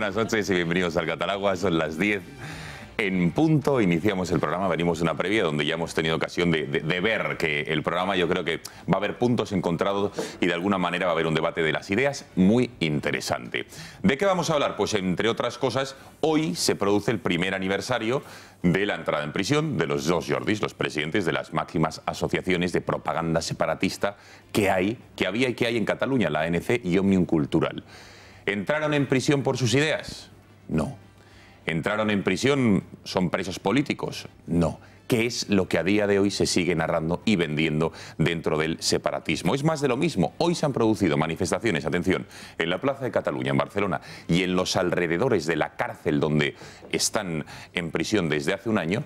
buenas noches y bienvenidos al Catalagua. Son las 10 en punto. Iniciamos el programa, venimos de una previa donde ya hemos tenido ocasión de ver que el programa, yo creo que va a haber puntos encontrados y de alguna manera va a haber un debate de las ideas muy interesante. ¿De qué vamos a hablar? Pues entre otras cosas, hoy se produce el primer aniversario de la entrada en prisión de los dos Jordis, los presidentes de las máximas asociaciones de propaganda separatista que había y que hay en Cataluña, la ANC y Òmnium Cultural. ¿Entraron en prisión por sus ideas? No. ¿Entraron en prisión? ¿Son presos políticos? No. ¿Qué es lo que a día de hoy se sigue narrando y vendiendo dentro del separatismo? Es más de lo mismo. Hoy se han producido manifestaciones, atención, en la Plaza de Cataluña, en Barcelona, y en los alrededores de la cárcel donde están en prisión desde hace un año,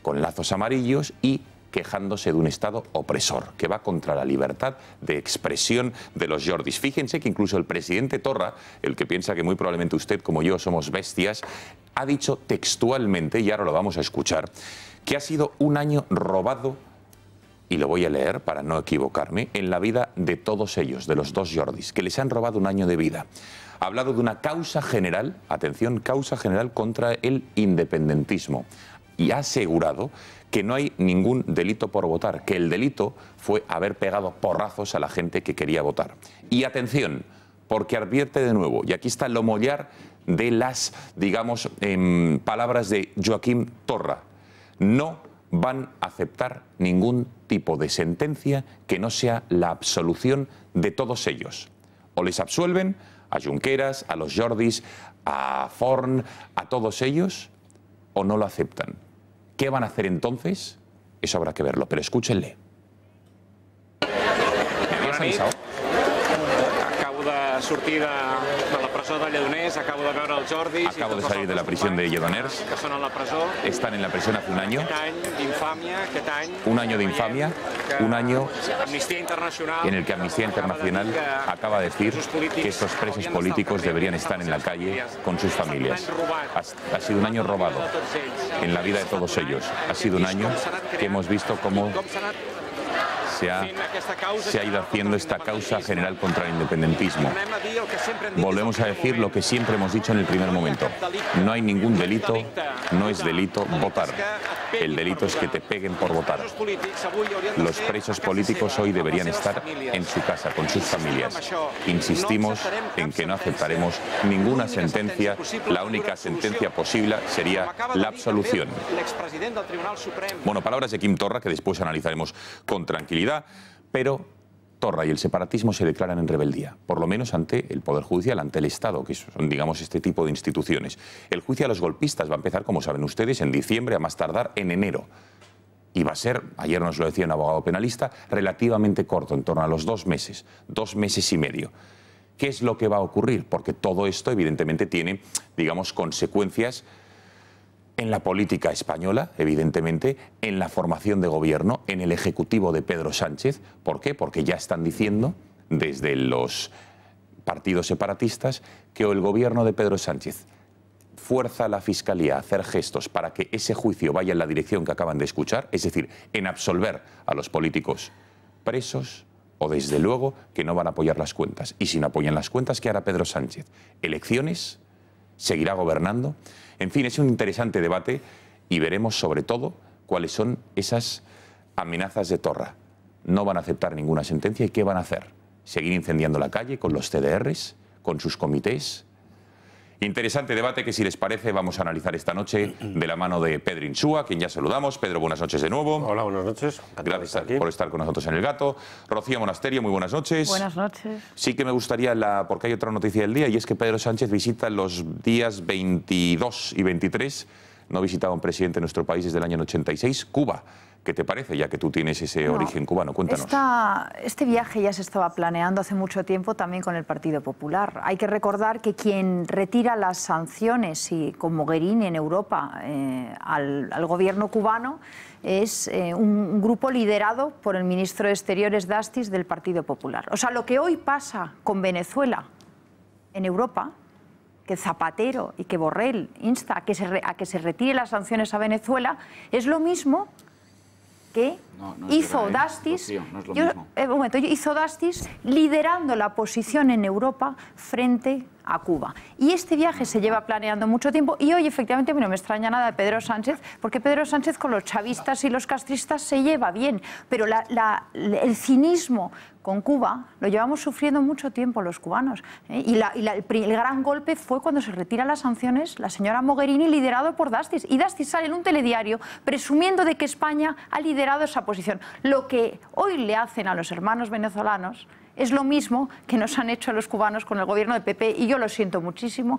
con lazos amarillos y quejándose de un Estado opresor que va contra la libertad de expresión de los Jordis. Fíjense que incluso el presidente Torra, el que piensa que muy probablemente usted como yo somos bestias, ha dicho textualmente, y ahora lo vamos a escuchar, que ha sido un año robado, y lo voy a leer para no equivocarme, en la vida de todos ellos, de los dos Jordis, que les han robado un año de vida. Ha hablado de una causa general, atención, causa general contra el independentismo, y ha asegurado que no hay ningún delito por votar, que el delito fue haber pegado porrazos a la gente que quería votar. Y atención, porque advierte de nuevo, y aquí está lo mollar de las, digamos, palabras de Joaquim Torra, no van a aceptar ningún tipo de sentencia que no sea la absolución de todos ellos. O les absuelven a Junqueras, a los Jordis, a Forn, a todos ellos, o no lo aceptan. ¿Qué van a hacer entonces? Eso habrá que verlo, pero escúchenle. ¿Me habías avisado? Acabo de sortir de la presó de Lledoners, acabo de veure els Jordis... Acabo de salir de la prisión de Lledoners. Que són a la presó. Están en la prisión hace un año. Un año de infamia, un añño Internacional, en el que Amnistía Internacional acaba de decir que estos presos políticos deberían estar en la calle con sus familias. Ha sido un año robado en la vida de todos ellos. Ha sido un año que hemos visto cómo se ha ido haciendo esta causa general contra el independentismo. Volvemos a decir lo que siempre hemos dicho en el primer momento. No hay ningún delito, no es delito votar. El delito es que te peguen por votar. Los presos políticos hoy deberían estar en su casa, con sus familias. Insistimos en que no aceptaremos ninguna sentencia. La única sentencia posible sería la absolución. Bueno, palabras de Quim Torra que después analizaremos con tranquilidad. Pero Torra y el separatismo se declaran en rebeldía, por lo menos ante el Poder Judicial, ante el Estado, que son, digamos, este tipo de instituciones. El juicio a los golpistas va a empezar, como saben ustedes, en diciembre, a más tardar en enero. Y va a ser, ayer nos lo decía un abogado penalista, relativamente corto, en torno a los 2 meses y medio. ¿Qué es lo que va a ocurrir? Porque todo esto, evidentemente, tiene, digamos, consecuencias en la política española, evidentemente, en la formación de gobierno, en el ejecutivo de Pedro Sánchez. ¿Por qué? Porque ya están diciendo, desde los partidos separatistas, que o el gobierno de Pedro Sánchez fuerza a la Fiscalía a hacer gestos para que ese juicio vaya en la dirección que acaban de escuchar, es decir, en absolver a los políticos presos, o desde luego que no van a apoyar las cuentas. Y si no apoyan las cuentas, ¿qué hará Pedro Sánchez? ¿Elecciones? ¿Seguirá gobernando? En fin, es un interesante debate y veremos sobre todo cuáles son esas amenazas de Torra. No van a aceptar ninguna sentencia y ¿qué van a hacer? ¿Seguir incendiando la calle con los CDRs, con sus comités? Interesante debate que, si les parece, vamos a analizar esta noche de la mano de Pedro Insúa, quien ya saludamos. Pedro, buenas noches de nuevo. Hola, buenas noches. Gracias por estar con nosotros en El Gato. Rocío Monasterio, muy buenas noches. Buenas noches. Sí que me gustaría, porque hay otra noticia del día, y es que Pedro Sánchez visita los días 22 y 23, no visitaba un presidente de nuestro país desde el año 86, Cuba. ¿Qué te parece, ya que tú tienes ese origen cubano? Cuéntanos. Este viaje ya se estaba planeando hace mucho tiempo también con el Partido Popular. Hay que recordar que quien retira las sanciones, y con Mogherini en Europa, al gobierno cubano, es un grupo liderado por el ministro de Exteriores Dastis del Partido Popular. O sea, lo que hoy pasa con Venezuela en Europa, que Zapatero y que Borrell insta a que se retire las sanciones a Venezuela, es lo mismo que hizo Dastis, hizo Dastis liderando la posición en Europa frente a Cuba. Y este viaje se lleva planeando mucho tiempo y hoy efectivamente no me extraña nada de Pedro Sánchez, porque Pedro Sánchez con los chavistas y los castristas se lleva bien, pero el cinismo con Cuba lo llevamos sufriendo mucho tiempo los cubanos. Y el gran golpe fue cuando se retiran las sanciones la señora Mogherini, liderado por Dastis. Y Dastis sale en un telediario presumiendo de que España ha liderado esa posición. Lo que hoy le hacen a los hermanos venezolanos es lo mismo que nos han hecho a los cubanos con el gobierno de PP, y yo lo siento muchísimo,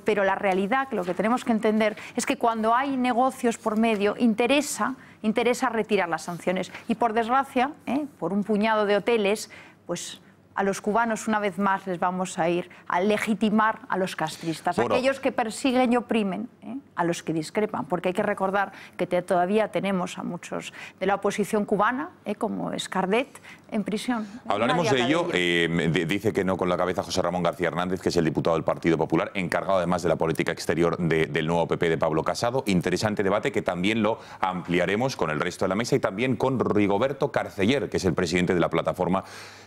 pero la realidad, que lo que tenemos que entender es que cuando hay negocios por medio interesa retirar las sanciones. Y por desgracia, por un puñado de hoteles, pues a los cubanos una vez más les vamos a ir a legitimar a los castristas, aquellos que persiguen y oprimen a los que discrepan, porque hay que recordar que todavía tenemos a muchos de la oposición cubana, como Escardet, en prisión. Hablaremos de ello. Dice que no con la cabeza José Ramón García Hernández, que es el diputado del Partido Popular, encargado además de la política exterior del nuevo PP de Pablo Casado. Interesante debate que también lo ampliaremos con el resto de la mesa y también con Rigoberto Carceller, que es el presidente de la plataforma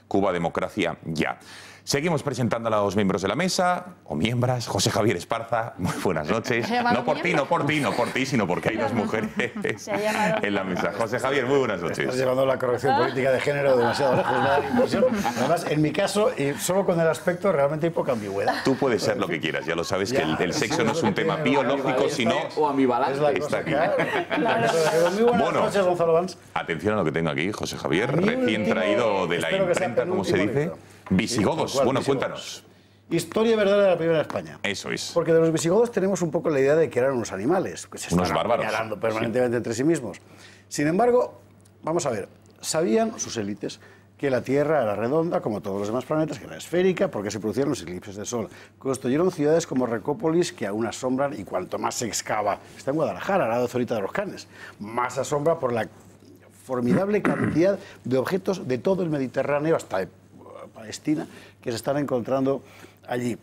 Cuba Democracia Ya. Seguimos presentando a los miembros de la mesa, o miembros. José Javier Esparza, muy buenas noches. No por ti, sino porque hay dos mujeres en la mesa. José Javier, muy buenas noches. Estás llevando la corrección política de género demasiado lejos, me da la impresión. Además, en mi caso, y solo con el aspecto, realmente hay poca ambigüedad. Tú puedes ser lo que quieras, ya lo sabes, que el sexo no es un tema biológico, sino... O ambivalencia. Está aquí. Muy buenas noches, Gonzalo Vans. Atención a lo que tengo aquí, José Javier, recién traído de la imprenta, ¿cómo se dice? Visigodos. Bueno, cuéntanos. Historia verdadera de la primera España. Eso es. Porque de los visigodos tenemos un poco la idea de que eran unos animales, que se unos estaban bárbaros, apuñalando permanentemente entre sí mismos. Sin embargo, vamos a ver, sabían sus élites que la Tierra era redonda, como todos los demás planetas, que era esférica, porque se producían los eclipses del Sol. Construyeron ciudades como Recópolis, que aún asombran, y cuanto más se excava, está en Guadalajara, al lado de Zorita de los Canes, más asombra por la formidable cantidad de objetos de todo el Mediterráneo, hasta Palestina, que se están encontrando allí.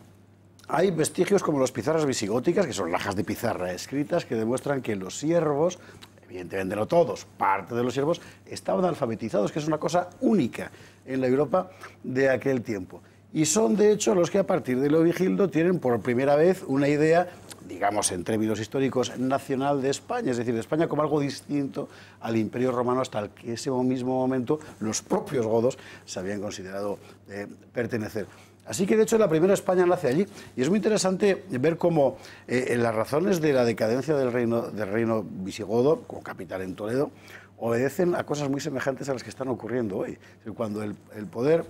Hay vestigios como las pizarras visigóticas, que son lajas de pizarra escritas, que demuestran que los siervos, evidentemente no todos, parte de los siervos, estaban alfabetizados, que es una cosa única en la Europa de aquel tiempo. Y son, de hecho, los que a partir de Leovigildo tienen por primera vez una idea, digamos en términos históricos, nacional de España, es decir, de España como algo distinto al Imperio Romano, hasta el que ese mismo momento los propios godos se habían considerado pertenecer. Así que, de hecho, la primera España nace allí. Y es muy interesante ver cómo las razones de la decadencia del reino visigodo, con capital en Toledo, obedecen a cosas muy semejantes a las que están ocurriendo hoy. Cuando el poder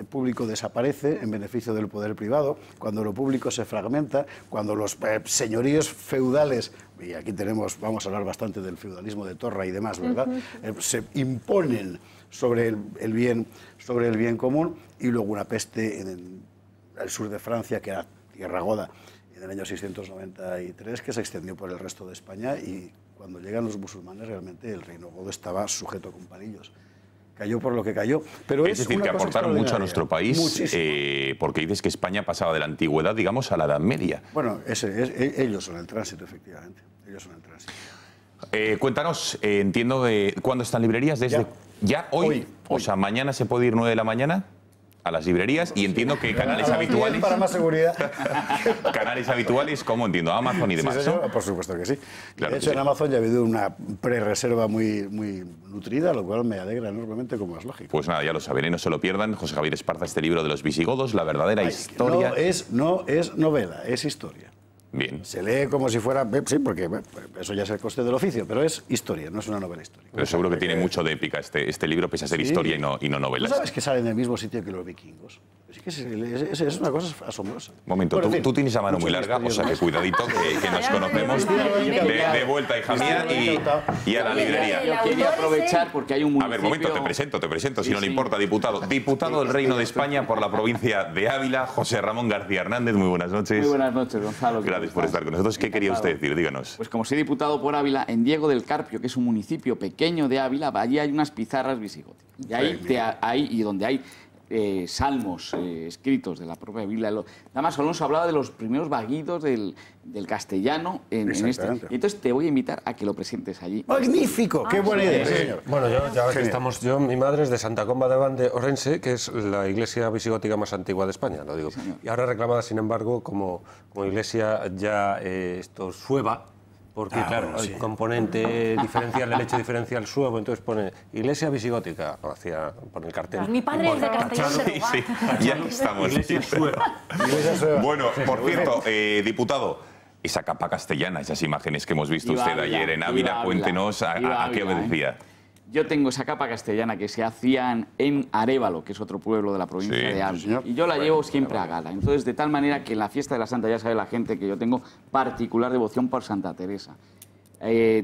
público desaparece en beneficio del poder privado, cuando lo público se fragmenta, cuando los señoríos feudales, y aquí vamos a hablar bastante del feudalismo de Torra y demás, ¿verdad? Se imponen sobre el bien común, y luego una peste en el sur de Francia, que era Tierra Goda, en el año 693, que se extendió por el resto de España, y cuando llegan los musulmanes realmente el reino godo estaba sujeto con palillos. Cayó por lo que cayó. Pero es decir, que aportaron mucho a nuestro país, porque dices que España pasaba de la antigüedad, digamos, a la Edad Media. Bueno, ellos son el tránsito, efectivamente. Ellos son el tránsito. Cuéntanos, entiendo, ¿cuándo están librerías? Desde ¿Ya? ¿Hoy? O sea, mañana se puede ir 9 de la mañana a las librerías, y entiendo que canales habituales... Para más seguridad. Canales habituales, como entiendo, Amazon y demás, sí, señor, ¿no? Por supuesto que sí. Claro de hecho, que en Amazon ya ha habido una pre-reserva muy nutrida, lo cual me alegra enormemente, como es lógico. Pues nada, ya lo saben, y no se lo pierdan. José Javier Esparza, este libro de los visigodos, la verdadera historia... No es novela, es historia. Bien. Se lee como si fuera... Sí, porque eso ya es el coste del oficio, pero es historia, no es una novela histórica. Pero seguro que tiene mucho de épica este libro, pese a ser historia y no novela. ¿Tú sabes que sale en el mismo sitio que los vikingos? Es una cosa asombrosa. Un momento, bueno, tú tienes la mano muy larga, o sea que cuidadito, que nos conocemos. De vuelta, hija mía, y a la librería. Yo quería aprovechar porque hay un municipio... A ver, momento, te presento, si no le importa, diputado. Diputado del Reino de España por la provincia de Ávila, José Ramón García Hernández. Muy buenas noches. Muy buenas noches, Gonzalo. Gracias por estar con nosotros. ¿Qué quería usted decir? Díganos. Pues como soy diputado por Ávila, en Diego del Carpio, que es un municipio pequeño de Ávila, allí hay unas pizarras visigóticas. Y ahí donde hay salmos escritos de la propia Biblia. Además, Alonso hablaba de los primeros vaguidos del castellano en este. Y entonces te voy a invitar a que lo presentes allí. ¡Magnífico! ¡Qué buena idea, señor! Bueno, ya que estamos, mi madre es de Santa Comba de Van de Orense, que es la iglesia visigótica más antigua de España, lo digo. Y ahora reclamada, sin embargo, como iglesia ya sueva, porque claro, el componente diferencial, el hecho diferencial suevo, entonces pone iglesia visigótica, pone el cartel. Pues mi padre es de Castellón de Rugat. Sí, ya estamos. Iglesia sueva. Bueno, por cierto, diputado, esa capa castellana, esas imágenes que hemos visto usted ayer en Ávila, cuéntenos a qué obedecía. Yo tengo esa capa castellana que se hacían en Arévalo, que es otro pueblo de la provincia de Ávila. Y yo la llevo siempre a gala. Entonces, de tal manera que en la fiesta de la Santa, ya sabe la gente que yo tengo particular devoción por Santa Teresa.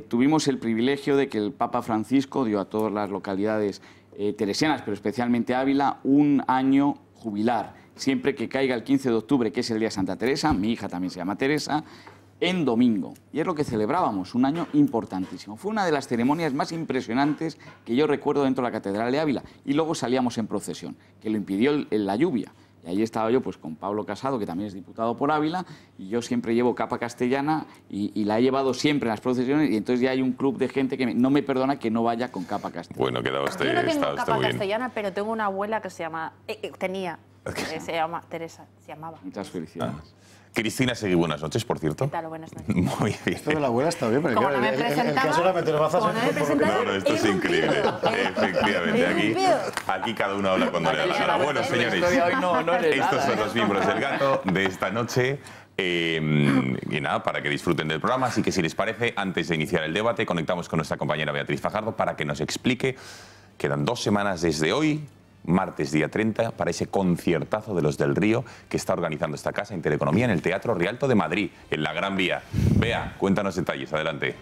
Tuvimos el privilegio de que el Papa Francisco dio a todas las localidades teresianas, pero especialmente Ávila, un año jubilar. Siempre que caiga el 15 de octubre, que es el día de Santa Teresa, mi hija también se llama Teresa, en domingo. Y es lo que celebrábamos, un año importantísimo. Fue una de las ceremonias más impresionantes que yo recuerdo dentro de la Catedral de Ávila. Y luego salíamos en procesión, que lo impidió la lluvia. Y ahí estaba yo pues con Pablo Casado, que también es diputado por Ávila, y yo siempre llevo capa castellana y la he llevado siempre en las procesiones, y entonces ya hay un club de gente que no me perdona que no vaya con capa castellana. Bueno, queda usted, Yo no tengo está capa muy bien. castellana, pero tengo una abuela que se llama... se llama Teresa, se llamaba. Muchas felicidades. Cristina Seguí, buenas noches, por cierto. ¿Qué tal? Buenas noches. Muy bien. Esto de la abuela está bien, porque Como claro, no me el presentaba, caso de la meteorbaza como no me presentaba, No, esto es increíble. Efectivamente, aquí cada uno habla cuando le da la gana. Bueno, señores, estos son los miembros del Gato de esta noche. Y nada, para que disfruten del programa. Así que si les parece, antes de iniciar el debate, conectamos con nuestra compañera Beatriz Fajardo para que nos explique. Quedan 2 semanas desde hoy, martes día 30, para ese conciertazo de los del Río que está organizando esta casa Intereconomía en el Teatro Rialto de Madrid, en la Gran Vía. Bea, cuéntanos detalles, adelante.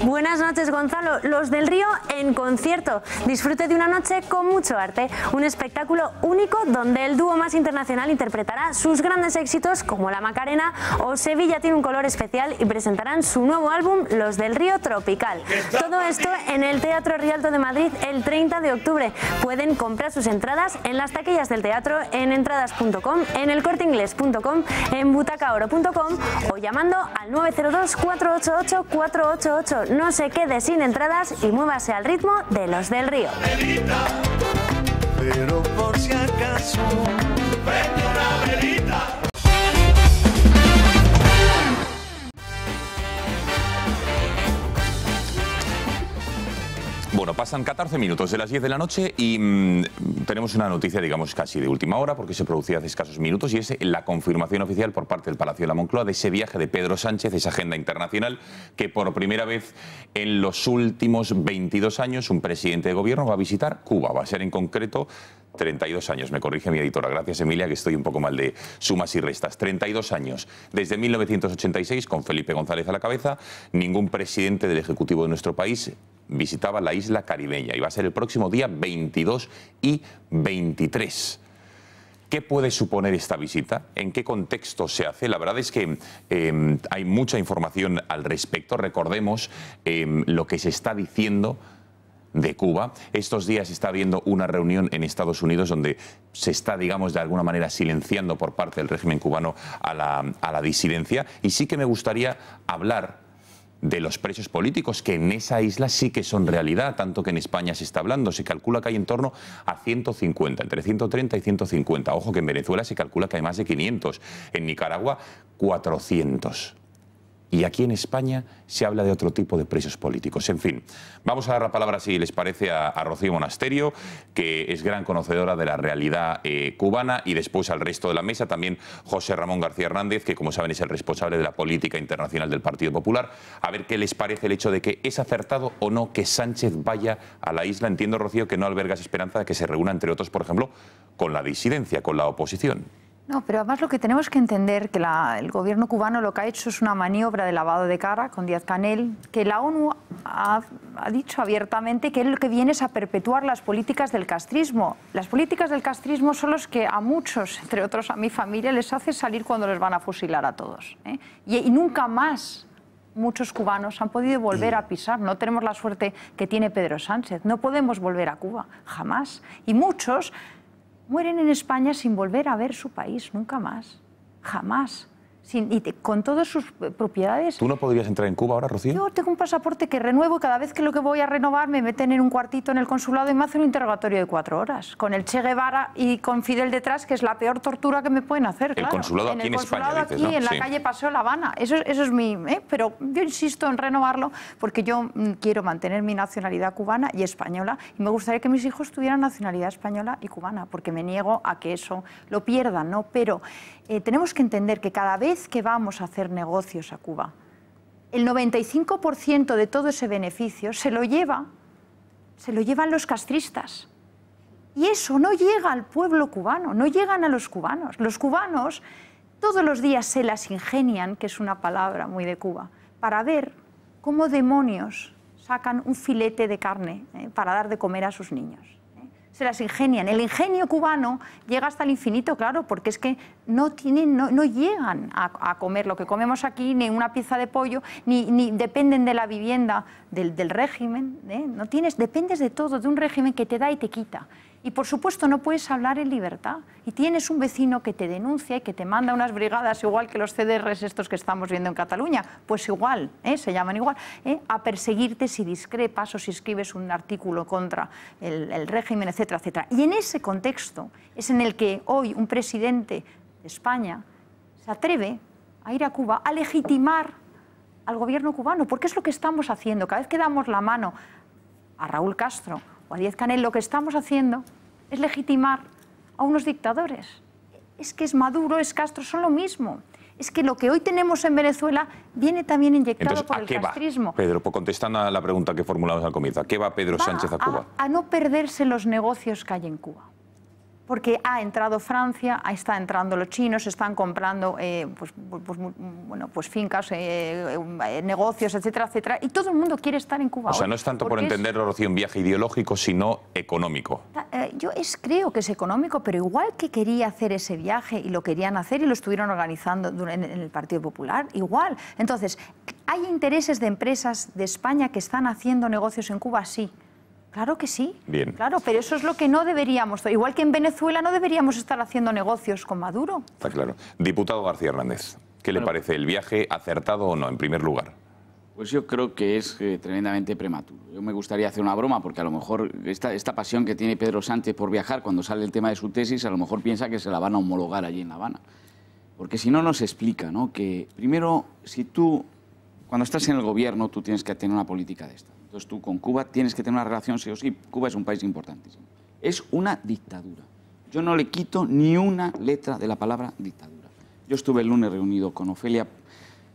Buenas noches, Gonzalo. Los del Río en concierto. Disfrute de una noche con mucho arte. Un espectáculo único donde el dúo más internacional interpretará sus grandes éxitos como La Macarena o Sevilla tiene un color especial y presentarán su nuevo álbum Los del Río Tropical. Todo esto en el Teatro Rialto de Madrid el 30 de octubre. Pueden comprar sus entradas en las taquillas del teatro, en entradas.com, en elcorteingles.com, en butacaoro.com o llamando al 902 488 488. No se quede sin entradas y muévase al ritmo de Los del Río. Pero por si acaso, prende una velita. Bueno, pasan 14 minutos de las 10 de la noche y tenemos una noticia, digamos, casi de última hora, porque se producía hace escasos minutos, y es la confirmación oficial por parte del Palacio de la Moncloa de ese viaje de Pedro Sánchez, esa agenda internacional, que por primera vez en los últimos 22 años un presidente de gobierno va a visitar Cuba. Va a ser en concreto 32 años, me corrige mi editora. Gracias, Emilia, que estoy un poco mal de sumas y restas. 32 años. Desde 1986, con Felipe González a la cabeza, ningún presidente del Ejecutivo de nuestro país visitaba la isla caribeña. Y va a ser el próximo día 22 y 23. ¿Qué puede suponer esta visita? ¿En qué contexto se hace? La verdad es que hay mucha información al respecto. Recordemos lo que se está diciendo de Cuba. Estos días está habiendo una reunión en Estados Unidos donde se está, digamos, de alguna manera silenciando por parte del régimen cubano a la disidencia. Y sí que me gustaría hablar de los presos políticos, que en esa isla sí que son realidad, tanto que en España se está hablando. Se calcula que hay en torno a 150, entre 130 y 150. Ojo que en Venezuela se calcula que hay más de 500, en Nicaragua 400. Y aquí en España se habla de otro tipo de presos políticos. En fin, vamos a dar la palabra, si les parece, a Rocío Monasterio, que es gran conocedora de la realidad cubana, y después al resto de la mesa, también José Ramón García Hernández, que como saben es el responsable de la política internacional del Partido Popular. A ver qué les parece el hecho de que es acertado o no que Sánchez vaya a la isla. Entiendo, Rocío, que no albergas esperanza de que se reúna, entre otros, por ejemplo, con la disidencia, con la oposición. No, pero además lo que tenemos que entender que el gobierno cubano lo que ha hecho es una maniobra de lavado de cara con Díaz-Canel, que la ONU ha dicho abiertamente que lo que viene es a perpetuar las políticas del castrismo. Las políticas del castrismo son los que a muchos, entre otros a mi familia, les hace salir cuando les van a fusilar a todos, ¿eh? Y nunca más muchos cubanos han podido volver a pisar. No tenemos la suerte que tiene Pedro Sánchez. No podemos volver a Cuba, jamás. Y muchos mueren en España sin volver a ver su país, nunca más, jamás. Con todas sus propiedades. ¿Tú no podrías entrar en Cuba ahora, Rocío? Yo tengo un pasaporte que renuevo y cada vez que lo que voy a renovar me meten en un cuartito en el consulado y me hacen un interrogatorio de 4 horas. Con el Che Guevara y con Fidel detrás, que es la peor tortura que me pueden hacer. El consulado aquí en España, dices, ¿no? En la calle Paseo La Habana. Eso es mi... Pero yo insisto en renovarlo porque yo quiero mantener mi nacionalidad cubana y española y me gustaría que mis hijos tuvieran nacionalidad española y cubana, porque me niego a que eso lo pierdan, ¿no? Pero tenemos que entender que cada vez que vamos a hacer negocios a Cuba, el 95% de todo ese beneficio se lo llevan los castristas. Y eso no llega al pueblo cubano, no llegan a los cubanos. Los cubanos todos los días se las ingenian, que es una palabra muy de Cuba, para ver cómo demonios sacan un filete de carne para dar de comer a sus niños. Se las ingenian. El ingenio cubano llega hasta el infinito, claro, porque es que no llegan a comer lo que comemos aquí, ni una pieza de pollo, ni dependen de la vivienda del régimen. Dependes de todo, de un régimen que te da y te quita. Y por supuesto no puedes hablar en libertad. Y tienes un vecino que te denuncia y que te manda unas brigadas, igual que los CDRs estos que estamos viendo en Cataluña, pues igual, se llaman igual, a perseguirte si discrepas o si escribes un artículo contra el régimen, etcétera, etcétera. Y en ese contexto es en el que hoy un presidente de España se atreve a ir a Cuba a legitimar al gobierno cubano, porque es lo que estamos haciendo. Cada vez que damos la mano a Raúl Castro o a Díaz-Canel, lo que estamos haciendo es legitimar a unos dictadores. Es que es Maduro, es Castro, son lo mismo. Es que lo que hoy tenemos en Venezuela viene también inyectado por el castrismo. Va, Pedro, contestando a la pregunta que formulamos al comienzo, ¿a qué va Pedro Sánchez a Cuba? A no perderse los negocios que hay en Cuba. Porque ha entrado Francia, está entrando los chinos, están comprando fincas, negocios, etcétera, etcétera, y todo el mundo quiere estar en Cuba. O sea, no es tanto por entenderlo, Rocío, un viaje ideológico, sino económico. Yo creo que es económico, pero igual que quería hacer ese viaje y lo querían hacer y lo estuvieron organizando en el Partido Popular, igual. Entonces, ¿hay intereses de empresas de España que están haciendo negocios en Cuba? Sí. Claro que sí. Bien. Claro, pero eso es lo que no deberíamos. Igual que en Venezuela no deberíamos estar haciendo negocios con Maduro. Está claro. Diputado García Hernández, ¿qué le parece el viaje, acertado o no, en primer lugar? Pues yo creo que es tremendamente prematuro. Yo me gustaría hacer una broma, porque a lo mejor esta pasión que tiene Pedro Sánchez por viajar, cuando sale el tema de su tesis, a lo mejor piensa que se la van a homologar allí en La Habana. Porque si no, nos explica, ¿no?, que primero, si tú, cuando estás en el gobierno, tú tienes que tener una política de esta. Entonces tú con Cuba tienes que tener una relación sí o sí. Cuba es un país importantísimo. Es una dictadura. Yo no le quito ni una letra de la palabra dictadura. Yo estuve el lunes reunido con Ofelia,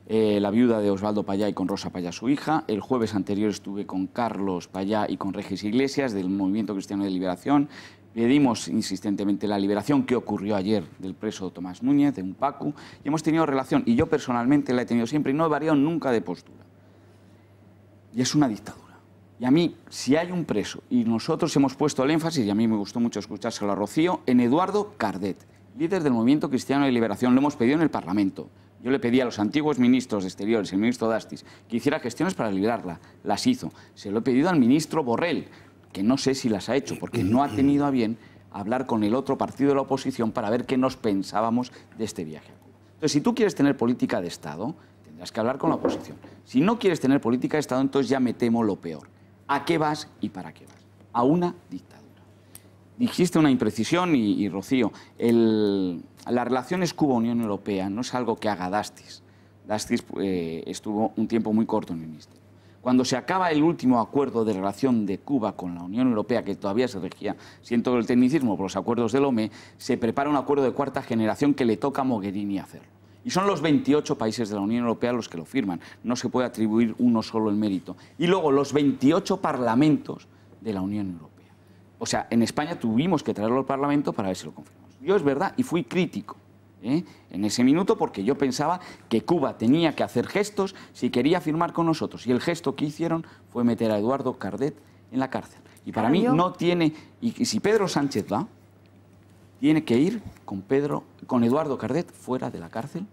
la viuda de Osvaldo Payá, y con Rosa Payá, su hija. El jueves anterior estuve con Carlos Payá y con Regis Iglesias, del Movimiento Cristiano de Liberación. Pedimos insistentemente la liberación que ocurrió ayer del preso Tomás Núñez, de Unpacu, y hemos tenido relación, y yo personalmente la he tenido siempre, y no he variado nunca de postura. Y es una dictadura. Y a mí, si hay un preso, y nosotros hemos puesto el énfasis, y a mí me gustó mucho escuchárselo a Rocío, en Eduardo Cardet, líder del Movimiento Cristiano de Liberación. Lo hemos pedido en el Parlamento. Yo le pedí a los antiguos ministros de Exteriores, el ministro Dastis, que hiciera gestiones para liberarla. Las hizo. Se lo he pedido al ministro Borrell, que no sé si las ha hecho, porque no ha tenido a bien hablar con el otro partido de la oposición para ver qué nos pensábamos de este viaje a Cuba. Entonces, si tú quieres tener política de Estado, tendrás que hablar con la oposición. Si no quieres tener política de Estado, entonces ya me temo lo peor. ¿A qué vas y para qué vas? A una dictadura. Dijiste una imprecisión y Rocío, las relaciones Cuba-Unión Europea no es algo que haga Dastis. Dastis estuvo un tiempo muy corto en el ministerio. Cuando se acaba el último acuerdo de relación de Cuba con la Unión Europea, que todavía se regía, siento el tecnicismo, por los acuerdos del OME, se prepara un acuerdo de cuarta generación que le toca a Mogherini hacerlo. Y son los 28 países de la Unión Europea los que lo firman. No se puede atribuir uno solo el mérito. Y luego los 28 parlamentos de la Unión Europea. O sea, en España tuvimos que traerlo al Parlamento para ver si lo confirmamos. Yo es verdad, y fui crítico en ese minuto, porque yo pensaba que Cuba tenía que hacer gestos si quería firmar con nosotros. Y el gesto que hicieron fue meter a Eduardo Cardet en la cárcel. Y para mí no tiene... Y si Pedro Sánchez va, tiene que ir con Eduardo Cardet fuera de la cárcel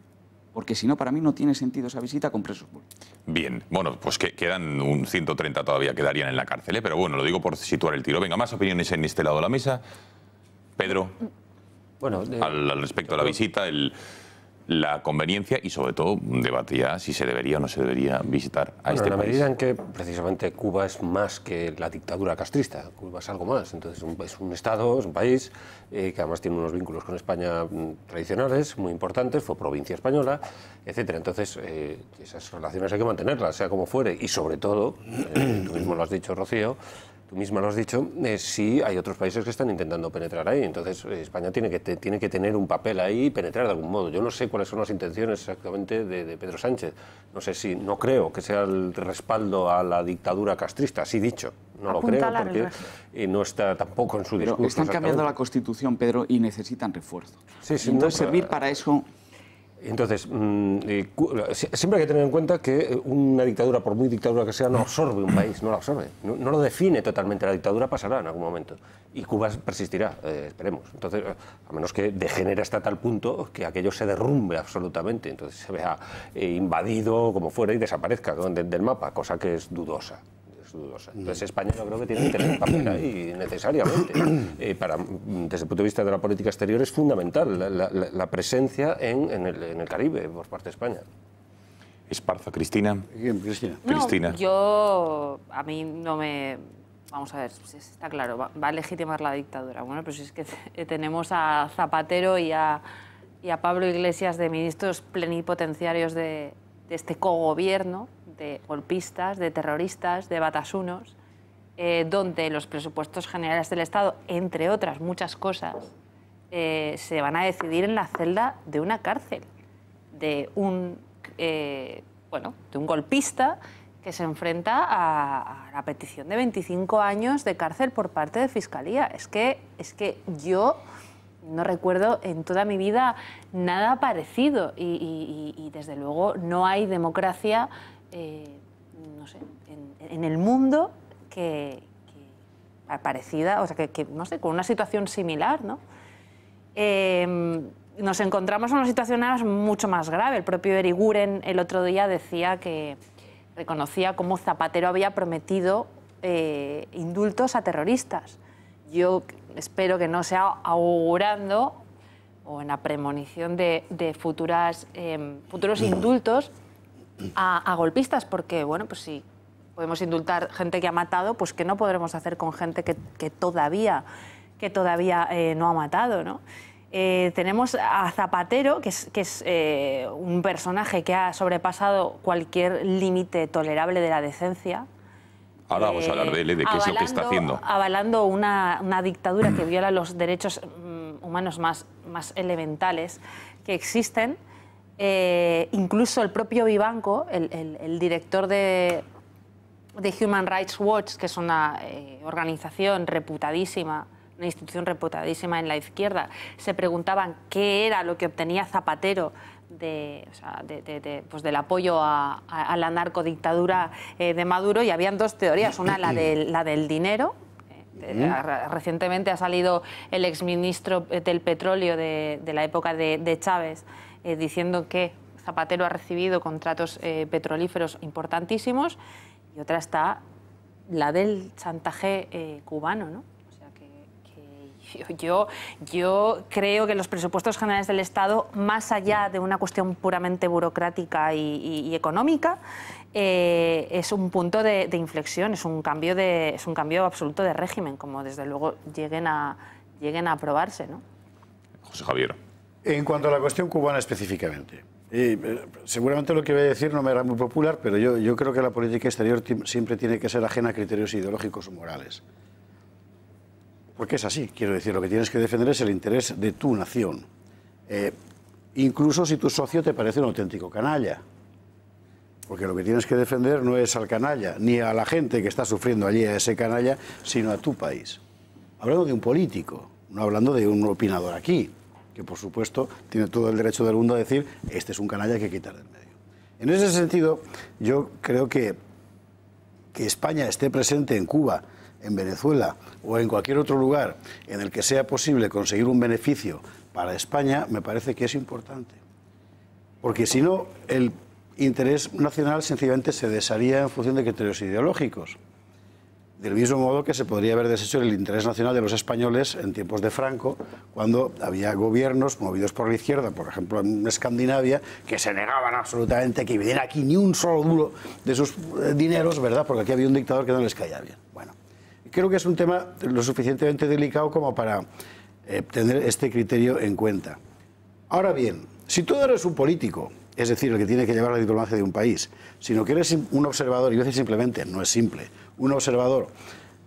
porque si no, para mí no tiene sentido esa visita con presos políticos. Bien, bueno, pues que quedan un 130 todavía quedarían en la cárcel, ¿eh? Pero bueno, lo digo por situar el tiro. Venga, más opiniones en este lado de la mesa. Pedro, bueno, al respecto de la visita, la conveniencia y sobre todo un debate ya si se debería o no se debería visitar a este país. En la medida en que precisamente Cuba es más que la dictadura castrista, Cuba es algo más. Entonces es un Estado, es un país que además tiene unos vínculos con España tradicionales muy importantes, fue provincia española, etcétera. Entonces esas relaciones hay que mantenerlas, sea como fuere, y sobre todo, tú mismo lo has dicho, Rocío, tú misma lo has dicho, sí hay otros países que están intentando penetrar ahí. Entonces España tiene que tener un papel ahí y penetrar de algún modo. Yo no sé cuáles son las intenciones exactamente de Pedro Sánchez. No creo que sea el respaldo a la dictadura castrista, así dicho. No lo creo porque no está tampoco en su discurso. Pero están cambiando la Constitución, Pedro, y necesitan refuerzo. Sí, entonces servir para eso... Entonces, siempre hay que tener en cuenta que una dictadura, por muy dictadura que sea, no absorbe un país, no lo absorbe. No lo define totalmente, la dictadura pasará en algún momento. Y Cuba persistirá, esperemos. Entonces, a menos que degenere hasta tal punto que aquello se derrumbe absolutamente, entonces se vea invadido como fuera y desaparezca del mapa, cosa que es dudosa. Entonces España yo creo que tiene que tener un papel ahí necesariamente. Desde el punto de vista de la política exterior es fundamental la presencia en el Caribe por parte de España. Esparza, Cristina. Cristina. No, a mí no me... Vamos a ver, está claro, va a legitimar la dictadura. Bueno, pues es que tenemos a Zapatero y a Pablo Iglesias de ministros plenipotenciarios de este cogobierno, de golpistas, de terroristas, de batasunos, donde los presupuestos generales del Estado, entre otras muchas cosas, se van a decidir en la celda de una cárcel, de un golpista que se enfrenta a la petición de 25 años de cárcel por parte de Fiscalía. Es que yo no recuerdo en toda mi vida nada parecido y desde luego no hay democracia no sé, en el mundo que parecida, o sea, no sé, con una situación similar, ¿no? Nos encontramos en una situación mucho más grave. El propio Eriguren el otro día decía que reconocía cómo Zapatero había prometido indultos a terroristas. Yo espero que no sea augurando o en la premonición de futuros indultos a golpistas, porque, bueno, pues si podemos indultar gente que ha matado, pues ¿qué no podremos hacer con gente que todavía no ha matado, ¿no? Tenemos a Zapatero, que es un personaje que ha sobrepasado cualquier límite tolerable de la decencia. Ahora vamos a hablar de él, de qué es lo que está haciendo. Avalando una dictadura que viola los derechos humanos más elementales que existen. Incluso el propio Vivanco, el director de Human Rights Watch, que es una organización reputadísima, una institución reputadísima en la izquierda, se preguntaban qué era lo que obtenía Zapatero del apoyo a la narcodictadura de Maduro, y habían dos teorías. Una, la del dinero. Recientemente ha salido el exministro del petróleo de la época de Chávez diciendo que Zapatero ha recibido contratos petrolíferos importantísimos, y otra está la del chantaje cubano, ¿no? O sea que yo creo que los presupuestos generales del Estado, más allá de una cuestión puramente burocrática y económica, es un punto de inflexión, es un cambio absoluto de régimen, como desde luego lleguen a aprobarse, ¿no? José Javier. En cuanto a la cuestión cubana específicamente, seguramente lo que voy a decir no me hará muy popular, pero yo creo que la política exterior siempre tiene que ser ajena a criterios ideológicos o morales. Porque es así, quiero decir, lo que tienes que defender es el interés de tu nación. Incluso si tu socio te parece un auténtico canalla. Porque lo que tienes que defender no es al canalla, ni a la gente que está sufriendo allí a ese canalla, sino a tu país. Hablando de un político, no hablando de un opinador aquí, que por supuesto tiene todo el derecho del mundo a decir este es un canalla que hay que quitar del medio. En ese sentido, yo creo que España esté presente en Cuba, en Venezuela o en cualquier otro lugar en el que sea posible conseguir un beneficio para España, me parece que es importante. Porque si no, el interés nacional sencillamente se desharía en función de criterios ideológicos. Del mismo modo que se podría haber deshecho el interés nacional de los españoles en tiempos de Franco, cuando había gobiernos movidos por la izquierda, por ejemplo en Escandinavia, que se negaban absolutamente a que viniera aquí ni un solo duro de sus dineros, ¿verdad? Porque aquí había un dictador que no les caía bien. Bueno, creo que es un tema lo suficientemente delicado como para tener este criterio en cuenta. Ahora bien, si tú eres un político, es decir, el que tiene que llevar la diplomacia de un país, sino que eres un observador, y a veces simplemente, no es simple, un observador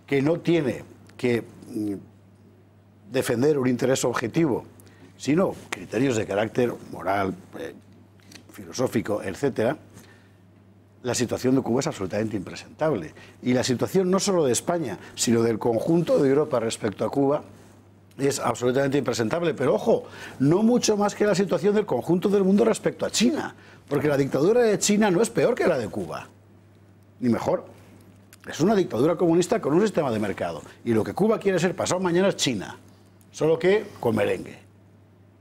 que no tiene que defender un interés objetivo, sino criterios de carácter moral, filosófico, etcétera, la situación de Cuba es absolutamente impresentable. Y la situación no solo de España, sino del conjunto de Europa respecto a Cuba es absolutamente impresentable. Pero ojo, no mucho más que la situación del conjunto del mundo respecto a China, porque la dictadura de China no es peor que la de Cuba, ni mejor. Es una dictadura comunista con un sistema de mercado. Y lo que Cuba quiere ser pasado mañana es China, solo que con merengue.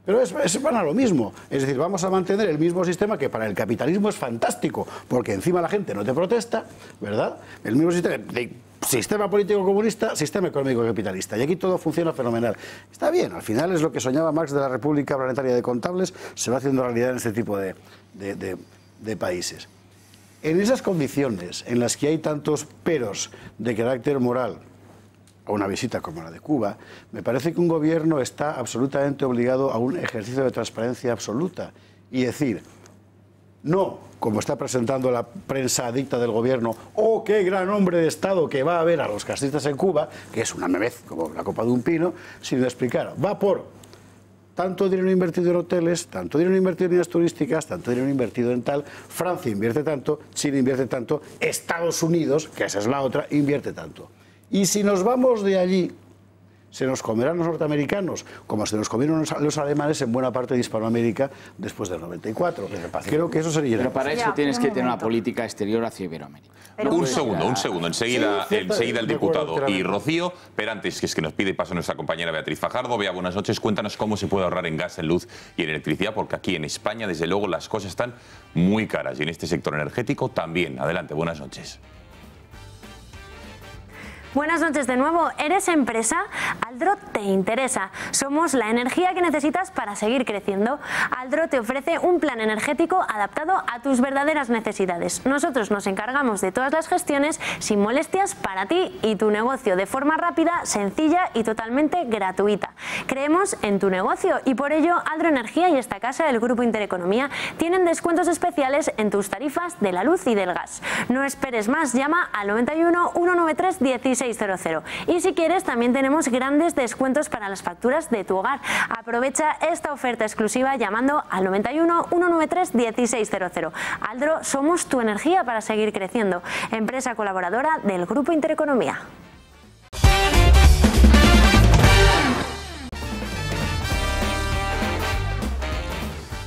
Pero van a lo mismo. Es decir, vamos a mantener el mismo sistema que para el capitalismo es fantástico, porque encima la gente no te protesta, ¿verdad? El mismo sistema político comunista, sistema económico capitalista. Y aquí todo funciona fenomenal. Está bien, al final es lo que soñaba Marx de la República Planetaria de Contables, se va haciendo realidad en este tipo de países. En esas condiciones en las que hay tantos peros de carácter moral a una visita como la de Cuba, me parece que un gobierno está absolutamente obligado a un ejercicio de transparencia absoluta y decir, no, como está presentando la prensa adicta del gobierno, oh, qué gran hombre de Estado que va a ver a los castristas en Cuba, que es una memez como la copa de un pino, sino explicar, va por tanto dinero invertido en hoteles, tanto dinero invertido en líneas turísticas, tanto dinero invertido en tal, Francia invierte tanto, China invierte tanto, Estados Unidos, que esa es la otra, invierte tanto. Y si nos vamos de allí, se nos comerán los norteamericanos, como se nos comieron los alemanes en buena parte de Hispanoamérica después del 94. Creo que eso sería... Pero para eso tienes que tener una política exterior hacia Iberoamérica. Un segundo. Enseguida el diputado. Y Rocío, pero antes, que es que nos pide paso nuestra compañera Beatriz Fajardo. Bea, buenas noches. Cuéntanos cómo se puede ahorrar en gas, en luz y en electricidad, porque aquí en España, desde luego, las cosas están muy caras. Y en este sector energético también. Adelante, buenas noches. Buenas noches de nuevo. ¿Eres empresa? Aldro te interesa. Somos la energía que necesitas para seguir creciendo. Aldro te ofrece un plan energético adaptado a tus verdaderas necesidades. Nosotros nos encargamos de todas las gestiones sin molestias para ti y tu negocio de forma rápida, sencilla y totalmente gratuita. Creemos en tu negocio y por ello Aldro Energía y esta casa del Grupo Intereconomía tienen descuentos especiales en tus tarifas de la luz y del gas. No esperes más, llama al 91 193 1600. Y si quieres, también tenemos grandes descuentos para las facturas de tu hogar. Aprovecha esta oferta exclusiva llamando al 91 193 1600. Aldro, somos tu energía para seguir creciendo. Empresa colaboradora del Grupo Intereconomía.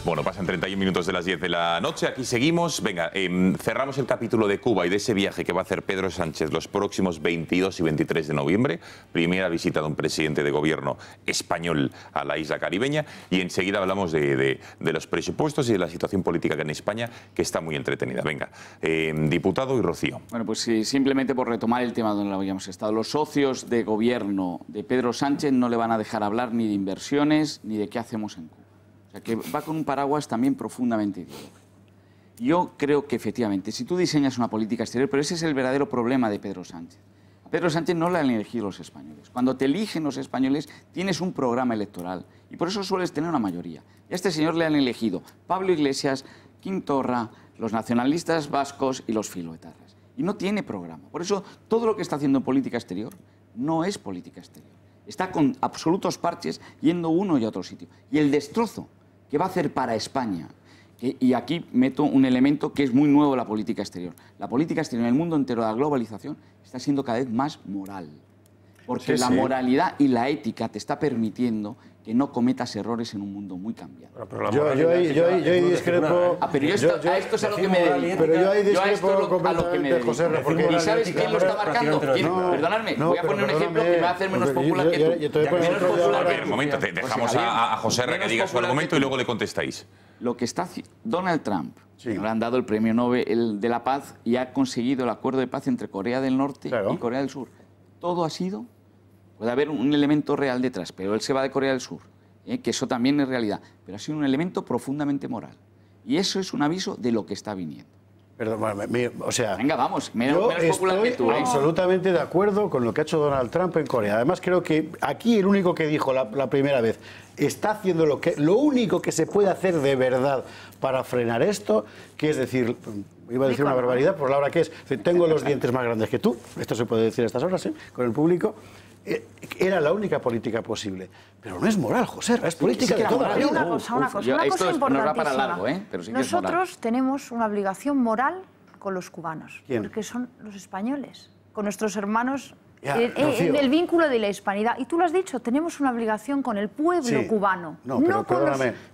Bueno, pasan 31 minutos de las 10 de la noche, aquí seguimos. Venga, cerramos el capítulo de Cuba y de ese viaje que va a hacer Pedro Sánchez los próximos 22 y 23 de noviembre. Primera visita de un presidente de gobierno español a la isla caribeña. Y enseguida hablamos de los presupuestos y de la situación política que en España, que está muy entretenida. Venga, diputado y Rocío. Bueno, pues sí, simplemente por retomar el tema donde habíamos estado. Los socios de gobierno de Pedro Sánchez no le van a dejar hablar ni de inversiones ni de qué hacemos en Cuba. Que va con un paraguas también profundamente ideológico. Yo creo que efectivamente, si tú diseñas una política exterior, pero ese es el verdadero problema de Pedro Sánchez. A Pedro Sánchez no le han elegido los españoles. Cuando te eligen los españoles, tienes un programa electoral y por eso sueles tener una mayoría. Y a este señor le han elegido Pablo Iglesias, Quim Torra, los nacionalistas vascos y los filoetarras. Y no tiene programa. Por eso todo lo que está haciendo en política exterior no es política exterior. Está con absolutos parches yendo uno y a otro sitio. Y el destrozo que va a hacer para España, y aquí meto un elemento que es muy nuevo en la política exterior. La política exterior en el mundo entero de la globalización está siendo cada vez más moral. Porque la moralidad y la ética te está permitiendo que no cometas errores en un mundo muy cambiado. Yo ahí discrepo... pero a esto es a lo que me dedico. Pero yo ahí discrepo completamente, José. ¿Y sabes quién lo está marcando? Perdonadme, voy a poner un ejemplo que me va a hacer menos popular que tú. A ver, un momento, dejamos a José que diga su argumento y luego le contestáis. lo que está haciendo Donald Trump, le han dado el premio Nobel de la Paz y ha conseguido el acuerdo de paz entre Corea del Norte y Corea del Sur. Todo ha sido, puede haber un elemento real detrás, pero él se va de Corea del Sur, que eso también es realidad, pero ha sido un elemento profundamente moral. Y eso es un aviso de lo que está viniendo. Perdón, o sea, venga, vamos, menos popular que tú. Absolutamente de acuerdo con lo que ha hecho Donald Trump en Corea. Además, creo que aquí el único que dijo la primera vez está haciendo lo único que se puede hacer de verdad para frenar esto, que es decir, iba a decir una barbaridad, por la hora que es, tengo los dientes más grandes que tú, esto se puede decir a estas horas, con el público. Era la única política posible. Pero no es moral, José, es política de toda la vida. Una cosa importantísima. Nos va para largo, pero sí que nosotros tenemos una obligación moral con los cubanos. ¿Quién? Porque son los españoles, con nuestros hermanos en el vínculo de la hispanidad. Y tú lo has dicho, tenemos una obligación con el pueblo cubano, no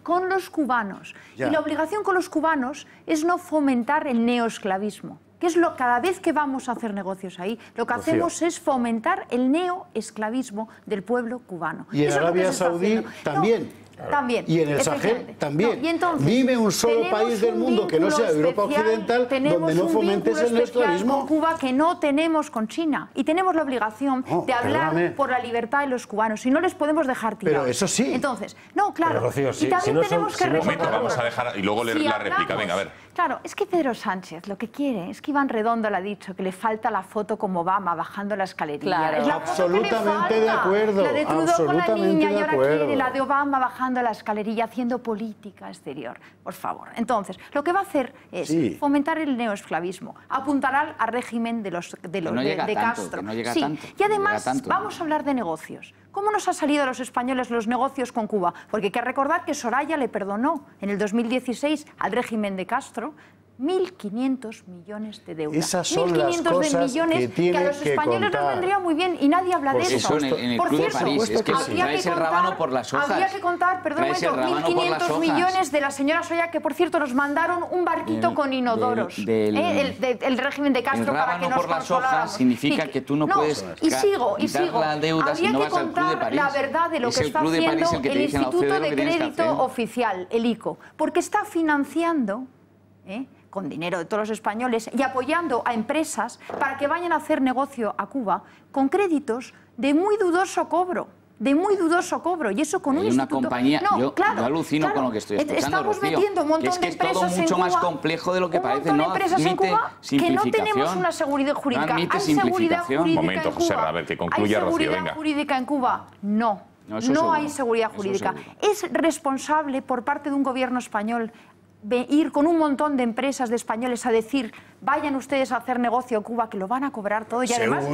con los cubanos. Y la obligación con los cubanos es no fomentar el neoesclavismo. Que es cada vez que vamos a hacer negocios ahí, lo que hacemos es fomentar el neoesclavismo del pueblo cubano. Y en Arabia Saudí también. También. Y en el Sahel también. Y entonces, dime un solo país del mundo que no sea Europa Occidental donde no fomentes el neoesclavismo. Con Cuba que no tenemos con China. Y tenemos la obligación de hablar por la libertad de los cubanos. Y no les podemos dejar tirados. Pero eso sí. Entonces, no, claro. Pero, Rocío, y también tenemos que recordar. Vamos a dejar y luego la réplica. Venga, a ver. Claro, es que Pedro Sánchez lo que quiere es que Iván Redondo le ha dicho que le falta la foto como Obama bajando la escalerilla. Claro. Es la absolutamente de acuerdo. La de Trudeau con la niña y ahora quiere la de Obama bajando la escalerilla haciendo política exterior. Por favor. Entonces, lo que va a hacer es fomentar el neoesclavismo, apuntar al régimen de Castro. No llega tanto, y además vamos a hablar de negocios. ¿Cómo nos ha salido a los españoles los negocios con Cuba? Porque hay que recordar que Soraya le perdonó en el 2016 al régimen de Castro 1.500 millones de deuda. Esas son las cosas que a los españoles nos vendría muy bien y nadie habla de eso. En el Club de París, es que traes el rábano por las hojas. Habría que contar, perdón, 1.500 millones de la señora Soraya, que por cierto nos mandaron un barquito con inodoros. El régimen de Castro para que nos por las hojas significa que tú no puedes quitar la deuda si no vas al Club de París. La verdad de lo que está haciendo el Instituto de Crédito Oficial, el ICO, porque está financiando con dinero de todos los españoles y apoyando a empresas para que vayan a hacer negocio a Cuba con créditos de muy dudoso cobro. Y eso con un instituto... Una compañía, yo alucino con lo que estoy escuchando, estamos Rocío, metiendo un montón de empresas en Cuba. Es que es todo mucho más complejo de lo que parece. Un montón de empresas en Cuba que no tenemos una seguridad jurídica. ¿Hay seguridad jurídica en Cuba? Momento, José, a ver, que concluya Rocío, venga. ¿Hay seguridad jurídica en Cuba? No. No hay seguridad jurídica. Es responsable por parte de un gobierno español ir con un montón de empresas de españoles a decir vayan ustedes a hacer negocio a Cuba que lo van a cobrar todo y además hay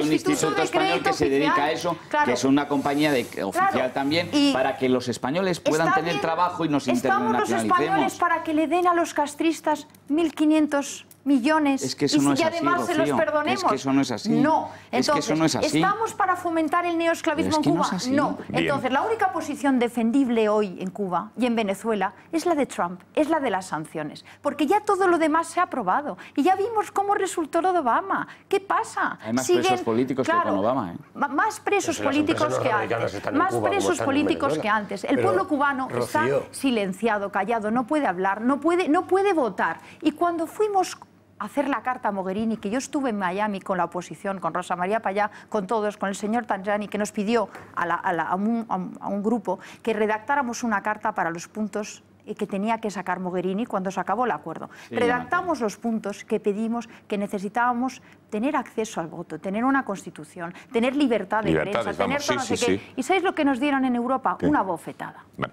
un instituto español que se dedica a eso, que es una compañía oficial también, para que los españoles puedan tener trabajo y nos internacionalicemos. Estamos los españoles para que le den a los castristas 1.500 millones y además se los perdonemos. Es que eso no es así. No. Entonces, ¿estamos para fomentar el neoesclavismo en Cuba? No. Entonces, la única posición defendible hoy en Cuba y en Venezuela es la de Trump, es la de las sanciones. Porque ya todo lo demás se ha aprobado. Y ya vimos cómo resultó lo de Obama. ¿Qué pasa? Hay más presos políticos que con Obama. Más presos políticos que antes. Más presos políticos que antes. El pueblo cubano está silenciado, callado, no puede hablar, no puede votar. Y cuando fuimos hacer la carta a Mogherini, que yo estuve en Miami con la oposición, con Rosa María Payá, con todos, con el señor Tajani, que nos pidió a un grupo que redactáramos una carta para los puntos que tenía que sacar Mogherini cuando se acabó el acuerdo. Redactamos los puntos que pedimos, que necesitábamos tener acceso al voto, tener una constitución, tener libertad de prensa, tener todo no sé qué. ¿Y sabéis lo que nos dieron en Europa? Una bofetada. Vale.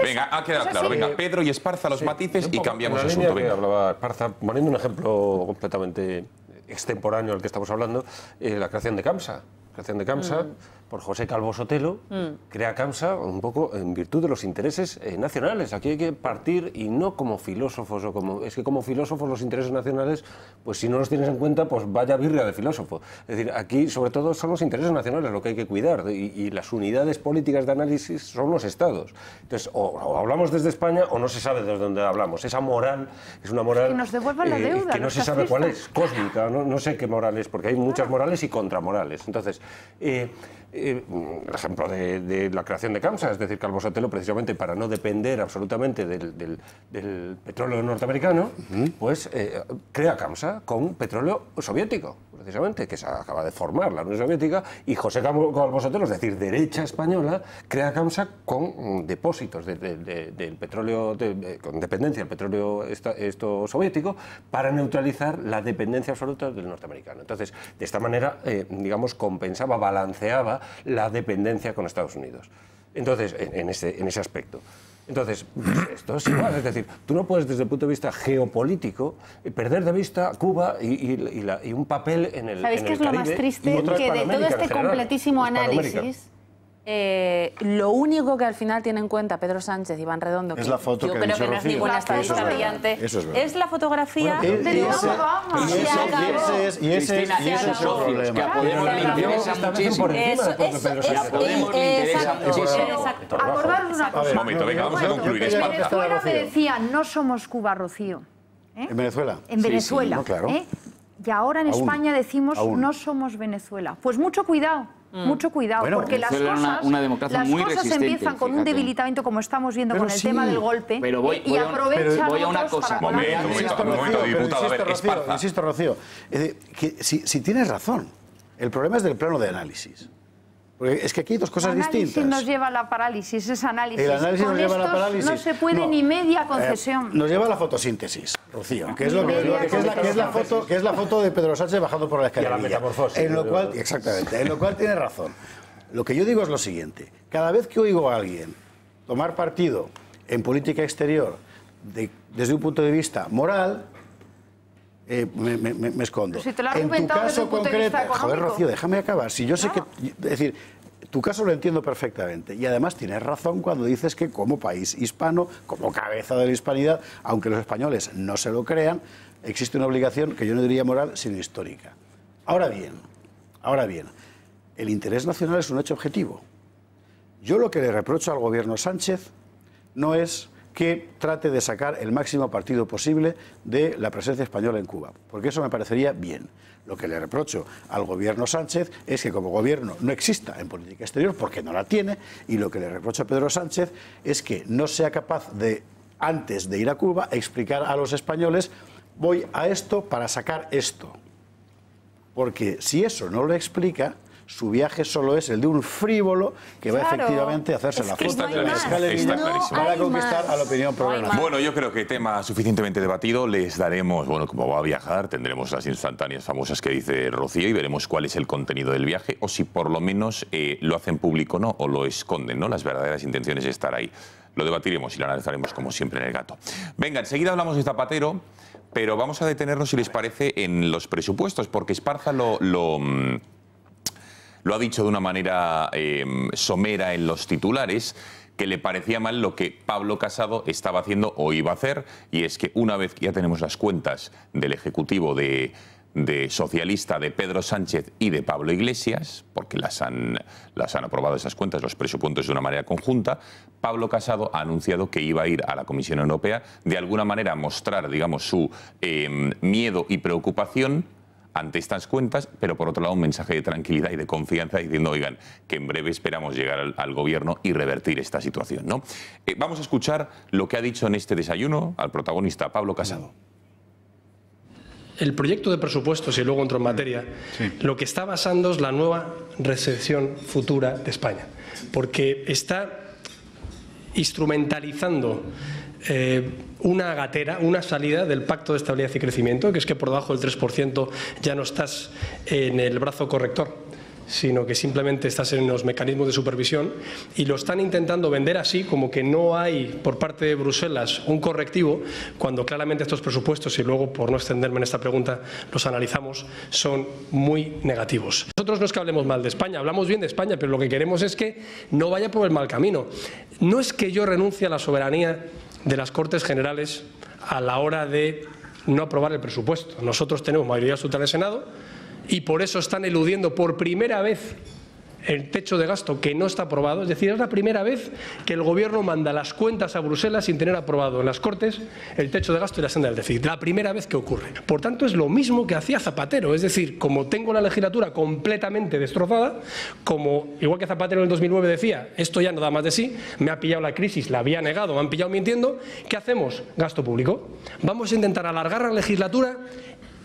Venga, ha quedado claro. Venga, Pedro y Esparza, los matices y cambiamos de asunto. Hablaba Esparza, poniendo un ejemplo completamente extemporáneo al que estamos hablando, la creación de CAMSA. Por José Calvo Sotelo, crea CAMSA un poco en virtud de los intereses nacionales. Aquí hay que partir, y no como filósofos, es que como filósofos los intereses nacionales, pues si no los tienes en cuenta, pues vaya birria de filósofo. Es decir, aquí sobre todo son los intereses nacionales lo que hay que cuidar, y las unidades políticas de análisis son los estados. Entonces, o hablamos desde España o no se sabe desde dónde hablamos. Esa moral es una moral que nos devuelvan la deuda, que no se sabe cuál es, cósmica, no sé qué moral es, porque hay muchas morales y contramorales. Entonces, El ejemplo de la creación de CAMSA, es decir, Calvo Sotelo, precisamente para no depender absolutamente del petróleo norteamericano, pues crea CAMSA con petróleo soviético, precisamente, que se acaba de formar la Unión Soviética, y José Calvo Sotelo, es decir, derecha española, crea CAMSA con depósitos del petróleo, con dependencia del petróleo soviético, para neutralizar la dependencia absoluta del norteamericano. Entonces, de esta manera, digamos, compensaba, balanceaba la dependencia con Estados Unidos. Entonces, en ese aspecto. Entonces, esto es igual, es decir, tú no puedes, desde el punto de vista geopolítico, perder de vista Cuba y un papel en el Caribe. ¿Sabéis qué es lo más triste? Que de todo este completísimo análisis, lo único que al final tiene en cuenta Pedro Sánchez y Iván Redondo, es la foto yo que creo que no es ninguna estadística brillante, es la fotografía de y ese es el problema. Que a Podemos le interesa muchísimo. Acordaros una cosa. Un momento, venga, vamos a concluir. En Venezuela me decían, no somos Cuba, Rocío. ¿En Venezuela? En Venezuela. Sí, no, claro. Y ahora en España decimos, no somos Venezuela. Pues mucho cuidado. Mucho cuidado, bueno, porque las cosas, las cosas empiezan con un debilitamiento, como estamos viendo con el tema del golpe, y aprovechan voy a una cosa. Un momento, diputado. A ver, Esparza. Insisto, Rocío, es decir, que si tienes razón, el problema es del plano de análisis. Porque es que aquí hay dos cosas distintas. El análisis nos lleva a la parálisis, es análisis. El análisis con nos lleva a la parálisis. No se puede ni media concesión. Nos lleva a la fotosíntesis, Rocío, que es la foto de Pedro Sánchez bajando por la escalera. En lo cual, exactamente, en lo cual tiene razón. Lo que yo digo es lo siguiente: cada vez que oigo a alguien tomar partido en política exterior desde un punto de vista moral, me escondo. Si te lo has en tu caso concreto, joder, Rocío, déjame acabar. Si yo sé que, es decir, tu caso lo entiendo perfectamente, y además tienes razón cuando dices que como país hispano, como cabeza de la hispanidad, aunque los españoles no se lo crean, existe una obligación que yo no diría moral, sino histórica. Ahora bien, el interés nacional es un hecho objetivo. Yo lo que le reprocho al gobierno Sánchez no es que trate de sacar el máximo partido posible de la presencia española en Cuba, porque eso me parecería bien. Lo que le reprocho al gobierno Sánchez es que como gobierno no exista en política exterior, porque no la tiene, y lo que le reprocho a Pedro Sánchez es que no sea capaz de, antes de ir a Cuba, explicar a los españoles: voy a esto para sacar esto. Porque si eso no lo explica, su viaje solo es el de un frívolo que va efectivamente a hacerse la foto de la escalera para conquistar a la opinión progresista. Bueno, yo creo que tema suficientemente debatido. Les daremos, bueno, como va a viajar, tendremos las instantáneas famosas que dice Rocío y veremos cuál es el contenido del viaje, o si por lo menos lo hacen público, ¿no? O lo esconden, ¿no? Las verdaderas intenciones de estar ahí. Lo debatiremos y lo analizaremos como siempre en El Gato. Venga, enseguida hablamos de Zapatero, pero vamos a detenernos, si les parece, en los presupuestos, porque Esparza lo ha dicho de una manera somera en los titulares, que le parecía mal lo que Pablo Casado estaba haciendo o iba a hacer, y es que una vez que ya tenemos las cuentas del Ejecutivo de socialista de Pedro Sánchez y de Pablo Iglesias, porque las han aprobado esas cuentas, los presupuestos de una manera conjunta, Pablo Casado ha anunciado que iba a ir a la Comisión Europea de alguna manera a mostrar, digamos, su miedo y preocupación ante estas cuentas, pero por otro lado un mensaje de tranquilidad y de confianza diciendo, oigan, que en breve esperamos llegar al gobierno y revertir esta situación, ¿no? Vamos a escuchar lo que ha dicho en este desayuno al protagonista, Pablo Casado. El proyecto de presupuestos, y luego entro en materia, lo que está basando es la nueva recesión futura de España, porque está instrumentalizando una gatera, una salida del Pacto de Estabilidad y Crecimiento, que es que por debajo del 3% ya no estás en el brazo corrector, sino que simplemente estás en los mecanismos de supervisión, y lo están intentando vender así, como que no hay por parte de Bruselas un correctivo, cuando claramente estos presupuestos, y luego por no extenderme en esta pregunta los analizamos, son muy negativos. Nosotros no es que hablemos mal de España, hablamos bien de España, pero lo que queremos es que no vaya por el mal camino. No es que yo renuncie a la soberanía de las Cortes Generales a la hora de no aprobar el presupuesto. Nosotros tenemos mayoría absoluta en el Senado, y por eso están eludiendo por primera vez el techo de gasto que no está aprobado. Es decir, es la primera vez que el Gobierno manda las cuentas a Bruselas sin tener aprobado en las Cortes el techo de gasto y la senda del déficit. La primera vez que ocurre. Por tanto, es lo mismo que hacía Zapatero. Es decir, como tengo la legislatura completamente destrozada, como igual que Zapatero en el 2009 decía, esto ya no da más de sí, me ha pillado la crisis, la había negado, me han pillado mintiendo, ¿qué hacemos? Gasto público. Vamos a intentar alargar la legislatura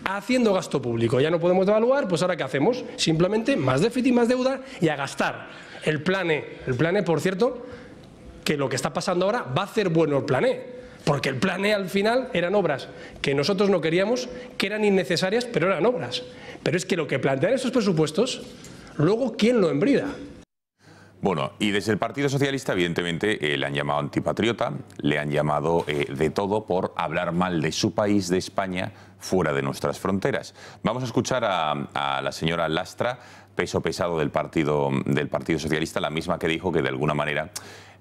haciendo gasto público. Ya no podemos devaluar, pues ahora ¿qué hacemos? Simplemente más déficit, más deuda y a gastar. El plan E, por cierto, que lo que está pasando ahora va a hacer bueno el plan E, porque el plan E al final eran obras que nosotros no queríamos, que eran innecesarias, pero eran obras. Pero es que lo que plantean estos presupuestos, luego ¿quién lo embrida? Bueno, y desde el Partido Socialista, evidentemente, le han llamado antipatriota, le han llamado de todo por hablar mal de su país, de España, fuera de nuestras fronteras. Vamos a escuchar a la señora Lastra, peso pesado del Partido Socialista, la misma que dijo que de alguna manera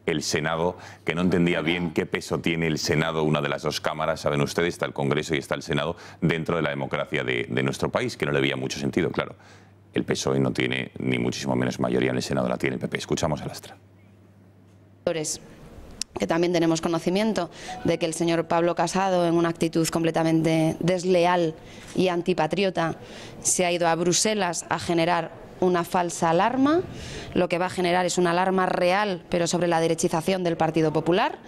el Senado, que no entendía bien qué peso tiene el Senado, una de las dos cámaras, saben ustedes, está el Congreso y está el Senado, dentro de la democracia de nuestro país, que no le veía mucho sentido, claro. El PSOE no tiene ni muchísimo menos mayoría en el Senado, la tiene el PP. Escuchamos a Lastra. Que también tenemos conocimiento de que el señor Pablo Casado, en una actitud completamente desleal y antipatriota, se ha ido a Bruselas a generar una falsa alarma. Lo que va a generar es una alarma real, pero sobre la derechización del Partido Popular.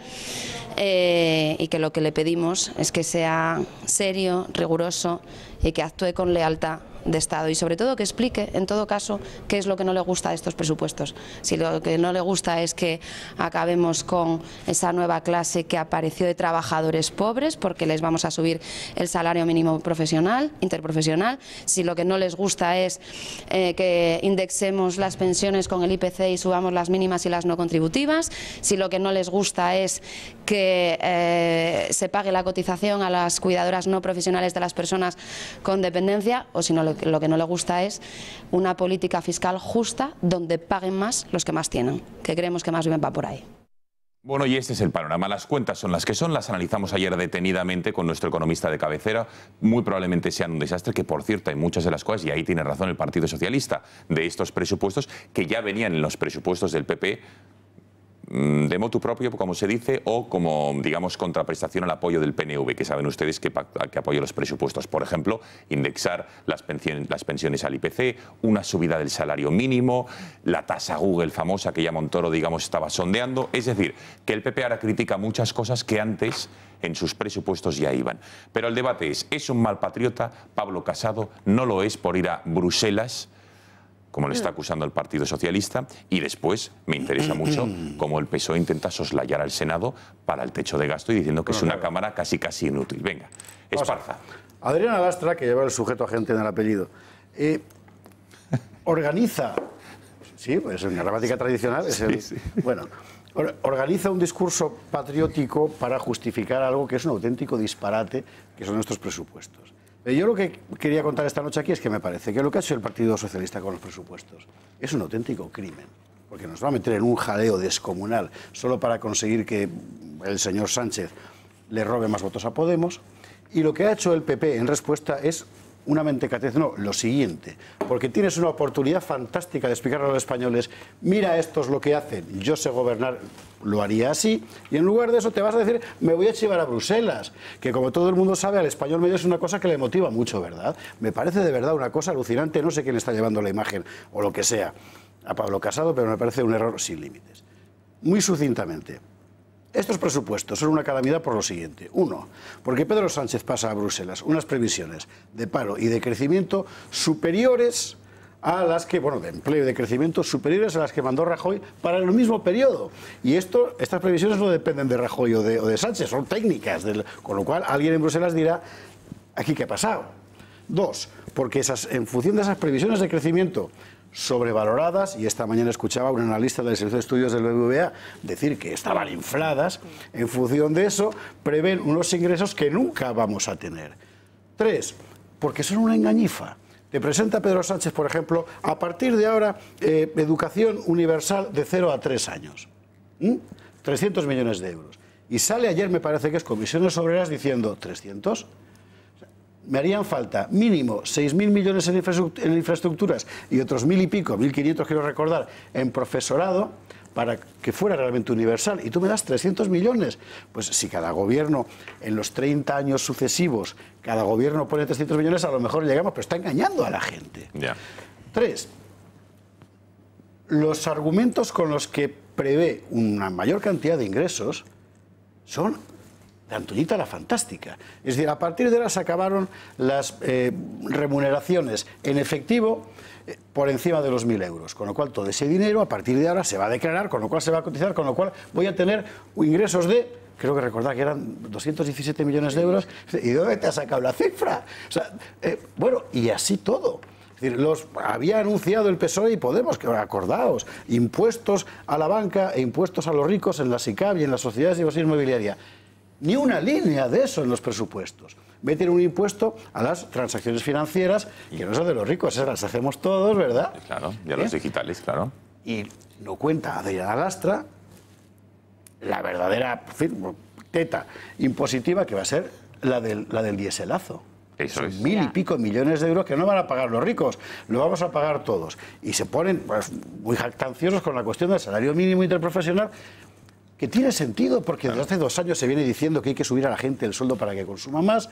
Y que lo que le pedimos es que sea serio, riguroso y que actúe con lealtad de Estado y sobre todo que explique, en todo caso, qué es lo que no le gusta de estos presupuestos. Si lo que no le gusta es que acabemos con esa nueva clase que apareció de trabajadores pobres porque les vamos a subir el salario mínimo profesional, interprofesional, si lo que no les gusta es que indexemos las pensiones con el IPC y subamos las mínimas y las no contributivas, si lo que no les gusta es que se pague la cotización a las cuidadoras no profesionales de las personas con dependencia, o si no, lo que no le gusta es una política fiscal justa donde paguen más los que más tienen, que creemos que más bien va por ahí. Bueno, y este es el panorama. Las cuentas son las que son, las analizamos ayer detenidamente con nuestro economista de cabecera. Muy probablemente sean un desastre, que por cierto hay muchas de las cosas, y ahí tiene razón el Partido Socialista, de estos presupuestos que ya venían en los presupuestos del PP, de motu propio, como se dice, o como, digamos, contraprestación al apoyo del PNV, que saben ustedes que apoya los presupuestos. Por ejemplo, indexar las pensiones al IPC, una subida del salario mínimo, la tasa Google famosa que ya Montoro, digamos, estaba sondeando. Es decir, que el PP ahora critica muchas cosas que antes en sus presupuestos ya iban. Pero el debate ¿es un mal patriota Pablo Casado? No lo es por ir a Bruselas, como le está acusando el Partido Socialista, y después me interesa mucho cómo el PSOE intenta soslayar al Senado para el techo de gasto y diciendo que es una cámara casi inútil. Venga, Esparza. Adriana Lastra, que lleva el sujeto agente en el apellido, organiza, sí, pues en la gramática tradicional, es el, sí. Bueno, organiza un discurso patriótico para justificar algo que es un auténtico disparate, que son nuestros presupuestos. Yo lo que quería contar esta noche aquí es que me parece que lo que ha hecho el Partido Socialista con los presupuestos es un auténtico crimen, porque nos va a meter en un jaleo descomunal solo para conseguir que el señor Sánchez le robe más votos a Podemos, y lo que ha hecho el PP en respuesta es una mentecatez, no, lo siguiente, porque tienes una oportunidad fantástica de explicarle a los españoles, mira, esto es lo que hacen, yo sé gobernar, lo haría así, y en lugar de eso te vas a decir, me voy a chivar a Bruselas, que como todo el mundo sabe, al español medio es una cosa que le motiva mucho, ¿verdad? Me parece de verdad una cosa alucinante, no sé quién está llevando la imagen, o lo que sea, a Pablo Casado, pero me parece un error sin límites. Muy sucintamente, estos presupuestos son una calamidad por lo siguiente. Uno, porque Pedro Sánchez pasa a Bruselas unas previsiones de paro y de crecimiento superiores a las que, bueno, de empleo y de crecimiento superiores a las que mandó Rajoy para el mismo periodo. Y estas previsiones no dependen de Rajoy o de Sánchez, son técnicas, con lo cual alguien en Bruselas dirá, ¿aquí qué ha pasado? Dos, porque en función de esas previsiones de crecimiento sobrevaloradas, y esta mañana escuchaba a un analista del Servicio de Estudios del BBVA decir que estaban infladas, en función de eso prevén unos ingresos que nunca vamos a tener. Tres, porque son una engañifa. Te presenta Pedro Sánchez, por ejemplo, a partir de ahora, educación universal de 0 a 3 años. 300 millones de euros. Y sale ayer, me parece que es Comisiones Obreras, diciendo 300. me harían falta mínimo 6.000 millones en infraestructuras y otros 1.000 y pico, 1.500 quiero recordar, en profesorado, para que fuera realmente universal. Y tú me das 300 millones. Pues si cada gobierno, en los 30 años sucesivos, cada gobierno pone 300 millones, a lo mejor llegamos, pero está engañando a la gente. Ya. 3. Los argumentos con los que prevé una mayor cantidad de ingresos son de Antoñita la Fantástica. Es decir, a partir de ahora se acabaron las remuneraciones en efectivo por encima de los 1.000 euros, con lo cual todo ese dinero a partir de ahora se va a declarar, con lo cual se va a cotizar, con lo cual voy a tener ingresos de, creo que recordar que eran 217 millones de euros. ¿Y de dónde te has sacado la cifra? O sea, bueno, y así todo. Es decir, había anunciado el PSOE y Podemos, que acordaos, impuestos a la banca e impuestos a los ricos en la SICAV y en las sociedades de inversión inmobiliaria. Ni una línea de eso en los presupuestos. Meten un impuesto a las transacciones financieras, que no son de los ricos, esas las hacemos todos, ¿verdad? Claro, y a los digitales, claro. Y no cuenta Adriana Lastra la verdadera teta impositiva que va a ser la del dieselazo. Eso es. 1.000 y pico millones de euros que no van a pagar los ricos, lo vamos a pagar todos. Y se ponen pues, muy jactanciosos con la cuestión del salario mínimo interprofesional, que tiene sentido porque desde hace 2 años se viene diciendo que hay que subir a la gente el sueldo para que consuma más.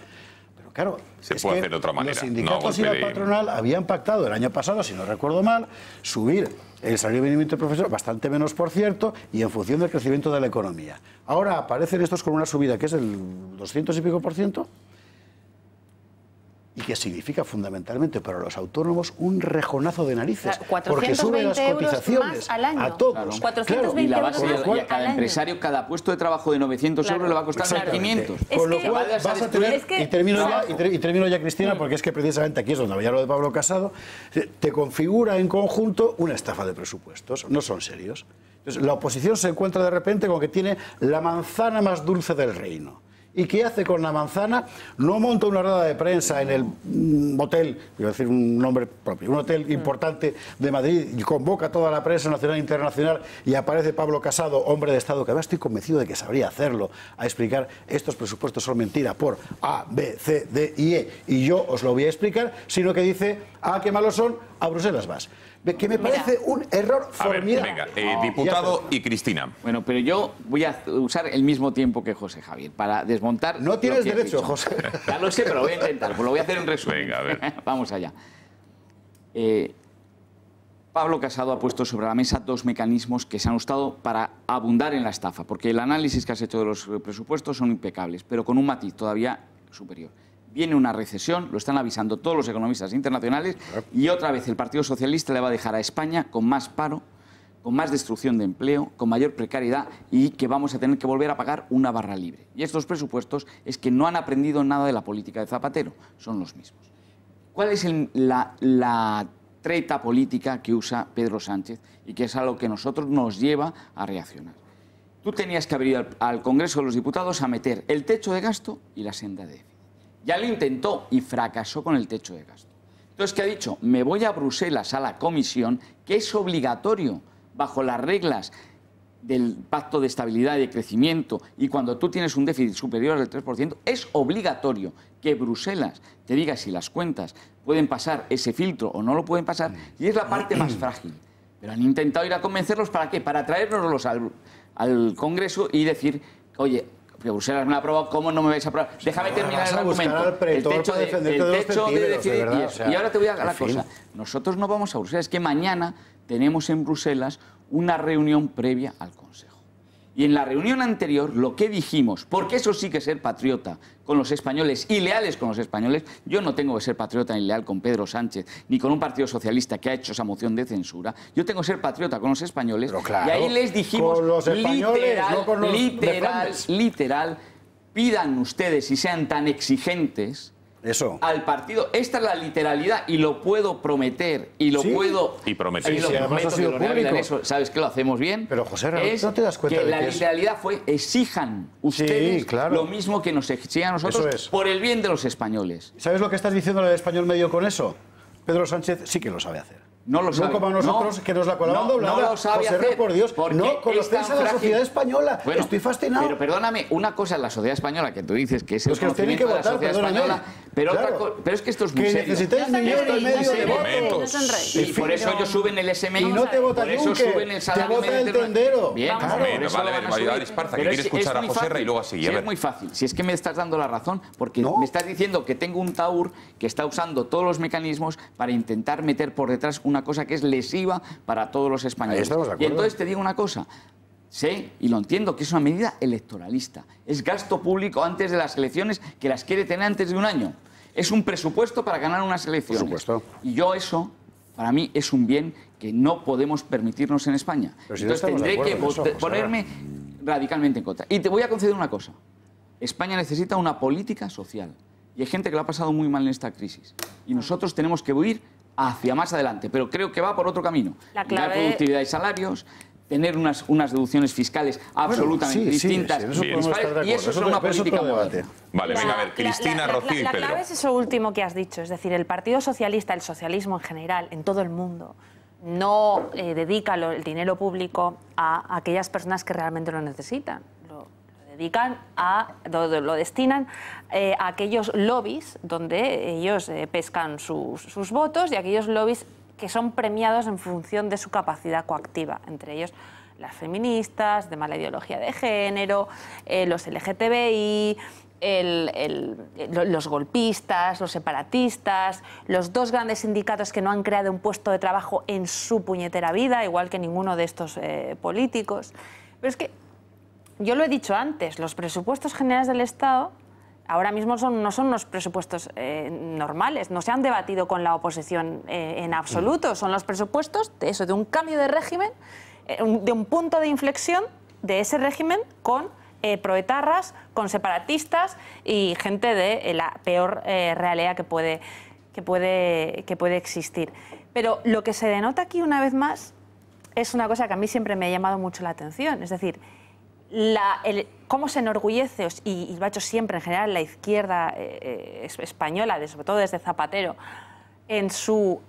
Pero claro, se puede hacer de otra manera. Los sindicatos y la patronal habían pactado el año pasado, si no recuerdo mal, subir el salario mínimo interprofesional, bastante menos por cierto, y en función del crecimiento de la economía. Ahora aparecen estos con una subida que es del 200 y pico %. Y que significa fundamentalmente para los autónomos un rejonazo de narices, porque suben las cotizaciones a todos. 420 y la base euros y a cada empresario, cada puesto de trabajo de 900 euros le va a costar 500. Con lo cual vas a tener, y termino ya, Cristina, porque es que precisamente aquí es donde había lo de Pablo Casado, te configura en conjunto una estafa de presupuestos, no son serios. Entonces, la oposición se encuentra de repente con que tiene la manzana más dulce del reino. ¿Y qué hace con la manzana? No monta una rueda de prensa en el hotel, voy a decir un nombre propio, un hotel importante de Madrid, y convoca a toda la prensa nacional e internacional y aparece Pablo Casado, hombre de Estado, que ahora estoy convencido de que sabría hacerlo, a explicar estos presupuestos son mentira por A, B, C, D y E, y yo os lo voy a explicar, sino que dice, qué malos son, a Bruselas vas. Que me parece un error formidable. Venga, diputado y Cristina. Bueno, pero yo voy a usar el mismo tiempo que José Javier para desmontar. No tienes derecho, José. Ya lo sé, pero lo voy a intentar. Pues lo voy a hacer en resumen. Venga, a ver. Vamos allá. Pablo Casado ha puesto sobre la mesa 2 mecanismos que se han usado para abundar en la estafa, porque el análisis que has hecho de los presupuestos son impecables, pero con un matiz todavía superior. Viene una recesión, lo están avisando todos los economistas internacionales, y otra vez el Partido Socialista le va a dejar a España con más paro, con más destrucción de empleo, con mayor precariedad, y que vamos a tener que volver a pagar una barra libre. Y estos presupuestos es que no han aprendido nada de la política de Zapatero, son los mismos. ¿Cuál es la treta política que usa Pedro Sánchez y que es algo que nosotros nos lleva a reaccionar? Tú tenías que abrir al Congreso de los Diputados a meter el techo de gasto y la senda de déficit. Ya lo intentó y fracasó con el techo de gasto. Entonces, ¿qué ha dicho? Me voy a Bruselas a la Comisión, que es obligatorio bajo las reglas del Pacto de Estabilidad y de Crecimiento, y cuando tú tienes un déficit superior al 3%, es obligatorio que Bruselas te diga si las cuentas pueden pasar ese filtro o no lo pueden pasar, y es la parte más frágil. Pero han intentado ir a convencerlos, ¿para qué? Para traérnoslos al Congreso y decir, oye, que Bruselas me lo ha aprobado, ¿cómo no me vais a aprobar? Déjame terminar el argumento. El techo de déficit. Y ahora te voy a la cosa. Nosotros no vamos a Bruselas, es que mañana tenemos en Bruselas una reunión previa al Consejo. Y en la reunión anterior lo que dijimos, porque eso sí que es ser patriota con los españoles y leales con los españoles, yo no tengo que ser patriota ni leal con Pedro Sánchez ni con un partido socialista que ha hecho esa moción de censura, yo tengo que ser patriota con los españoles, claro, y ahí les dijimos literal, pidan ustedes y sean tan exigentes al partido. Esta es la literalidad y lo puedo prometer y lo puedo... Y prometer. Y lo prometo que lo realizan eso. ¿Sabes que lo hacemos bien? Pero José, ¿no te das cuenta que de la literalidad fue exijan ustedes lo mismo que nos exigen a nosotros por el bien de los españoles? ¿Sabes lo que estás diciendo del español medio con eso? Pedro Sánchez sí que lo sabe hacer. No lo sabe. No como nosotros, que nos la colaban doblada. No lo sabe José hacer. por Dios, no conocéis a la sociedad española. Bueno, estoy fascinado. Pero perdóname, una cosa es la sociedad española, que tú dices que es el conocimiento de la sociedad española, pero, claro. pero es que esto es muy serio. Necesitáis 1,5 millones de votos. Y por eso ellos suben el SMI. Y no te vota por eso Juncker, suben el salario te vota el tendero. Bien, claro. Vale, a ver, Esparza, que quiere escuchar a José Ra y luego así. Es muy fácil. Si es que me estás dando la razón, porque me estás diciendo que tengo un TAUR que está usando todos los mecanismos para intentar meter por detrás una cosa que es lesiva para todos los españoles. Y entonces te digo una cosa. Sé, y lo entiendo, que es una medida electoralista. Es gasto público antes de las elecciones que las quiere tener antes de un año. Es un presupuesto para ganar unas elecciones. Por supuesto. Y yo eso, para mí, es un bien que no podemos permitirnos en España. Si entonces tendré que ponerme radicalmente en contra. Y te voy a conceder una cosa. España necesita una política social. Y hay gente que lo ha pasado muy mal en esta crisis. Y nosotros tenemos que huir hacia más adelante. Pero creo que va por otro camino. La clave... Ganar productividad y salarios, tener unas deducciones fiscales absolutamente distintas. Y eso es una política debate. Vale, venga, a ver, Cristina, Rocío y Pedro. La clave es eso último que has dicho. Es decir, el Partido Socialista, el socialismo en general, en todo el mundo, no dedica el dinero público a aquellas personas que realmente lo necesitan. Lo destinan a aquellos lobbies donde ellos pescan sus votos y aquellos lobbies que son premiados en función de su capacidad coactiva, entre ellos las feministas, de mala ideología de género, los LGTBI, los golpistas, los separatistas, los dos grandes sindicatos que no han creado un puesto de trabajo en su puñetera vida, igual que ninguno de estos políticos. Pero es que, yo lo he dicho antes, los presupuestos generales del Estado ahora mismo no son unos presupuestos normales, no se han debatido con la oposición en absoluto, son los presupuestos de un cambio de régimen, de un punto de inflexión de ese régimen con proetarras, con separatistas y gente de la peor realidad que puede existir. Pero lo que se denota aquí una vez más es una cosa que a mí siempre me ha llamado mucho la atención, es decir, cómo se enorgullece, y lo ha hecho siempre en general la izquierda española, sobre todo desde Zapatero, en su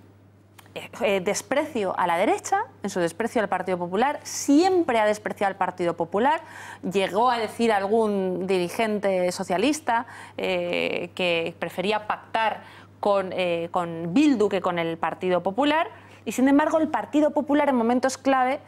desprecio a la derecha, en su desprecio al Partido Popular, siempre ha despreciado al Partido Popular. Llegó a decir algún dirigente socialista que prefería pactar con Bildu que con el Partido Popular, y sin embargo el Partido Popular en momentos clave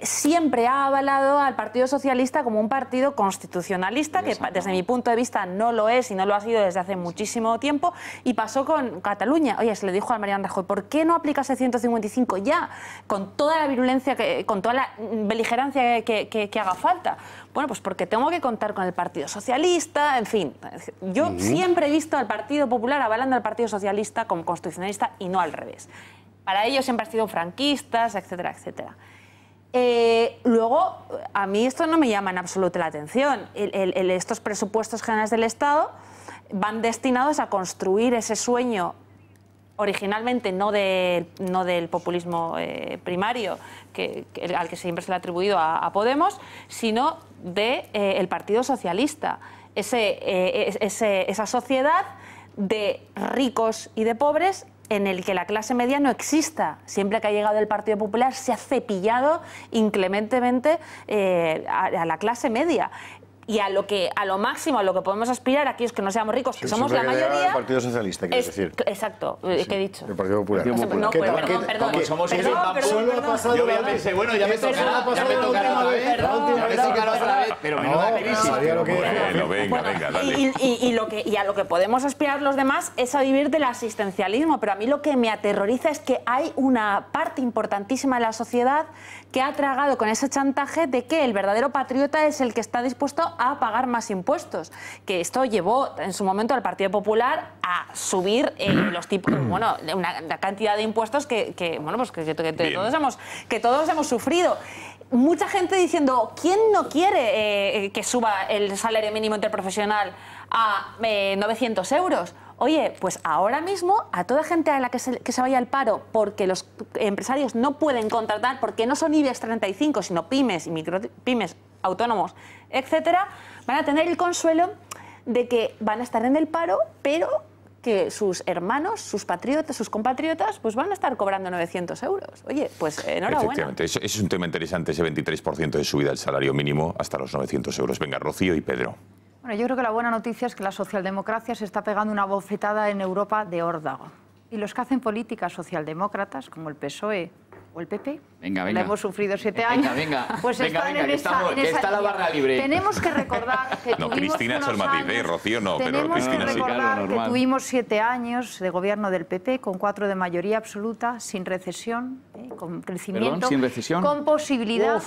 siempre ha avalado al Partido Socialista como un partido constitucionalista, que desde mi punto de vista no lo es y no lo ha sido desde hace muchísimo tiempo, y pasó con Cataluña. Oye, se le dijo a Mariano Rajoy, ¿por qué no aplicas el 155 ya? Con toda la virulencia, con toda la beligerancia que haga falta. Bueno, pues porque tengo que contar con el Partido Socialista, en fin. Yo siempre he visto al Partido Popular avalando al Partido Socialista como constitucionalista y no al revés. Para ellos siempre han sido franquistas, etcétera, etcétera. Luego, a mí esto no me llama en absoluto la atención. Estos presupuestos generales del Estado van destinados a construir ese sueño, originalmente no del populismo primario, al que siempre se le ha atribuido a Podemos, sino del Partido Socialista. Esa sociedad de ricos y de pobres en el que la clase media no exista. Siempre que ha llegado el Partido Popular se ha cepillado inclementemente a la clase media. Y a lo máximo, a lo que podemos aspirar aquellos que no seamos ricos, que somos la mayoría... El Partido Socialista, quiero decir. Exacto, ¿qué he dicho? El Partido Popular. No, perdón. Como somos solo ha pasado yo ya pensé, bueno, ya me tocará otra vez, pero menuda crisis. Bueno, venga, dale. Y a lo que podemos aspirar los demás es a vivir del asistencialismo, pero a mí lo que me aterroriza es que hay una parte importantísima de la sociedad que ha tragado con ese chantaje de que el verdadero patriota es el que está dispuesto a pagar más impuestos, que esto llevó en su momento al Partido Popular a subir una cantidad de impuestos que todos hemos sufrido. Mucha gente diciendo, ¿quién no quiere que suba el salario mínimo interprofesional a 900 euros? Oye, pues ahora mismo a toda gente a la que se vaya al paro porque los empresarios no pueden contratar, porque no son IBEX 35, sino pymes y micropymes, autónomos, etcétera, van a tener el consuelo de que van a estar en el paro, pero que sus hermanos, sus patriotas, sus compatriotas, pues van a estar cobrando 900 euros. Oye, pues enhorabuena. Efectivamente, ese es un tema interesante, ese 23% de subida del salario mínimo hasta los 900 euros. Venga, Rocío y Pedro. Bueno, yo creo que la buena noticia es que la socialdemocracia se está pegando una bofetada en Europa de órdago. Y los que hacen políticas socialdemócratas, como el PSOE o el PP, venga. la hemos sufrido 7 años, pues están en esa está la barra libre. Tenemos que recordar que no, tuvimos Cristina unos es el matiz, años, Rocío no, pero tenemos Cristina que sí. recordar que tuvimos 7 años de gobierno del PP con 4 de mayoría absoluta, sin recesión, con crecimiento, ¿Perdón? ¿Sin recesión? con posibilidad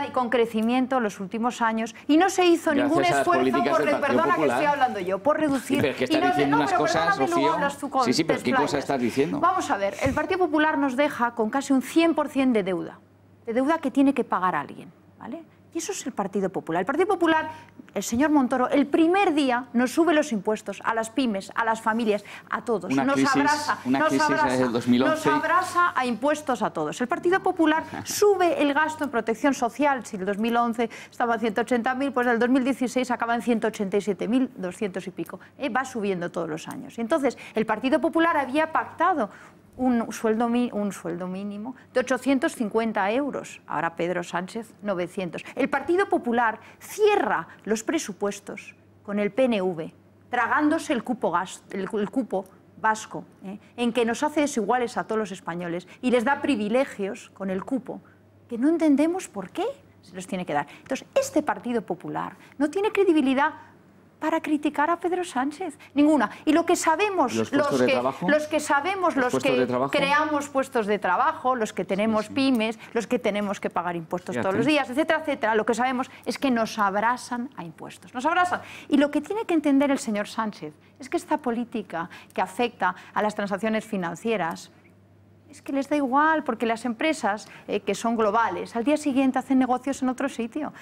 y con crecimiento en los últimos años, y no se hizo ningún esfuerzo perdona que estoy hablando yo, por reducir. Sí, pero es que está diciendo unas cosas, Rocío. Sí, pero ¿qué cosas estás diciendo? Vamos a ver, el Partido Popular nos deja con casi un 100% de deuda que tiene que pagar alguien, ¿vale? Y eso es el Partido Popular. El Partido Popular, el señor Montoro, el primer día nos sube los impuestos a las pymes, a las familias, a todos. Nos abraza a impuestos a todos. El Partido Popular sube el gasto en protección social. Si el 2011 estaba en 180.000, pues el 2016 acaba en 187.200 y pico. Va subiendo todos los años. Y entonces, el Partido Popular había pactado un sueldo mínimo de 850 euros. Ahora Pedro Sánchez, 900. El Partido Popular cierra los presupuestos con el PNV, tragándose el cupo vasco, en que nos hace desiguales a todos los españoles y les da privilegios con el cupo, que no entendemos por qué se los tiene que dar. Entonces, este Partido Popular no tiene credibilidad para criticar a Pedro Sánchez, ninguna. Y lo que sabemos, los que creamos puestos de trabajo, los que tenemos pymes, los que tenemos que pagar impuestos todos los días, etcétera, etcétera, lo que sabemos es que nos abrasan a impuestos, nos abrasan. Y lo que tiene que entender el señor Sánchez es que esta política que afecta a las transacciones financieras es que les da igual, porque las empresas que son globales al día siguiente hacen negocios en otro sitio.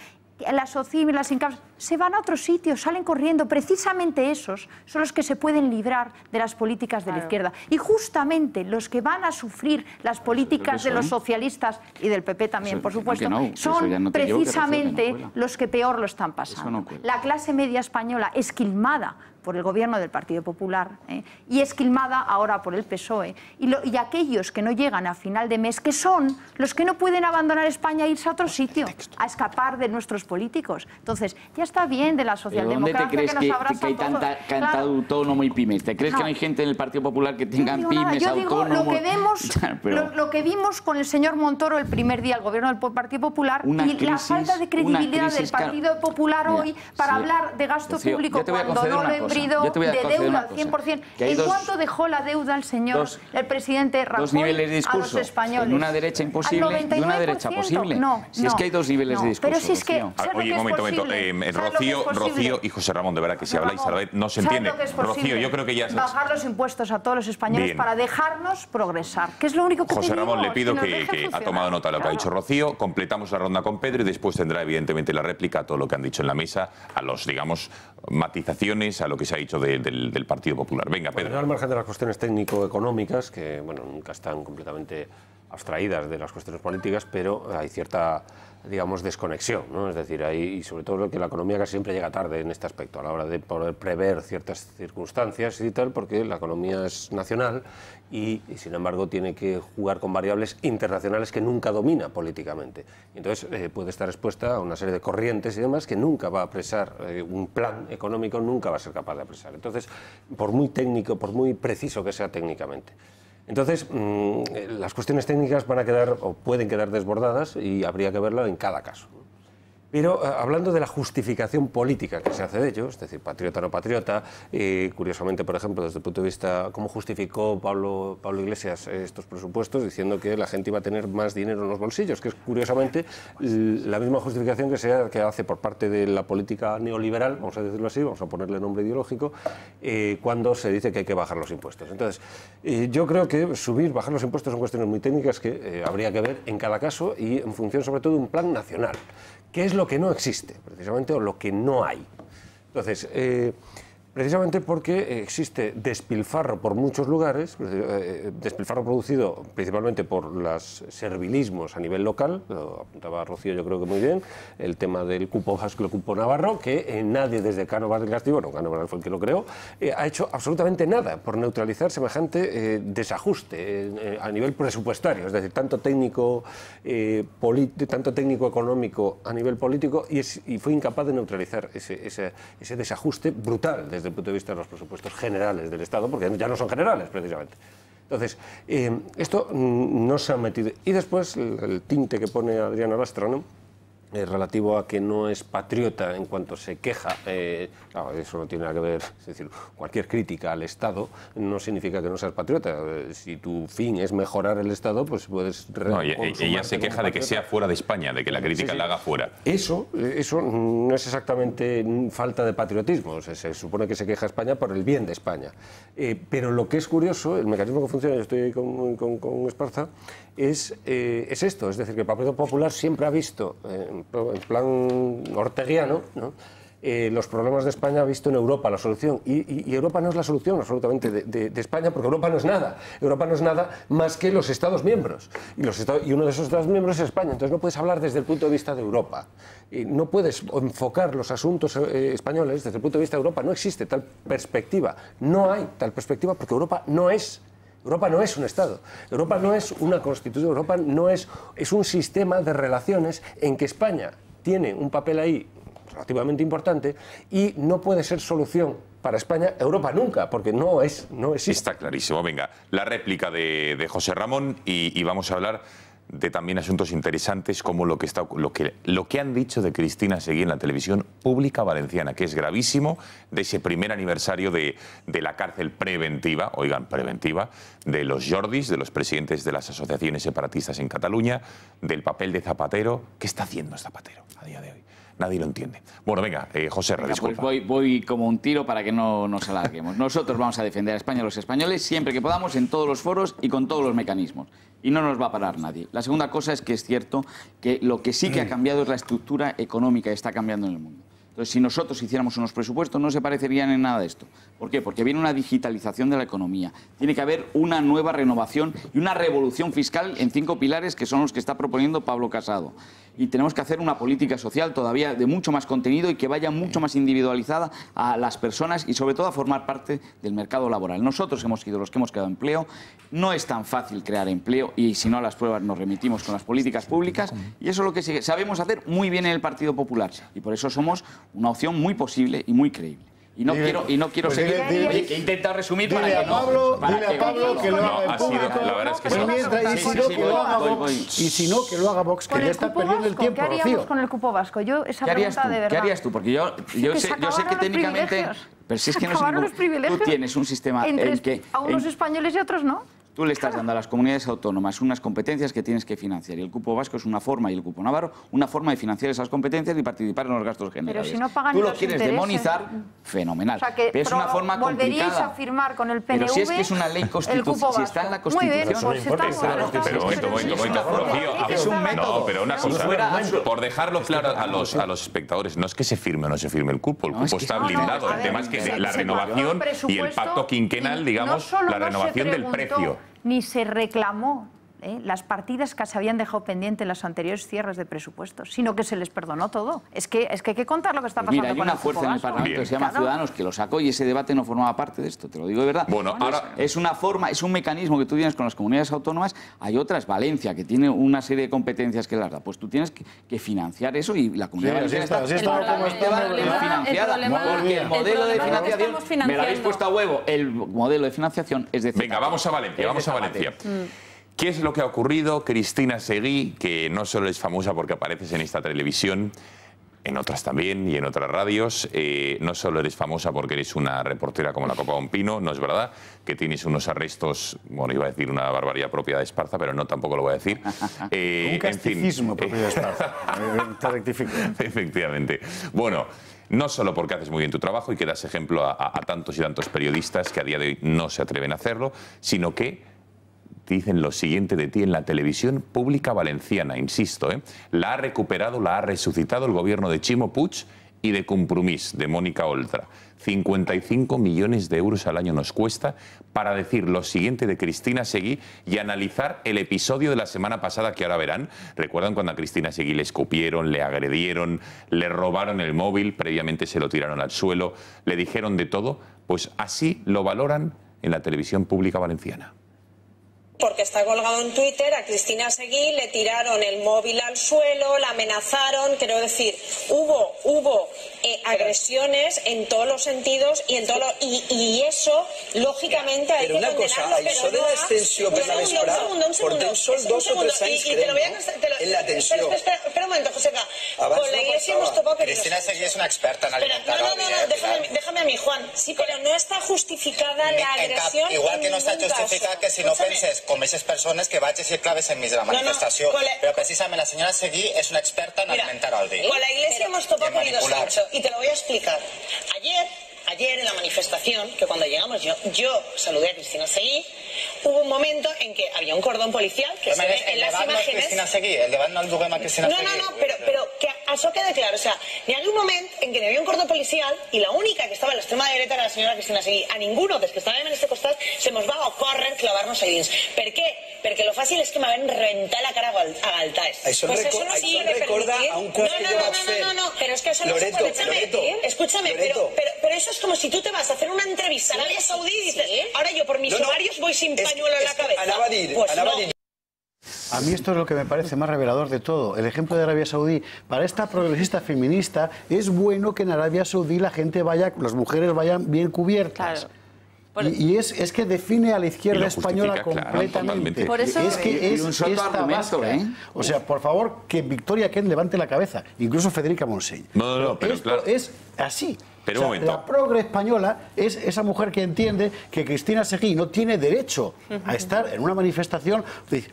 Las OCIM y las INCAP se van a otro sitio, salen corriendo. Precisamente esos son los que se pueden librar de las políticas de la izquierda. Y justamente los que van a sufrir las políticas de los socialistas y del PP también, por supuesto, son precisamente los que peor lo están pasando. La clase media española, esquilmada por el gobierno del Partido Popular y esquilmada ahora por el PSOE, y aquellos que no llegan a final de mes, que son los que no pueden abandonar España e irse a otro sitio, a escapar de nuestros políticos. Entonces, ya está bien de la socialdemocracia. ¿Dónde te crees que hay tanta autónomo y pymes? ¿Te crees que no hay gente en el Partido Popular que tengan pymes, autónomos? Lo que vimos con el señor Montoro el primer día, el gobierno del Partido Popular, y la falta de credibilidad del Partido Popular hoy para hablar de gasto público cuando no lo he de deuda al 100%. ¿En cuánto dejó la deuda el señor, el presidente Rajoy, dos niveles de discurso, a los españoles? Una derecha imposible y una derecha posible. No, si es que hay dos niveles de discurso. Pero si es que, oye, un momento. Rocío y José Ramón, de verdad que si habláis a la vez no se entiende. Rocío, yo creo que ya... Bajar los impuestos a todos los españoles para dejarnos progresar, que es lo único que José Ramón, le pido que ha tomado nota de lo que ha dicho Rocío, completamos la ronda con Pedro y después tendrá evidentemente la réplica a todo lo que han dicho en la mesa, a los, digamos, matizaciones, a lo que se ha dicho del Partido Popular. Venga, Pedro. Bueno, al margen de las cuestiones técnico-económicas, que bueno, nunca están completamente abstraídas de las cuestiones políticas, pero hay cierta, digamos, desconexión, ¿no? Es decir, y sobre todo que la economía casi siempre llega tarde en este aspecto, a la hora de poder prever ciertas circunstancias y tal, porque la economía es nacional y sin embargo tiene que jugar con variables internacionales que nunca domina políticamente. Entonces puede estar expuesta a una serie de corrientes y demás que nunca va a apresar, un plan económico nunca va a ser capaz de apresar. Entonces, por muy técnico, por muy preciso que sea técnicamente. Entonces, las cuestiones técnicas van a quedar o pueden quedar desbordadas y habría que verlo en cada caso. Pero hablando de la justificación política que se hace de ello, es decir, patriota o no patriota, curiosamente, por ejemplo, desde el punto de vista, ¿cómo justificó Pablo Iglesias estos presupuestos? Diciendo que la gente iba a tener más dinero en los bolsillos, que es curiosamente la misma justificación que hace por parte de la política neoliberal, vamos a decirlo así, vamos a ponerle nombre ideológico, cuando se dice que hay que bajar los impuestos. Entonces, yo creo que bajar los impuestos son cuestiones muy técnicas que habría que ver en cada caso y en función sobre todo de un plan nacional. ¿Qué es lo que no existe, precisamente, o lo que no hay? Entonces, Precisamente porque existe despilfarro por muchos lugares, despilfarro producido principalmente por los servilismos a nivel local, lo apuntaba Rocío yo creo que muy bien, el tema del cupo vasco y el cupo navarro, que nadie desde Cánovas del Castillo, bueno, Cánovas fue el que lo creó, ha hecho absolutamente nada por neutralizar semejante desajuste a nivel presupuestario, es decir, tanto técnico económico a nivel político, y fue incapaz de neutralizar ese desajuste brutal desde el punto de vista de los presupuestos generales del Estado, porque ya no son generales precisamente. Entonces, esto no se ha metido. Y después el tinte que pone Adriana Lastra, ¿no?, relativo a que no es patriota en cuanto se queja, claro, eso no tiene nada que ver, es decir, cualquier crítica al Estado no significa que no seas patriota. Si tu fin es mejorar el Estado, pues puedes... No, ella se queja de que sea fuera de España, de que la crítica la haga fuera. Eso no es exactamente falta de patriotismo, se supone que se queja España por el bien de España. Pero lo que es curioso, el mecanismo que funciona, yo estoy ahí con Esparza, es esto, es decir, que el Partido Popular siempre ha visto, en plan orteguiano, ¿no?, los problemas de España ha visto en Europa la solución, y Europa no es la solución absolutamente de España, porque Europa no es nada. Europa no es nada más que los Estados miembros, y uno de esos Estados miembros es España. Entonces no puedes hablar desde el punto de vista de Europa, no puedes enfocar los asuntos españoles desde el punto de vista de Europa. No existe tal perspectiva, no hay tal perspectiva, porque Europa no es un Estado, Europa no es una Constitución, Europa no es un sistema de relaciones en que España tiene un papel ahí relativamente importante, y no puede ser solución para España Europa nunca, porque no existe. Está clarísimo. Venga, la réplica de José Ramón, y vamos a hablar de también asuntos interesantes como lo que han dicho de Cristina Seguí en la televisión pública valenciana, que es gravísimo, de ese primer aniversario de la cárcel preventiva, oigan, preventiva, de los Jordis, de los presidentes de las asociaciones separatistas en Cataluña, del papel de Zapatero. ¿Qué está haciendo Zapatero a día de hoy? Nadie lo entiende. Bueno, venga, José Ra, disculpa. Pues voy como un tiro para que no nos alarguemos. Nosotros vamos a defender a España y a los españoles siempre que podamos, en todos los foros y con todos los mecanismos. Y no nos va a parar nadie. La segunda cosa es que es cierto que lo que sí que ha cambiado es la estructura económica que está cambiando en el mundo. Entonces, si nosotros hiciéramos unos presupuestos, no se parecerían en nada de esto. ¿Por qué? Porque viene una digitalización de la economía. Tiene que haber una nueva renovación y una revolución fiscal en 5 pilares, que son los que está proponiendo Pablo Casado. Y tenemos que hacer una política social todavía de mucho más contenido y que vaya mucho más individualizada a las personas y sobre todo a formar parte del mercado laboral. Nosotros hemos sido los que hemos creado empleo. No es tan fácil crear empleo, y si no a las pruebas nos remitimos con las políticas públicas, y eso es lo que sabemos hacer muy bien en el Partido Popular, y por eso somos una opción muy posible y muy creíble. Y no quiero seguir. Oye, que he intentado resumir para que no. Dile a Pablo que lo haga el público. La verdad es que y si no, que lo haga Vox, que ya está perdiendo el tiempo. ¿Qué haríamos con el cupo vasco? Yo esa pregunta de verdad. ¿Qué harías tú? Porque yo sé que técnicamente. Pero si es que no sé. Tú tienes un sistema en que. A unos españoles y a otros no. Tú le estás dando a las comunidades autónomas unas competencias que tienes que financiar, y el cupo vasco es una forma, y el cupo navarro, una forma de financiar esas competencias y participar en los gastos generales. Pero si no pagan tú lo quieres demonizar, fenomenal. O sea, que pero es una forma volveríais complicada. A firmar con el PNV. Pero si es que es una ley constitucional, si está en la Constitución. Muy bien, pues pero momento, es un método. No, pero una cosa, por dejarlo claro a los espectadores, no es que se firme o no se firme el cupo está blindado. El tema es que la renovación y el pacto quinquenal, digamos, la renovación del precio. Ni se reclamó las partidas que se habían dejado pendientes en los anteriores cierres de presupuestos, sino que se les perdonó todo. Es que hay que contar lo que está pasando. Mira, hay una fuerza en el Parlamento que se llama Ciudadanos que lo sacó, y ese debate no formaba parte de esto, te lo digo de verdad. Bueno, ahora es una forma, es un mecanismo que tú tienes con las comunidades autónomas. Hay otras, Valencia, que tiene una serie de competencias que las da. Pues tú tienes que financiar eso, y la comunidad valenciana está financiada. Porque el modelo de financiación, me lo habéis puesto a huevo, el modelo de financiación es decir... Venga, vamos a Valencia, ¿Qué es lo que ha ocurrido? Cristina Seguí, que no solo es famosa porque apareces en esta televisión, en otras también y en otras radios, no solo eres famosa porque eres una reportera como la Copa de un Pino, no es verdad, que tienes unos arrestos, bueno, iba a decir una barbaridad propia de Esparza, pero no, tampoco lo voy a decir. Un casticismo propio de Esparza, te rectifico. Efectivamente. Bueno, no solo porque haces muy bien tu trabajo y que das ejemplo a tantos y tantos periodistas que a día de hoy no se atreven a hacerlo, sino que dicen lo siguiente de ti en la televisión pública valenciana, insisto, la ha recuperado, la ha resucitado el gobierno de Chimo Puig y de Compromís, de Mónica Oltra. 55 millones de euros al año nos cuesta para decir lo siguiente de Cristina Seguí y analizar el episodio de la semana pasada que ahora verán. ¿Recuerdan cuando a Cristina Seguí le escupieron, le agredieron, le robaron el móvil, previamente se lo tiraron al suelo, le dijeron de todo? Pues así lo valoran en la televisión pública valenciana. Porque está colgado en Twitter, a Cristina Seguí le tiraron el móvil al suelo, la amenazaron, quiero decir, hubo agresiones en todos los sentidos y en todo y eso, lógicamente, hay que condenarlo. Això de l'extensió per la vesprada, portem sol 2 o 3 anys, en la tensió. Espera un momento, Joseca. Con la Iglesia hemos topado... Cristina Seguí es una experta en alimentar a No, déjame a mí, Juan. Sí, pero no está justificada la agresión. Igual que no está justificada que si no penses com aquestes persones que vaig decir claves enmig de la manifestació. Pero precisamente la señora Seguí es una experta en alimentar odio. Con la Iglesia hemos topado por hilo estrecho y te lo voy a explicar. Ayer en la manifestación, que cuando llegamos yo saludé a Cristina Seguí, hubo un momento en que había un cordón policial que se ve en las imágenes... Cristina Seguí, el debat no el duguem a Cristina Seguí. No, pero que això quede claro. O sea, hi ha un moment en què hi havia un cordó policial i la única que estava a l'extrema dreta era la senyora Cristina Seguí. A ninguno dels que estàvem en este costat se nos va a ocórrer clavar-nos ahí dins. Per què? Perquè lo fàcil és que m'havien reventat la cara a galtaes. Això recorda a un cos que jo vaig fer. No, pero es que eso no se puede permitir. Escúchame, pero eso es como si tú te vas a hacer una entrevista a Arabia Saudí y dices, ahora yo por mis ovarios voy sin pañuelo en la cabeza. Anava a dir. A mí esto es lo que me parece más revelador de todo. El ejemplo de Arabia Saudí. Para esta progresista feminista es bueno que en Arabia Saudí las mujeres vayan bien cubiertas. Claro. Y es que define a la izquierda española completamente. Por eso es que es esta vasca. O sea, por favor, que Victoria Kent levante la cabeza. Incluso Federica Montseny. Pero esto claro. es así. Pero un momento. La progre española es esa mujer que entiende que Cristina Seguí no tiene derecho a estar en una manifestación.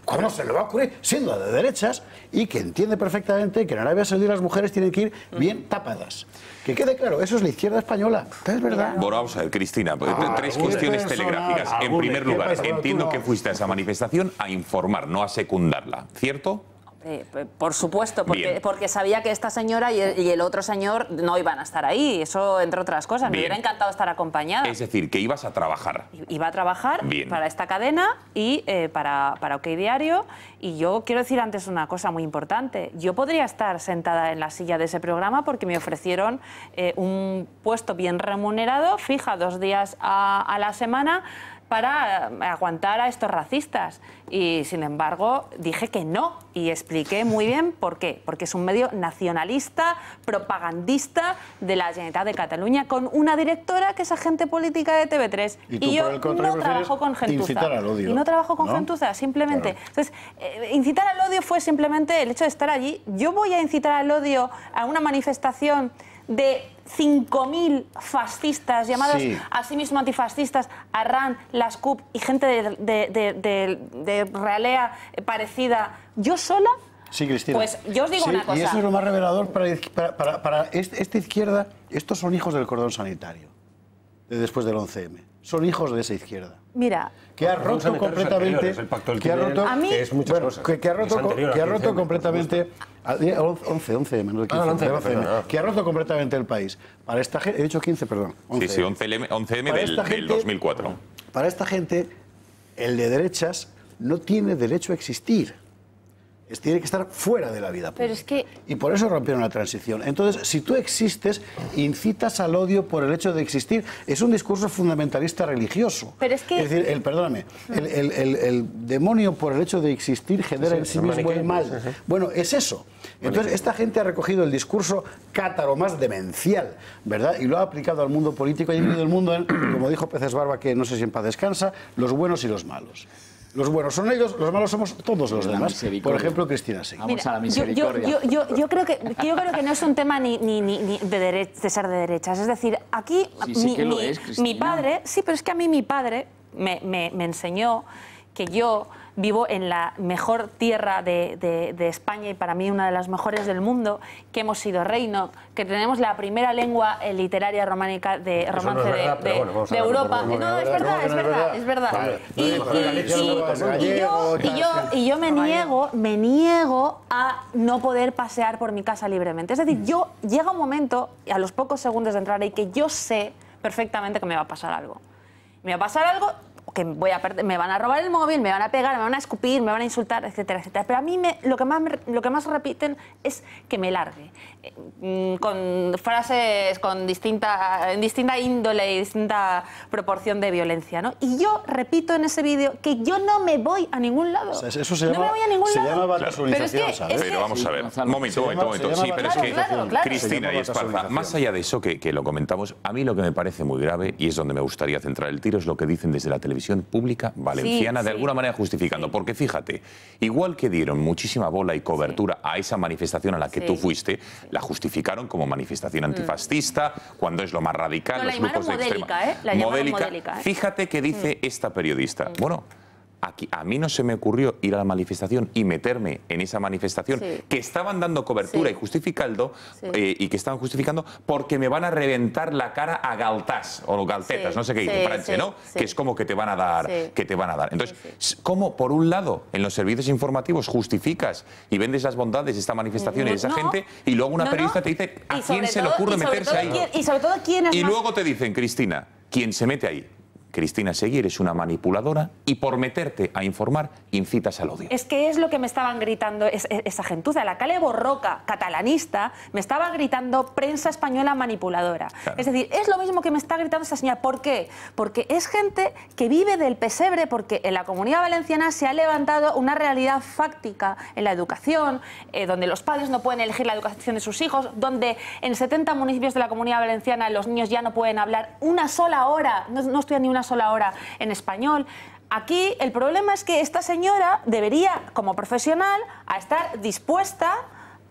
¿Cómo se le va a ocurrir siendo de derechas? Y que entiende perfectamente que en Arabia Saudí las mujeres tienen que ir bien tapadas. Que quede claro, eso es la izquierda española. Es verdad. Bueno, vamos a ver, Cristina, 3 cuestiones telegráficas. En primer lugar, entiendo que fuiste a esa manifestación a informar, no a secundarla, ¿cierto? Por supuesto, porque sabía que esta señora y el otro señor no iban a estar ahí, eso entre otras cosas. Me hubiera encantado estar acompañada. Es decir, que ibas a trabajar. Iba a trabajar para esta cadena y para OK Diario. Y yo quiero decir antes una cosa muy importante. Yo podría estar sentada en la silla de ese programa porque me ofrecieron un puesto bien remunerado, fija, 2 días a la semana, para aguantar a estos racistas. Y, sin embargo, dije que no. Y expliqué muy bien por qué. Porque es un medio nacionalista, propagandista de la Generalitat de Cataluña, con una directora que es agente política de TV3. Y yo no trabajo con gentuza. Incitar al odio. Y no trabajo con gentuza, simplemente. Claro. Entonces, incitar al odio fue simplemente el hecho de estar allí. Yo voy a incitar al odio a una manifestación de 5.000 fascistas, llamados a sí mismos antifascistas, Arran, las CUP y gente de Realea parecida, yo sola. Sí, Cristina. Pues yo os digo una cosa. Y eso es lo más revelador para esta izquierda. Estos son hijos del cordón sanitario, de después del 11M. Son hijos de esa izquierda. Mira, que ha roto completamente, que ha roto, que ha roto completamente 11M, no el 15, que ha roto completamente el país. Para esta gente, he dicho 15, perdón. 11M. Sí, 11M del 2004. Para esta gente, el de derechas no tiene derecho a existir. Tiene que estar fuera de la vida pública. Pero es que... Y por eso rompieron la transición. Entonces, si tú existes, incitas al odio por el hecho de existir. Es un discurso fundamentalista religioso. Pero es que... Es decir, el demonio por el hecho de existir genera en sí mismo el mal. Bueno, es eso. Entonces, esta gente ha recogido el discurso cátaro más demencial, ¿verdad? Y lo ha aplicado al mundo político y ha dividido el mundo en, como dijo Peces Barba, que no sé si en paz descansa, los buenos y los malos. Los buenos son ellos, los malos somos todos los demás. Por ejemplo, Cristina Seguí. Vamos a la misericordia. Yo creo que no es un tema ni de ser de derechas. Es decir, aquí mi padre, sí, pero es que a mí mi padre me enseñó que yo vivo en la mejor tierra de España y para mí una de las mejores del mundo, que hemos sido reino, que tenemos la primera lengua literaria románica de romance de Europa. No, es verdad, es verdad. Y yo me niego a no poder pasear por mi casa libremente. Es decir, yo llega un momento, a los pocos segundos de entrar ahí, que yo sé perfectamente que me va a pasar algo. Me va a pasar algo que me van a robar el móvil, me van a pegar, me van a escupir, me van a insultar, etcétera, etcétera. Pero a mí lo que más repiten es que me largue, con frases en distinta índole y distinta proporción de violencia, ¿no? Y yo repito en ese vídeo que yo no me voy a ningún lado. O sea, eso se llama batasolinización, ¿sabes? Pero vamos a ver, un momento. Sí, pero es que, Cristina y Esparza, más allá de eso que lo comentamos, a mí lo que me parece muy grave, y es donde me gustaría centrar el tiro, es lo que dicen desde la televisión pública valenciana, de alguna manera justificando. Porque fíjate, igual que dieron muchísima bola y cobertura a esa manifestación a la que tú fuiste, la justificaron como manifestación antifascista, cuando es lo más radical, los grupos de extrema. Modélica. Fíjate que dice esta periodista. Bueno, aquí, a mí no se me ocurrió ir a la manifestación y meterme en esa manifestación que estaban dando cobertura y justificando y que estaban justificando porque me van a reventar la cara a galtas o galtetas, no sé qué dice Francia, ¿no? Que es como que te van a dar, Entonces, ¿cómo por un lado en los servicios informativos justificas y vendes las bondades de esta manifestación y de esa gente y luego una periodista te dice a quién se le ocurre meterse ahí? Y sobre todo quién es y luego te dicen, Cristina, ¿quién se mete ahí? Cristina Seguí, eres una manipuladora y por meterte a informar incitas al odio. Es que es lo que me estaban gritando esa gentuza. La Cale Borroca, catalanista, me estaba gritando prensa española manipuladora. Claro. Es decir, es lo mismo que me está gritando esa señora. ¿Por qué? Porque es gente que vive del pesebre, porque en la Comunidad Valenciana se ha levantado una realidad fáctica en la educación, donde los padres no pueden elegir la educación de sus hijos, donde en 70 municipios de la Comunidad Valenciana los niños ya no pueden hablar una sola hora, no estudian ni una sola hora en español. Aquí el problema es que esta señora debería, como profesional, a estar dispuesta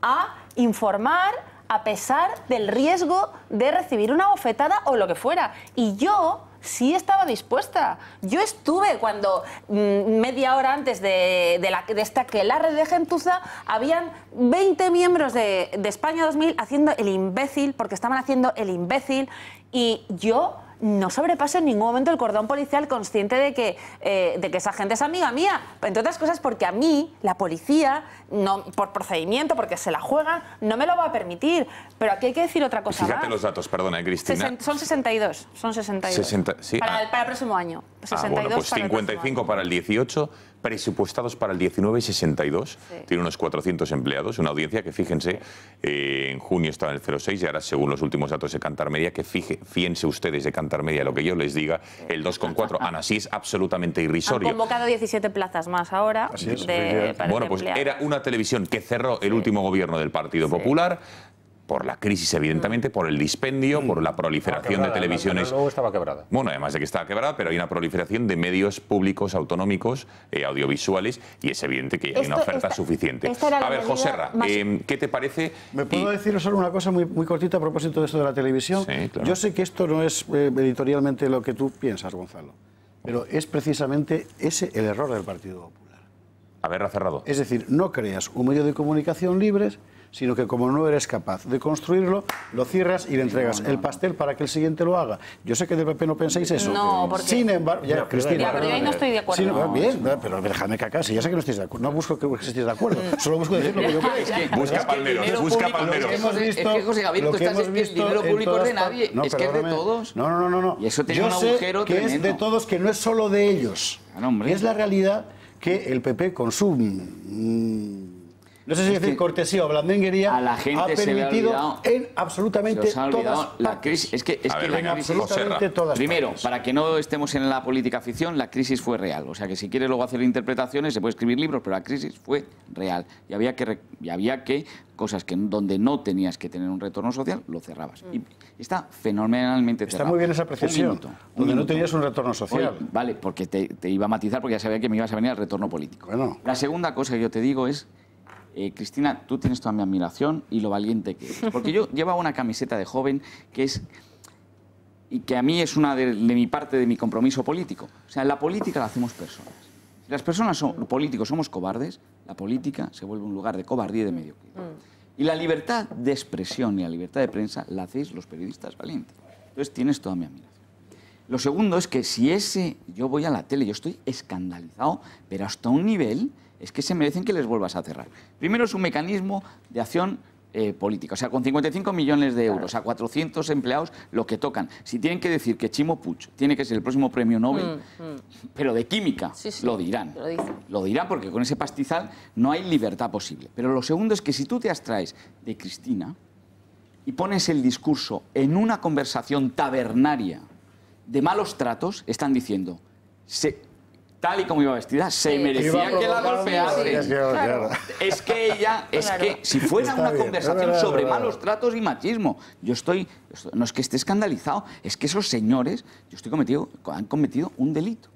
a informar a pesar del riesgo de recibir una bofetada o lo que fuera. Y yo sí estaba dispuesta. Yo estuve cuando media hora antes de esta aquelarre de gentuza habían 20 miembros de España 2000 haciendo el imbécil, porque estaban haciendo el imbécil, y yo no sobrepaso en ningún momento el cordón policial, consciente de que esa gente es amiga mía. Entre otras cosas porque a mí, la policía, no, por procedimiento, porque se la juegan, no me lo va a permitir. Pero aquí hay que decir otra cosa. Fíjate los datos, perdona, Cristina. Son 62. 60, sí, para el próximo año. 62 bueno, pues 55 para el 18, presupuestados para el 19 y 62. Tiene unos 400 empleados, una audiencia que, fíjense, en junio estaba en el 0,6 y ahora, según los últimos datos de Cantar Media, que fíjense ustedes de Cantar Media lo que yo les diga, el 2,4, Ana, sí es absolutamente irrisorio. Han convocado 17 plazas más ahora. Bueno, pues era una televisión que cerró el último gobierno del Partido Popular, por la crisis, evidentemente, por el dispendio, por la proliferación de televisiones. Luego estaba quebrada. Bueno, además de que estaba quebrada, pero hay una proliferación de medios públicos autonómicos, audiovisuales, y es evidente que hay una oferta suficiente. A ver, Joserra, ¿qué te parece? ¿Me puedo decir solo una cosa muy cortita a propósito de esto de la televisión? Sí, claro. Yo sé que esto no es editorialmente lo que tú piensas, Gonzalo, pero es precisamente ese el error del Partido Popular. Haberla cerrado. Es decir, no creas un medio de comunicación libres, sino que como no eres capaz de construirlo, lo cierras y le entregas el pastel para que el siguiente lo haga. Yo sé que del PP no pensáis eso. No, porque... Sin embargo... Ya, Cristina, pero yo ahí no estoy de acuerdo. Bien, pero déjame que acá, si ya sé que no estáis de acuerdo. No busco que estéis de acuerdo, solo busco decir lo que yo creo. Busca palmeros, busca palmeros. Es que, José Gabriel, tú estás el dinero público es de nadie, es que es de todos. No. Y eso tiene un agujero tremendo. Yo sé que es de todos, que no es solo de ellos. Es la realidad que el PP con su... no sé si decir cortesía o blandenguería, a la gente ha permitido en absolutamente todas la crisis. Es que la crisis, primero, para que no estemos en la política ficción, la crisis fue real. O sea que si quieres luego hacer interpretaciones, se puede escribir libros, pero la crisis fue real. Y había que cosas que donde no tenías que tener un retorno social, lo cerrabas. Y está fenomenalmente cerrado. Está muy bien esa apreciación, donde no tenías un retorno social. Oye, vale, porque te iba a matizar, porque ya sabía que me ibas a venir al retorno político. Bueno. La segunda cosa que yo te digo es... Cristina, tú tienes toda mi admiración y lo valiente que eres. Porque yo llevaba una camiseta de joven y que a mí es una de mi parte de mi compromiso político. O sea, en la política la hacemos personas. Si las personas, los políticos, somos cobardes, la política se vuelve un lugar de cobardía y de mediocridad. Y la libertad de expresión y la libertad de prensa la hacéis los periodistas valientes. Entonces tienes toda mi admiración. Lo segundo es que si yo voy a la tele, yo estoy escandalizado, pero hasta un nivel es que se merecen que les vuelvas a cerrar. Primero es un mecanismo de acción política, o sea, con 55 millones de euros, a 400 empleados, lo que tocan. Si tienen que decir que Chimo Puig tiene que ser el próximo premio Nobel, pero de química, lo dirán. Lo dirán porque con ese pastizal no hay libertad posible. Pero lo segundo es que si tú te abstraes de Cristina y pones el discurso en una conversación tabernaria de malos tratos, están diciendo, tal y como iba vestida, se merecía que la golpease. Es que ella, si fuera una conversación sobre malos tratos y machismo, no es que esté escandalizado, es que esos señores, han cometido un delito.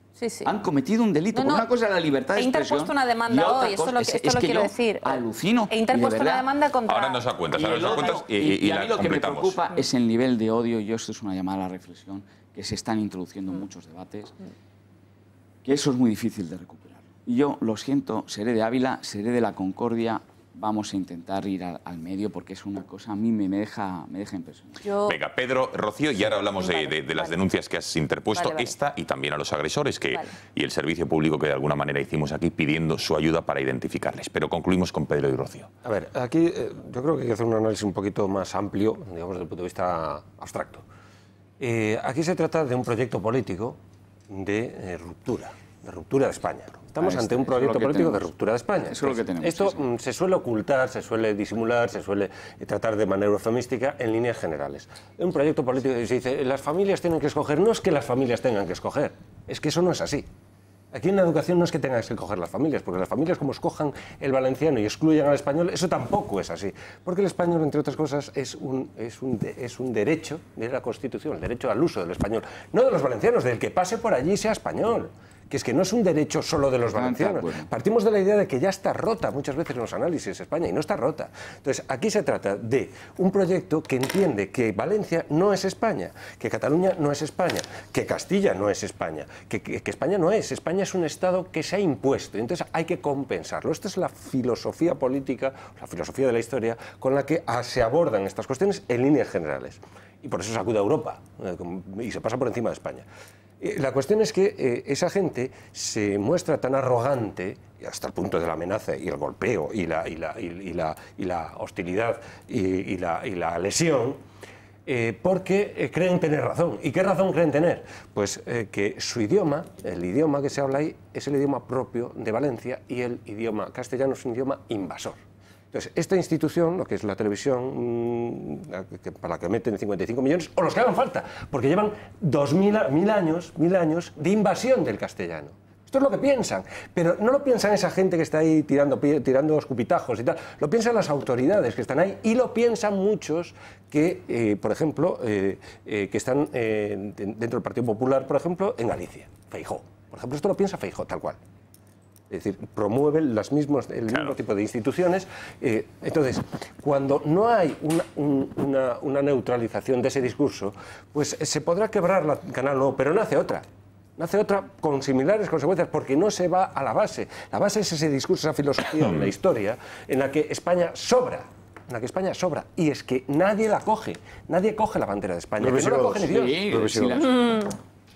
Han cometido un delito. Por una cosa es la libertad de expresión. He interpuesto una demanda hoy, esto lo quiero decir. Alucino. He interpuesto una demanda contra... Ahora nos da cuentas, y a mí lo que me preocupa es el nivel de odio, y esto es una llamada a la reflexión, que se están introduciendo en muchos debates, que eso es muy difícil de recuperar. Y yo, lo siento, seré de Ávila, seré de la Concordia, vamos a intentar ir al medio, porque es una cosa, a mí me deja impresionado. Venga, Pedro, Rocío, y ahora hablamos de las denuncias que has interpuesto, esta y también a los agresores y el servicio público que de alguna manera hicimos aquí pidiendo su ayuda para identificarles. Pero concluimos con Pedro y Rocío. A ver, aquí yo creo que hay que hacer un análisis un poquito más amplio, digamos, desde el punto de vista abstracto. Aquí se trata de un proyecto político de ruptura de España. Estamos ante un proyecto político de ruptura de España. Eso es lo que tenemos. Esto se suele ocultar, se suele disimular, se suele tratar de manera eufemística en líneas generales. Un proyecto político que se dice, las familias tienen que escoger, no es que las familias tengan que escoger, es que eso no es así. Aquí en la educación no es que tengan que escoger las familias, porque las familias como escojan el valenciano y excluyan al español, eso tampoco es así. Porque el español, entre otras cosas, es un derecho de la Constitución, el derecho al uso del español. No de los valencianos, del que pase por allí y sea español. Que es que no es un derecho solo de los valencianos. Partimos de la idea de que ya está rota muchas veces en los análisis España, y no está rota. Entonces, aquí se trata de un proyecto que entiende que Valencia no es España, que Cataluña no es España, que Castilla no es España, que España no es. España es un Estado que se ha impuesto, y entonces hay que compensarlo. Esta es la filosofía política, la filosofía de la historia, con la que se abordan estas cuestiones en líneas generales. Y por eso se acude a Europa, y se pasa por encima de España. La cuestión es que esa gente se muestra tan arrogante, hasta el punto de la amenaza y el golpeo y la hostilidad y la lesión, porque creen tener razón. ¿Y qué razón creen tener? Pues que su idioma, el idioma que se habla ahí, es el idioma propio de Valencia, y el idioma castellano es un idioma invasor. Entonces, esta institución, lo que es la televisión, para la que meten 55 millones, o los que hagan falta, porque llevan 2000 años de invasión del castellano. Esto es lo que piensan, pero no lo piensan esa gente que está ahí tirando escupitajos y tal, lo piensan las autoridades que están ahí, y lo piensan muchos que, por ejemplo, que están dentro del Partido Popular, por ejemplo, en Galicia. Feijóo, por ejemplo, esto lo piensa Feijóo, tal cual. Es decir, promueve el mismo tipo de instituciones. Entonces, cuando no hay una neutralización de ese discurso, pues se podrá quebrar la Canal Nuevo, pero nace otra. Nace otra con similares consecuencias, porque no se va a la base. La base es ese discurso, esa filosofía de la historia, en la que España sobra. Y es que nadie la coge. Nadie coge la bandera de España. Que no la coge ni Dios.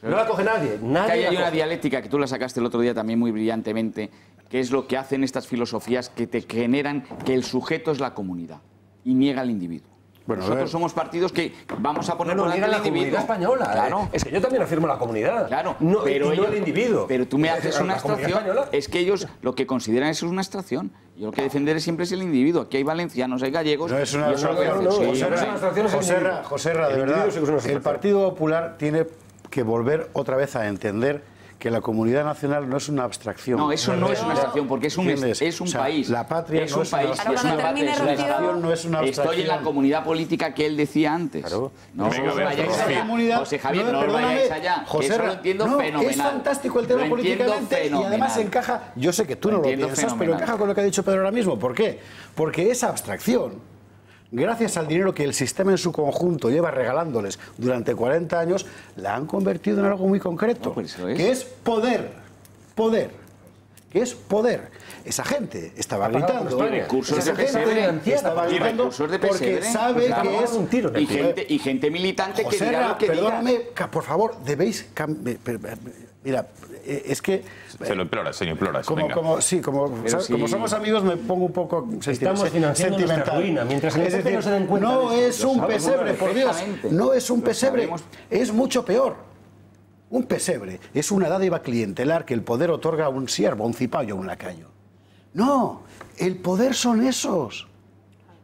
No la coge nadie. Hay una dialéctica que tú la sacaste el otro día también muy brillantemente, que es lo que hacen estas filosofías que te generan que el sujeto es la comunidad y niega al individuo. Bueno, nosotros somos partidos que vamos a poner por delante la comunidad española. Claro. Es que yo también afirmo la comunidad. Claro, no el individuo. Pero tú me haces una abstracción. Es que ellos lo que consideran eso es una abstracción. Yo lo que defenderé siempre es el individuo. Aquí hay valencianos, hay gallegos. No es una abstracción. Joserra, de verdad, el Partido Popular tiene que volver otra vez a entender que la comunidad nacional no es una abstracción. No, eso no es una abstracción, porque es un país. La patria es un país. No es una abstracción. Estoy en la comunidad política que él decía antes. Claro. No vayáis José Javier, no vayáis allá. José, eso lo entiendo fenomenal. Es fantástico el tema políticamente, y además encaja, yo sé que tú no lo piensas, pero encaja con lo que ha dicho Pedro ahora mismo. ¿Por qué? Porque esa abstracción, gracias al dinero que el sistema en su conjunto lleva regalándoles durante 40 años, la han convertido en algo muy concreto, que es poder. que es poder. Esa gente estaba gritando, porque sabe que es un tiro. Y gente militante que dirá lo que perdóname, por favor, debéis... Mira, es que... Se lo implora, señor Imploras, venga. Como somos amigos me pongo un poco Estamos financiando nuestra ruina, mientras es decir, no se den cuenta no es un pesebre, por Dios, no es un pesebre, es mucho peor. Un pesebre es una dádiva clientelar que el poder otorga a un siervo, a un cipayo, a un lacayo. No, el poder son esos.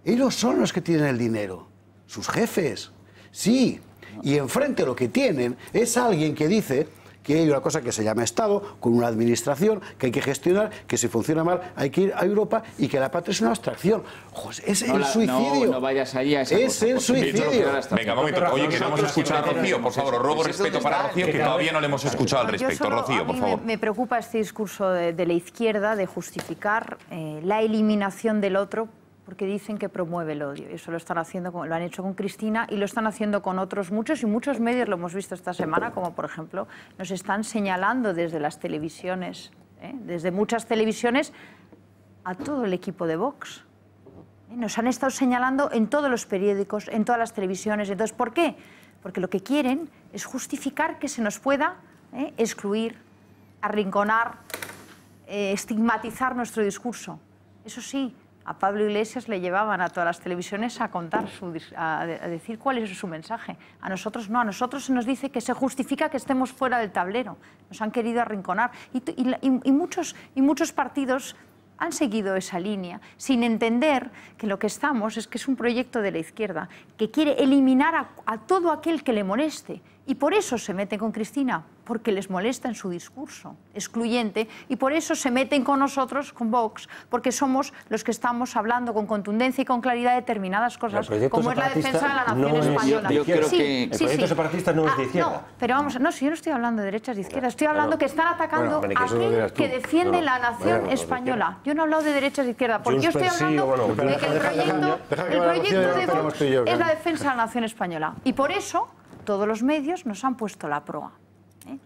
Ellos son los que tienen el dinero, sus jefes. Sí, y enfrente lo que tienen es alguien que dice que hay una cosa que se llama Estado, con una administración que hay que gestionar, que si funciona mal hay que ir a Europa y que la patria es una abstracción. José, es el suicidio. No vayas allí a esa cosa. Es el suicidio. Venga, un momento. Oye, que no hemos escuchado a Rocío, por favor. Os ruego respeto para Rocío, que todavía no le hemos escuchado al respecto. Rocío, por favor. Me preocupa este discurso de la izquierda de justificar la eliminación del otro, porque dicen que promueve el odio. Eso lo están haciendo, lo han hecho con Cristina y lo están haciendo con otros muchos, y muchos medios lo hemos visto esta semana, como por ejemplo nos están señalando desde las televisiones, desde muchas televisiones, a todo el equipo de Vox. Nos han estado señalando en todos los periódicos, en todas las televisiones. Entonces, ¿por qué? Porque lo que quieren es justificar que se nos pueda excluir, arrinconar, estigmatizar nuestro discurso. Eso sí, a Pablo Iglesias le llevaban a todas las televisiones a contar, a decir cuál es su mensaje. A nosotros no, a nosotros se nos dice que se justifica que estemos fuera del tablero. Nos han querido arrinconar. Y muchos partidos han seguido esa línea, sin entender que lo que estamos es que es un proyecto de la izquierda, que quiere eliminar a todo aquel que le moleste. Y por eso se meten con Cristina, porque les molesta en su discurso excluyente, y por eso se meten con nosotros, con Vox, porque somos los que estamos hablando con contundencia y con claridad de determinadas cosas, como es la defensa de la nación española. Yo creo que el proyecto separatista no es de izquierda. No, pero vamos, no, si yo no estoy hablando de derechas y izquierdas, estoy hablando que están atacando a aquel que defiende la nación española. Yo no he hablado de derechas y izquierdas, porque yo estoy hablando de que el proyecto de Vox es la defensa de la nación española. Y por eso todos los medios nos han puesto la proa.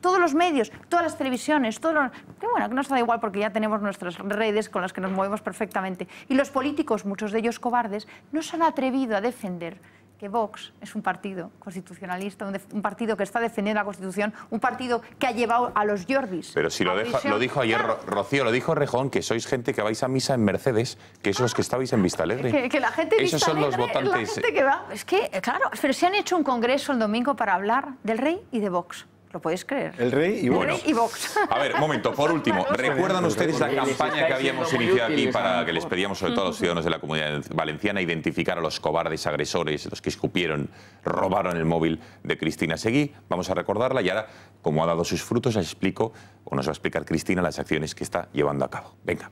Todos los medios, todas las televisiones, que bueno, que nos da igual porque ya tenemos nuestras redes con las que nos movemos perfectamente. Y los políticos, muchos de ellos cobardes, no se han atrevido a defender que Vox es un partido constitucionalista, un partido que está defendiendo la Constitución, un partido que ha llevado a los Jordis. Pero si lo dijo ayer Rocío, lo dijo Rejón, que sois gente que vais a misa en Mercedes, que esos los que estabais en Vistalegre. Que la gente de Esos son los votantes. La gente que va. Es que, claro, pero se han hecho un congreso el domingo para hablar del rey y de Vox. ¿Lo podéis creer? El rey y bueno. Y Vox. A ver, un momento, por último, ¿recuerdan ustedes la campaña que habíamos iniciado aquí para que les pedíamos, sobre todo a los ciudadanos de la Comunidad Valenciana, identificar a los cobardes agresores, los que escupieron, robaron el móvil de Cristina Seguí? Vamos a recordarla y ahora, como ha dado sus frutos, les explico, o nos va a explicar Cristina, las acciones que está llevando a cabo. Venga.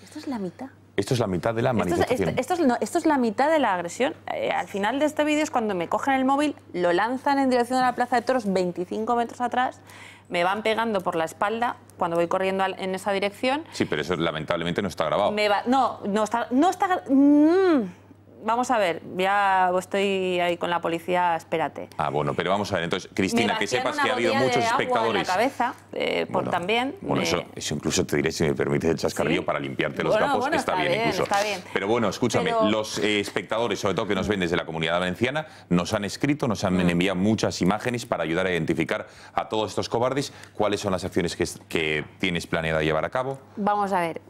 Esto es la mitad. Esto es la mitad de la manifestación. Esto es la mitad de la agresión. Al final de este vídeo es cuando me cogen el móvil, lo lanzan en dirección a la Plaza de Toros, 25 metros atrás, me van pegando por la espalda cuando voy corriendo en esa dirección. Sí, pero eso lamentablemente no está grabado. No está... Vamos a ver, ya estoy ahí con la policía, espérate. Ah, bueno, pero vamos a ver, entonces, Cristina, que sepas que ha habido muchos espectadores. En la cabeza, también. Bueno, eso incluso te diré, si me permites el chascarrillo, para limpiarte los gafos, está bien incluso. Está bien. Pero bueno, escúchame, los espectadores, sobre todo que nos ven desde la Comunidad Valenciana, nos han escrito, nos han enviado muchas imágenes para ayudar a identificar a todos estos cobardes. ¿Cuáles son las acciones que tienes planeada llevar a cabo? Vamos a ver,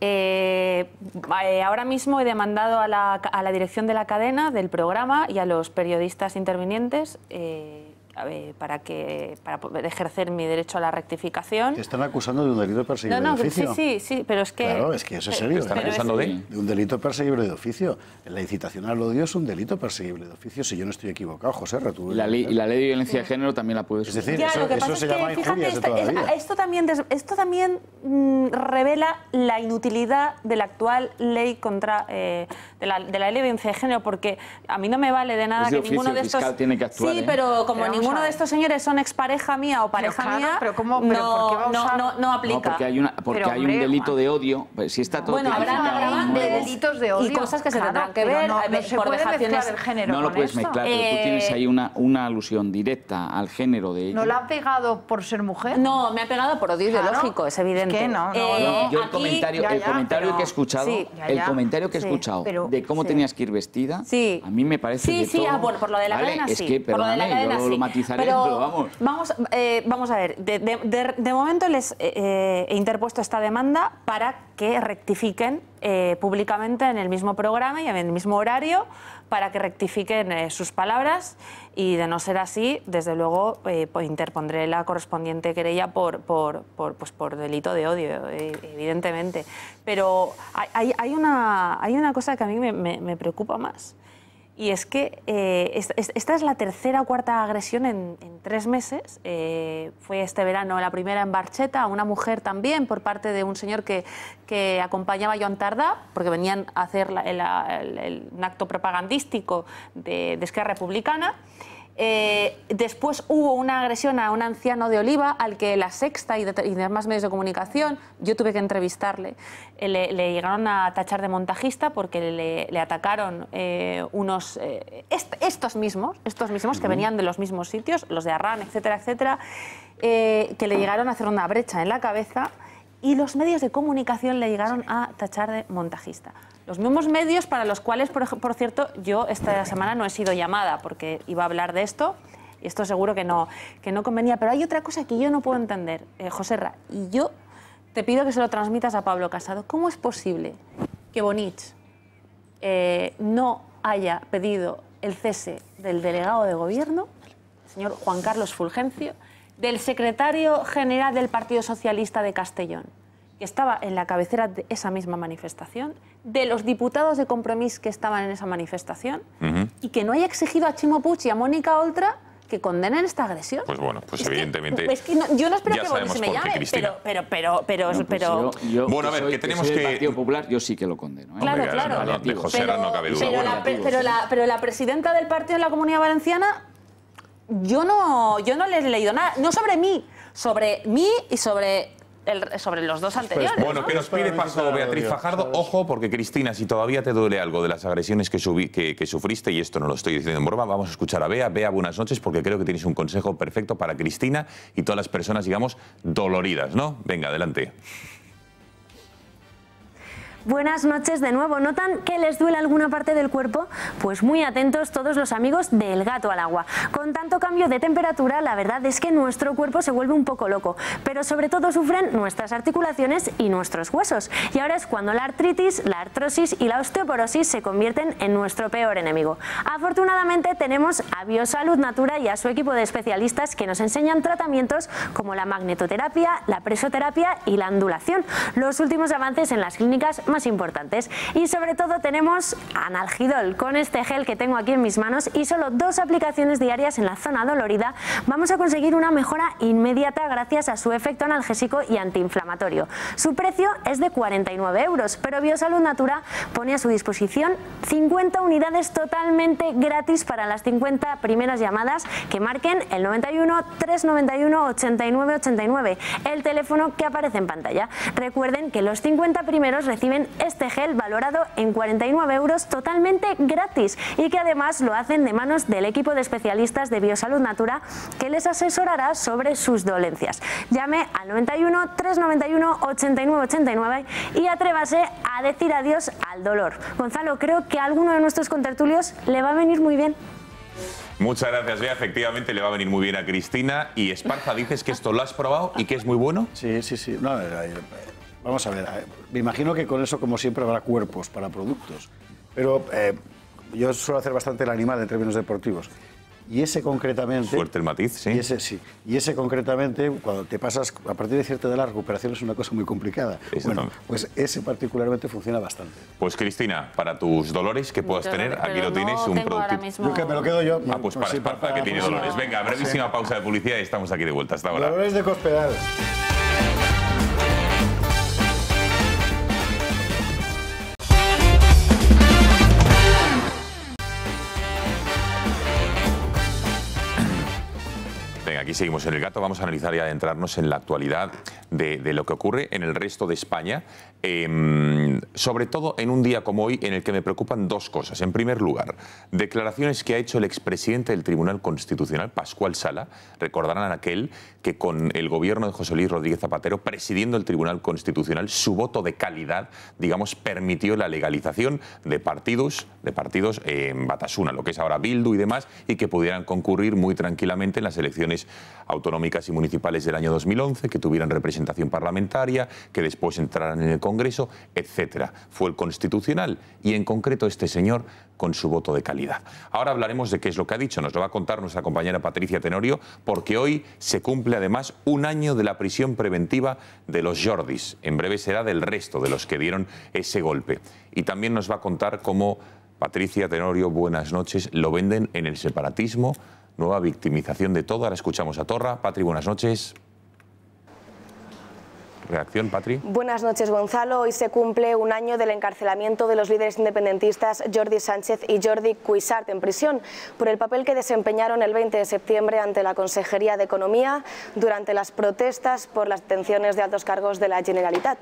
ahora mismo he demandado a la dirección de la cadena, del programa, y a los periodistas intervinientes poder ejercer mi derecho a la rectificación. Te están acusando de un delito perseguible de oficio. Sí, pero es que... Claro, es que eso es serio. ¿Te están acusando de un delito perseguible de oficio. La incitación al odio es un delito perseguible de oficio, si yo no estoy equivocado, José. Y la ley de violencia de género también la puedes... Es decir, ya, eso se llama injurias de toda la vida. Esto también revela la inutilidad de la actual ley de la ley de violencia de género, porque a mí no me vale de nada que ninguno de estos... Tiene que actuar, sí, pero como pero ninguno de estos señores son expareja mía o pareja mía, no aplica. Porque hay un delito de odio. Si está todo habrá de delitos de odio y cosas que se tendrán que ver por vejaciones el género. No lo puedes mezclar, pero tú tienes ahí una alusión directa al género de ella. ¿No la ha pegado por ser mujer? No, me ha pegado por odio ideológico, es evidente. Es que no. Yo el comentario que he escuchado, de cómo tenías que ir vestida, a mí me parece por lo de la cadena es que, perdóname, yo lo matizaré, pero vamos. Vamos a ver, de momento les he interpuesto esta demanda para que rectifiquen públicamente en el mismo programa y en el mismo horario, para que rectifiquen sus palabras, y de no ser así, desde luego, interpondré la correspondiente querella por delito de odio, evidentemente. Pero hay una cosa que a mí me preocupa más. Y es que esta es la tercera o cuarta agresión en 3 meses. Fue este verano la primera en Barcheta, a una mujer también, por parte de un señor que acompañaba a Joan Tardá, porque venían a hacer un acto propagandístico de Esquerra Republicana. Después hubo una agresión a un anciano de Oliva, al que La Sexta y demás medios de comunicación, yo tuve que entrevistarle, le llegaron a tachar de montajista porque le atacaron estos mismos que venían de los mismos sitios, los de Arran, etcétera, etcétera, que le llegaron a hacer una brecha en la cabeza, y los medios de comunicación le llegaron a tachar de montajista. Los mismos medios para los cuales, por cierto, yo esta semana no he sido llamada porque iba a hablar de esto, y esto seguro que no convenía. Pero hay otra cosa que yo no puedo entender, Joserra, y yo te pido que se lo transmitas a Pablo Casado. ¿Cómo es posible que Bonich no haya pedido el cese del delegado de gobierno, el señor Juan Carlos Fulgencio, del secretario general del Partido Socialista de Castellón, que estaba en la cabecera de esa misma manifestación, de los diputados de Compromís que estaban en esa manifestación, y que no haya exigido a Chimo Puig y a Mónica Oltra que condenen esta agresión? Pues bueno, evidentemente... Yo no espero que Boris me llame, pero... Bueno, a ver, que tenemos que... El Partido Popular yo sí que lo condeno. Claro. De José Ra no cabe duda. Pero la presidenta del partido en la Comunidad Valenciana, yo no le he leído nada, no sobre mí y sobre los dos anteriores. Pues, bueno, que nos pide paso Beatriz Fajardo. Ojo, porque Cristina, si todavía te duele algo de las agresiones que sufriste, y esto no lo estoy diciendo en broma, vamos a escuchar a Bea. Bea, buenas noches, porque creo que tienes un consejo perfecto para Cristina y todas las personas, digamos, doloridas, ¿no? Venga, adelante. Buenas noches de nuevo. ¿Notan que les duele alguna parte del cuerpo? Pues muy atentos todos los amigos del gato al agua. Con tanto cambio de temperatura, la verdad es que nuestro cuerpo se vuelve un poco loco, pero sobre todo sufren nuestras articulaciones y nuestros huesos. Y ahora es cuando la artritis, la artrosis y la osteoporosis se convierten en nuestro peor enemigo. Afortunadamente tenemos a Biosalud Natura y a su equipo de especialistas que nos enseñan tratamientos como la magnetoterapia, la presoterapia y la ondulación, los últimos avances en las clínicas más importantes. Y sobre todo tenemos Analgidol. Con este gel que tengo aquí en mis manos y solo 2 aplicaciones diarias en la zona dolorida, vamos a conseguir una mejora inmediata gracias a su efecto analgésico y antiinflamatorio. Su precio es de 49 €, pero Biosalud Natura pone a su disposición 50 unidades totalmente gratis para las 50 primeras llamadas que marquen el 91 391 89 89, el teléfono que aparece en pantalla. Recuerden que los 50 primeros reciben este gel valorado en 49 € totalmente gratis, y que además lo hacen de manos del equipo de especialistas de Biosalud Natura, que les asesorará sobre sus dolencias. Llame al 91 391 89 89 y atrévase a decir adiós al dolor. Gonzalo, creo que a alguno de nuestros contertulios le va a venir muy bien. Muchas gracias, Bea. Efectivamente le va a venir muy bien a Cristina. Y Esparza, dices que esto lo has probado y que es muy bueno. Sí. No, vamos a ver, me imagino que con eso, como siempre, habrá cuerpos para productos. Pero yo suelo hacer bastante el animal en términos deportivos. Y ese concretamente... Fuerte el matiz, sí. Y ese concretamente, cuando te pasas, a partir de cierta edad, la recuperación es una cosa muy complicada. Bueno, pues ese particularmente funciona bastante. Pues Cristina, para tus dolores que puedas tener, aquí lo tienes, un producto. Yo que me lo quedo yo. Ah, pues para que tiene dolores. Venga, brevísima pausa de publicidad y estamos aquí de vuelta. Hasta ahora. Dolores de Cospedal. Aquí seguimos en El Gato, vamos a analizar y adentrarnos en la actualidad de lo que ocurre en el resto de España, sobre todo en un día como hoy en el que me preocupan dos cosas. En primer lugar, declaraciones que ha hecho el expresidente del Tribunal Constitucional, Pascual Sala, recordarán aquel que con el gobierno de José Luis Rodríguez Zapatero, presidiendo el Tribunal Constitucional, su voto de calidad, digamos, permitió la legalización de partidos en Batasuna, lo que es ahora Bildu y demás, y que pudieran concurrir muy tranquilamente en las elecciones autonómicas y municipales del año 2011, que tuvieran representación parlamentaria, que después entraran en el Congreso, etcétera. Fue el Constitucional y en concreto este señor con su voto de calidad. Ahora hablaremos de qué es lo que ha dicho, nos lo va a contar nuestra compañera Patricia Tenorio, porque hoy se cumple además un año de la prisión preventiva de los Jordis. En breve será del resto de los que dieron ese golpe. Y también nos va a contar cómo, Patricia Tenorio, buenas noches, lo venden en el separatismo. Nueva victimización de todo. Ahora escuchamos a Torra. Patri, buenas noches. ¿Reacción, Patri? Buenas noches, Gonzalo. Hoy se cumple un año del encarcelamiento de los líderes independentistas Jordi Sánchez y Jordi Cuixart en prisión por el papel que desempeñaron el 20 de septiembre ante la Consejería de Economía durante las protestas por las detenciones de altos cargos de la Generalitat.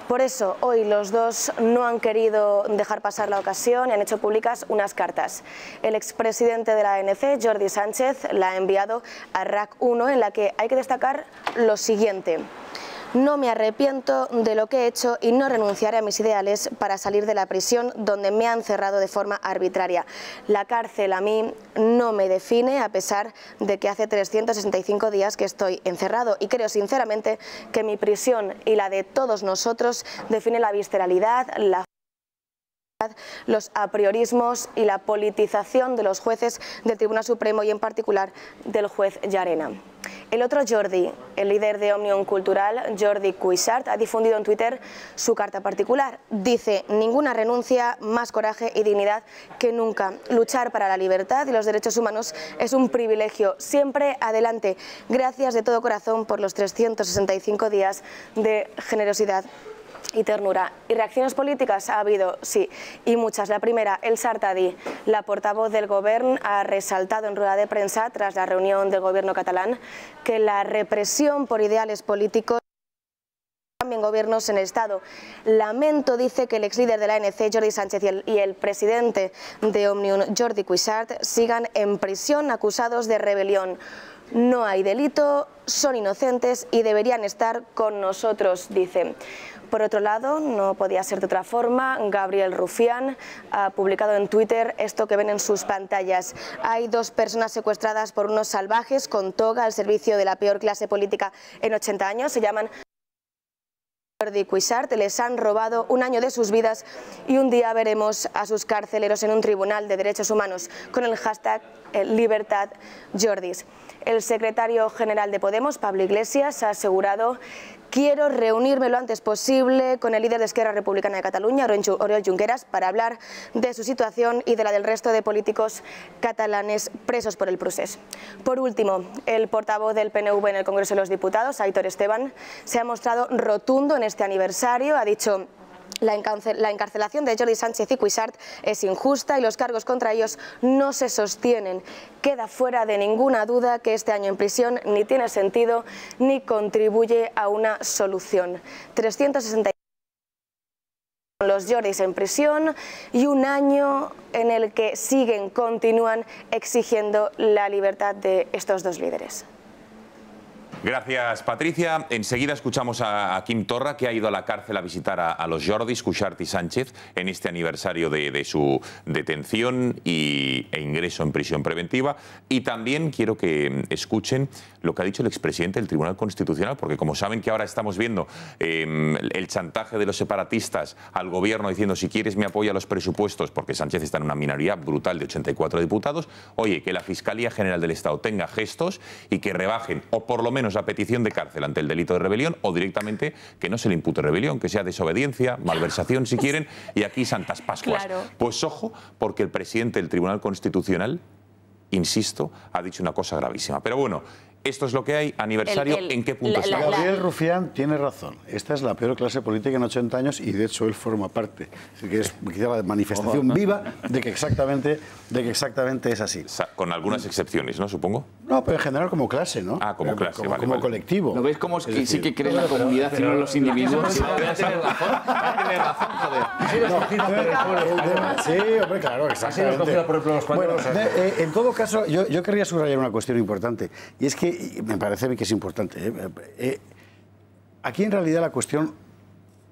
Por eso, hoy los dos no han querido dejar pasar la ocasión y han hecho públicas unas cartas. El expresidente de la ANC, Jordi Sánchez, la ha enviado a RAC 1, en la que hay que destacar lo siguiente: no me arrepiento de lo que he hecho y no renunciaré a mis ideales para salir de la prisión donde me han cerrado de forma arbitraria. La cárcel a mí no me define, a pesar de que hace 365 días que estoy encerrado, y creo sinceramente que mi prisión y la de todos nosotros define la visceralidad, los apriorismos y la politización de los jueces del Tribunal Supremo y en particular del juez Llarena. El otro Jordi, el líder de Òmnium Cultural, Jordi Cuixart, ha difundido en Twitter su carta particular. Dice: ninguna renuncia, más coraje y dignidad que nunca. Luchar para la libertad y los derechos humanos es un privilegio. Siempre adelante. Gracias de todo corazón por los 365 días de generosidad y ternura. ¿Y reacciones políticas? Ha habido, sí, y muchas. La primera, Elsa Artadi, la portavoz del Gobierno, ha resaltado en rueda de prensa tras la reunión del Gobierno catalán que la represión por ideales políticos también gobiernos en el Estado. Lamento, dice, que el ex líder de la ANC, Jordi Sánchez, y el presidente de Òmnium, Jordi Cuixart, sigan en prisión acusados de rebelión. No hay delito, son inocentes y deberían estar con nosotros, dice. Por otro lado, no podía ser de otra forma, Gabriel Rufián ha publicado en Twitter esto que ven en sus pantallas. Hay dos personas secuestradas por unos salvajes con toga al servicio de la peor clase política en 80 años. Se llaman Jordi Cuixart, les han robado un año de sus vidas y un día veremos a sus carceleros en un tribunal de derechos humanos con el hashtag Libertad Jordis. El secretario general de Podemos, Pablo Iglesias, ha asegurado: quiero reunirme lo antes posible con el líder de Esquerra Republicana de Cataluña, Oriol Junqueras, para hablar de su situación y de la del resto de políticos catalanes presos por el procés. Por último, el portavoz del PNV en el Congreso de los Diputados, Aitor Esteban, se ha mostrado rotundo en este aniversario. Ha dicho: la encarcelación de Jordi Sánchez y Cuixart es injusta y los cargos contra ellos no se sostienen. Queda fuera de ninguna duda que este año en prisión ni tiene sentido ni contribuye a una solución. 360 los Jordis en prisión y un año en el que continúan exigiendo la libertad de estos dos líderes. Gracias, Patricia. Enseguida escuchamos a Quim Torra, que ha ido a la cárcel a visitar a los Jordis, Cuixart y Sánchez en este aniversario de su detención e ingreso en prisión preventiva. Y también quiero que escuchen lo que ha dicho el expresidente del Tribunal Constitucional, porque como saben que ahora estamos viendo el chantaje de los separatistas al gobierno diciendo si quieres me apoya a los presupuestos, porque Sánchez está en una minoría brutal de 84 diputados, oye, que la Fiscalía General del Estado tenga gestos y que rebajen, o por lo menos la petición de cárcel ante el delito de rebelión, o directamente que no se le impute rebelión, que sea desobediencia, malversación si quieren, y aquí Santas Pascuas. Claro. Pues ojo, porque el presidente del Tribunal Constitucional, insisto, ha dicho una cosa gravísima. Pero bueno, esto es lo que hay. Aniversario, ¿en qué punto está? Gabriel Rufián tiene razón. Esta es la peor clase política en 80 años y de hecho él forma parte. Así que es quizá la manifestación viva de que exactamente es así. Con algunas excepciones, ¿no? Supongo. No, pero en general como clase, ¿no? Ah, como clase, vale. Como colectivo. ¿Lo ves como que sí que creen la comunidad y no los individuos? Tienes razón, joder. Sí, hombre, claro, exactamente. Bueno, en todo caso, yo querría subrayar una cuestión importante. Y es que, me parece que es importante, aquí en realidad la cuestión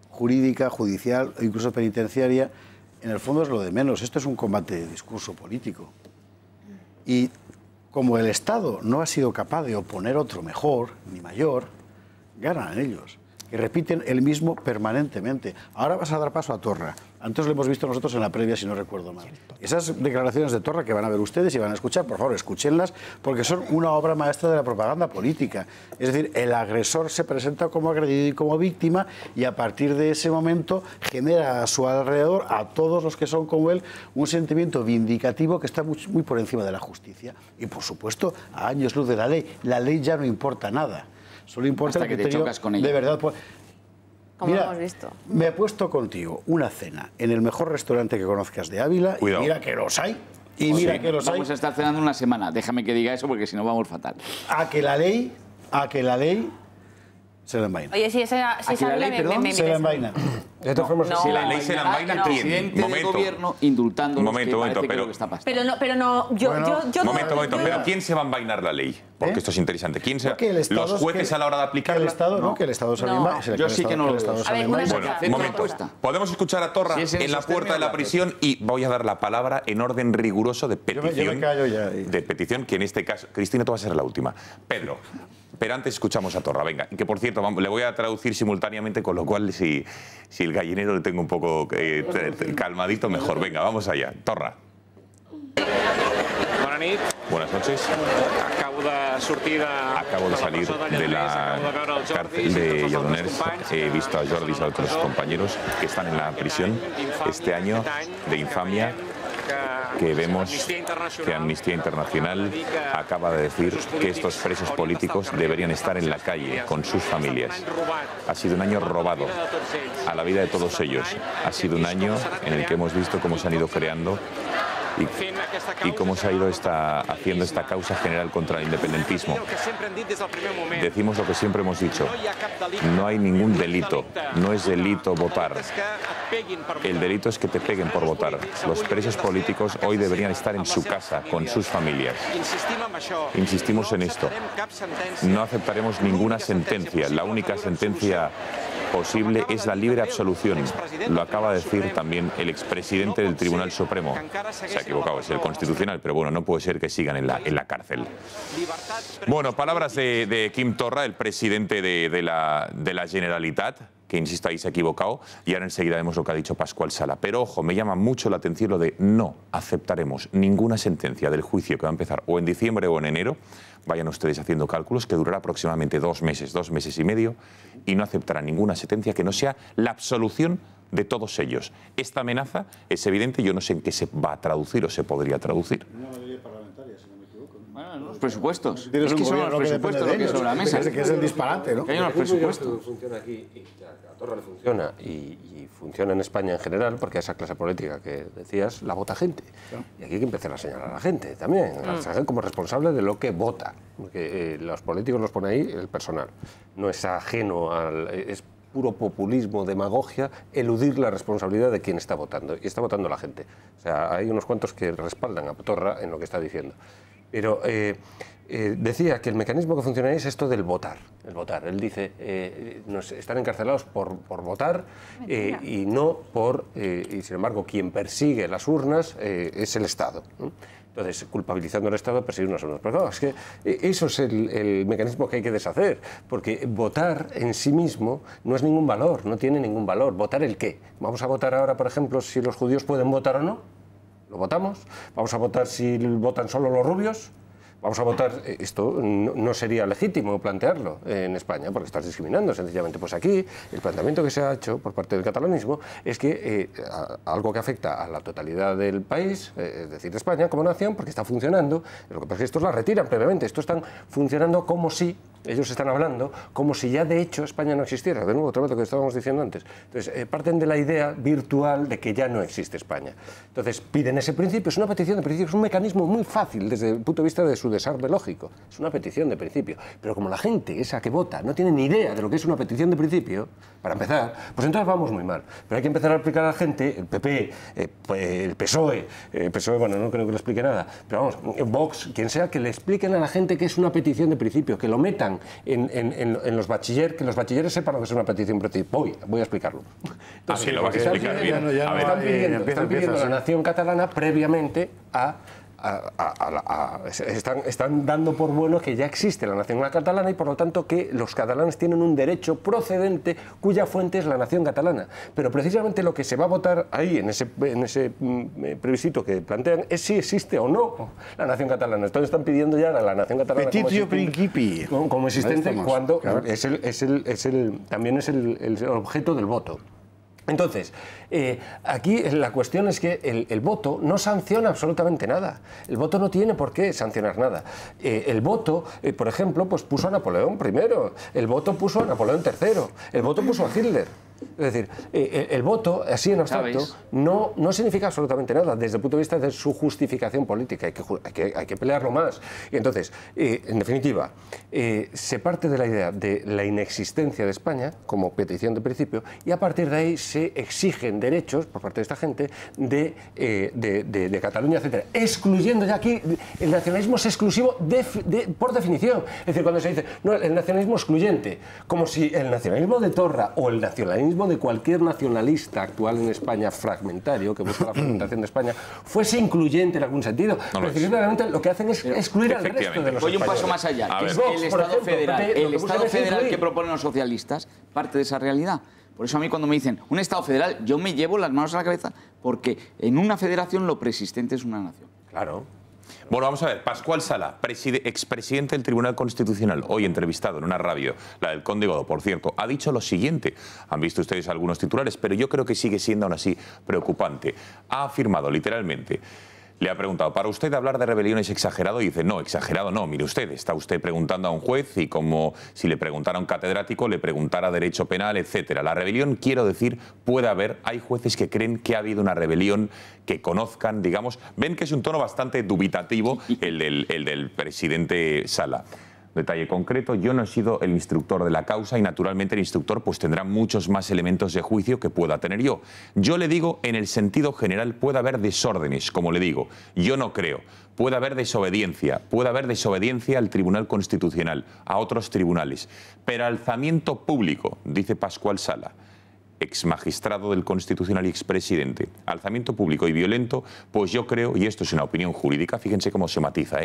jurídica, judicial o incluso penitenciaria, en el fondo es lo de menos. Esto es un combate de discurso político. Y como el Estado no ha sido capaz de oponer otro mejor ni mayor, ganan ellos, que repiten el mismo permanentemente. Ahora vas a dar paso a Torra. Antes lo hemos visto nosotros en la previa, si no recuerdo mal. Esas declaraciones de Torra que van a ver ustedes y van a escuchar, por favor, escúchenlas, porque son una obra maestra de la propaganda política. Es decir, el agresor se presenta como agredido y como víctima y a partir de ese momento genera a su alrededor, a todos los que son como él, un sentimiento vindicativo que está muy por encima de la justicia. Y, por supuesto, a años luz de la ley. La ley ya no importa nada. Solo importa hasta el que te chocas con ella. De verdad. Como mira, hemos visto. Me he puesto contigo una cena en el mejor restaurante que conozcas de Ávila. Cuidado. Y mira que los hay. Y mira que los hay. Vamos a estar cenando una semana. Déjame que diga eso porque si no vamos fatal. A que la ley se la envaina. Oye, si esa ley, se la envaina. De todas formas, si la ley se la envaina, ¿quién? Presidente del gobierno indultando momento, pero pero ¿quién se va a envainar la ley? Porque esto es interesante. ¿Quién se? ¿Los jueces a la hora de aplicarla? Que el Estado, que el Estado se la envaina. Yo sí que no lo veo. Momento. Podemos escuchar a Torra en la puerta de la prisión y voy a dar la palabra en orden riguroso de petición. Yo me callo ya. De petición, que en este caso, Cristina, tú vas a ser la última. Pedro. Pero antes escuchamos a Torra, venga. Que por cierto, le voy a traducir simultáneamente, con lo cual si el gallinero le tengo un poco calmadito, mejor. Venga, vamos allá. Torra. Buenas noches. Acabo de salir de la cárcel de Lledoners. He visto a Jordi y a otros compañeros que están en la prisión este año de infamia, que vemos que Amnistía Internacional acaba de decir que estos presos políticos deberían estar en la calle con sus familias. Ha sido un año robado a la vida de todos ellos. Ha sido un año en el que hemos visto cómo se han ido creando y cómo se ha ido haciendo esta causa general contra el independentismo. Decimos lo que siempre hemos dicho, no hay ningún delito, no es delito votar. El delito es que te peguen por votar. Los presos políticos hoy deberían estar en su casa, con sus familias. Insistimos en esto. No aceptaremos ninguna sentencia. La única sentencia posible es la libre absolución. Lo acaba de decir también el expresidente del Tribunal Supremo. Se ha equivocado, es el Constitucional, pero bueno, no puede ser que sigan en la cárcel. Bueno, palabras de Quim Torra, el presidente de la Generalitat, que insisto, ahí se ha equivocado, y ahora enseguida vemos lo que ha dicho Pascual Sala. Pero ojo, me llama mucho la atención lo de no aceptaremos ninguna sentencia del juicio que va a empezar o en diciembre o en enero. Vayan ustedes haciendo cálculos, que durará aproximadamente 2 meses y medio, y no aceptarán ninguna sentencia que no sea la absolución de todos ellos. Esta amenaza es evidente, yo no sé en qué se va a traducir o se podría traducir. Bueno, los presupuestos. Es que son los presupuestos lo que sobre la mesa. Que es el disparate, ¿no? Que hay unos presupuestos. Funciona aquí y a Torra le funciona y funciona en España en general, porque esa clase política que decías la vota gente. Y aquí hay que empezar a señalar a la gente también, a la gente como responsable de lo que vota. Porque los políticos los pone ahí el personal. No es ajeno al... Es puro populismo, demagogia, eludir la responsabilidad de quien está votando. Y está votando la gente. O sea, hay unos cuantos que respaldan a Torra en lo que está diciendo. Pero decía que el mecanismo que funcionaría es esto del votar. El votar. Él dice, están encarcelados por votar y no por... y sin embargo, quien persigue las urnas es el Estado, ¿no? Entonces, culpabilizando al Estado, perseguir unas urnas. Pero claro, es que eso es el mecanismo que hay que deshacer, porque votar en sí mismo no es ningún valor, no tiene ningún valor. ¿Votar el qué? ¿Vamos a votar ahora, por ejemplo, si los judíos pueden votar o no? ¿Lo votamos? ¿Vamos a votar si votan solo los rubios? Vamos a votar, esto no sería legítimo plantearlo en España, porque estás discriminando sencillamente. Pues aquí el planteamiento que se ha hecho por parte del catalanismo es que algo que afecta a la totalidad del país, es decir, de España como nación, porque está funcionando, lo que pasa es que estos la retiran previamente, estos están funcionando como si, ellos están hablando, como si ya de hecho España no existiera. De nuevo, otra vez lo que estábamos diciendo antes. Entonces, parten de la idea virtual de que ya no existe España. Entonces, piden ese principio, es una petición de principio, es un mecanismo muy fácil desde el punto de vista de su desarme lógico, es una petición de principio, pero como la gente esa que vota no tiene ni idea de lo que es una petición de principio, para empezar, pues entonces vamos muy mal. Pero hay que empezar a explicar a la gente, el PP, el PSOE, bueno, no creo que lo explique nada, pero vamos, Vox, quien sea, que le expliquen a la gente que es una petición de principio, que lo metan en los bachiller, que los bachilleres sepan lo que es una petición de principio. Voy a explicarlo. Entonces, lo vas a explicar bien. Están pidiendo a la nación catalana previamente están dando por bueno que ya existe la nación catalana y por lo tanto que los catalanes tienen un derecho procedente cuya fuente es la nación catalana. Pero precisamente lo que se va a votar ahí en ese plebiscito que plantean es si existe o no la nación catalana. Entonces están pidiendo ya a la nación catalana como existente cuando claro. También es el objeto del voto. Entonces, aquí la cuestión es que el voto no sanciona absolutamente nada. El voto no tiene por qué sancionar nada. El voto, por ejemplo, pues puso a Napoleón I, el voto puso a Napoleón III, el voto puso a Hitler. Es decir, el voto, así en abstracto, no significa absolutamente nada desde el punto de vista de su justificación política. Hay que pelearlo más. Y entonces, en definitiva, se parte de la idea de la inexistencia de España como petición de principio y a partir de ahí se exigen derechos por parte de esta gente de Cataluña, etcétera, excluyendo ya aquí el nacionalismo es exclusivo por definición. Es decir, cuando se dice no, el nacionalismo excluyente, como si el nacionalismo de Torra o el nacionalismo de cualquier nacionalista actual en España fragmentario, que busca la fragmentación de España, fuese incluyente en algún sentido. Pero realmente lo que hacen es excluir al resto de los españoles. Voy un paso más allá, que es el Estado federal. El Estado federal que proponen los socialistas parte de esa realidad. Por eso a mí cuando me dicen un Estado federal, yo me llevo las manos a la cabeza, porque en una federación lo preexistente es una nación. Claro. Bueno, vamos a ver. Pascual Sala, expresidente del Tribunal Constitucional, hoy entrevistado en una radio, la del Conde Godó, por cierto, ha dicho lo siguiente. Han visto ustedes algunos titulares, pero yo creo que sigue siendo aún así preocupante. Ha afirmado literalmente... Le ha preguntado, ¿para usted hablar de rebelión es exagerado? Y dice, no, exagerado no. Mire usted, está usted preguntando a un juez y como si le preguntara a un catedrático, le preguntara derecho penal, etcétera. La rebelión, quiero decir, puede haber. Hay jueces que creen que ha habido una rebelión, que conozcan, digamos. Ven que es un tono bastante dubitativo el del presidente Sala. Detalle concreto, yo no he sido el instructor de la causa y naturalmente el instructor pues tendrá muchos más elementos de juicio que pueda tener yo. Yo le digo, en el sentido general puede haber desórdenes, como le digo, yo no creo. Puede haber desobediencia al Tribunal Constitucional, a otros tribunales. Pero alzamiento público, dice Pascual Sala, exmagistrado del Constitucional y expresidente, alzamiento público y violento, pues yo creo, y esto es una opinión jurídica, fíjense cómo se matiza,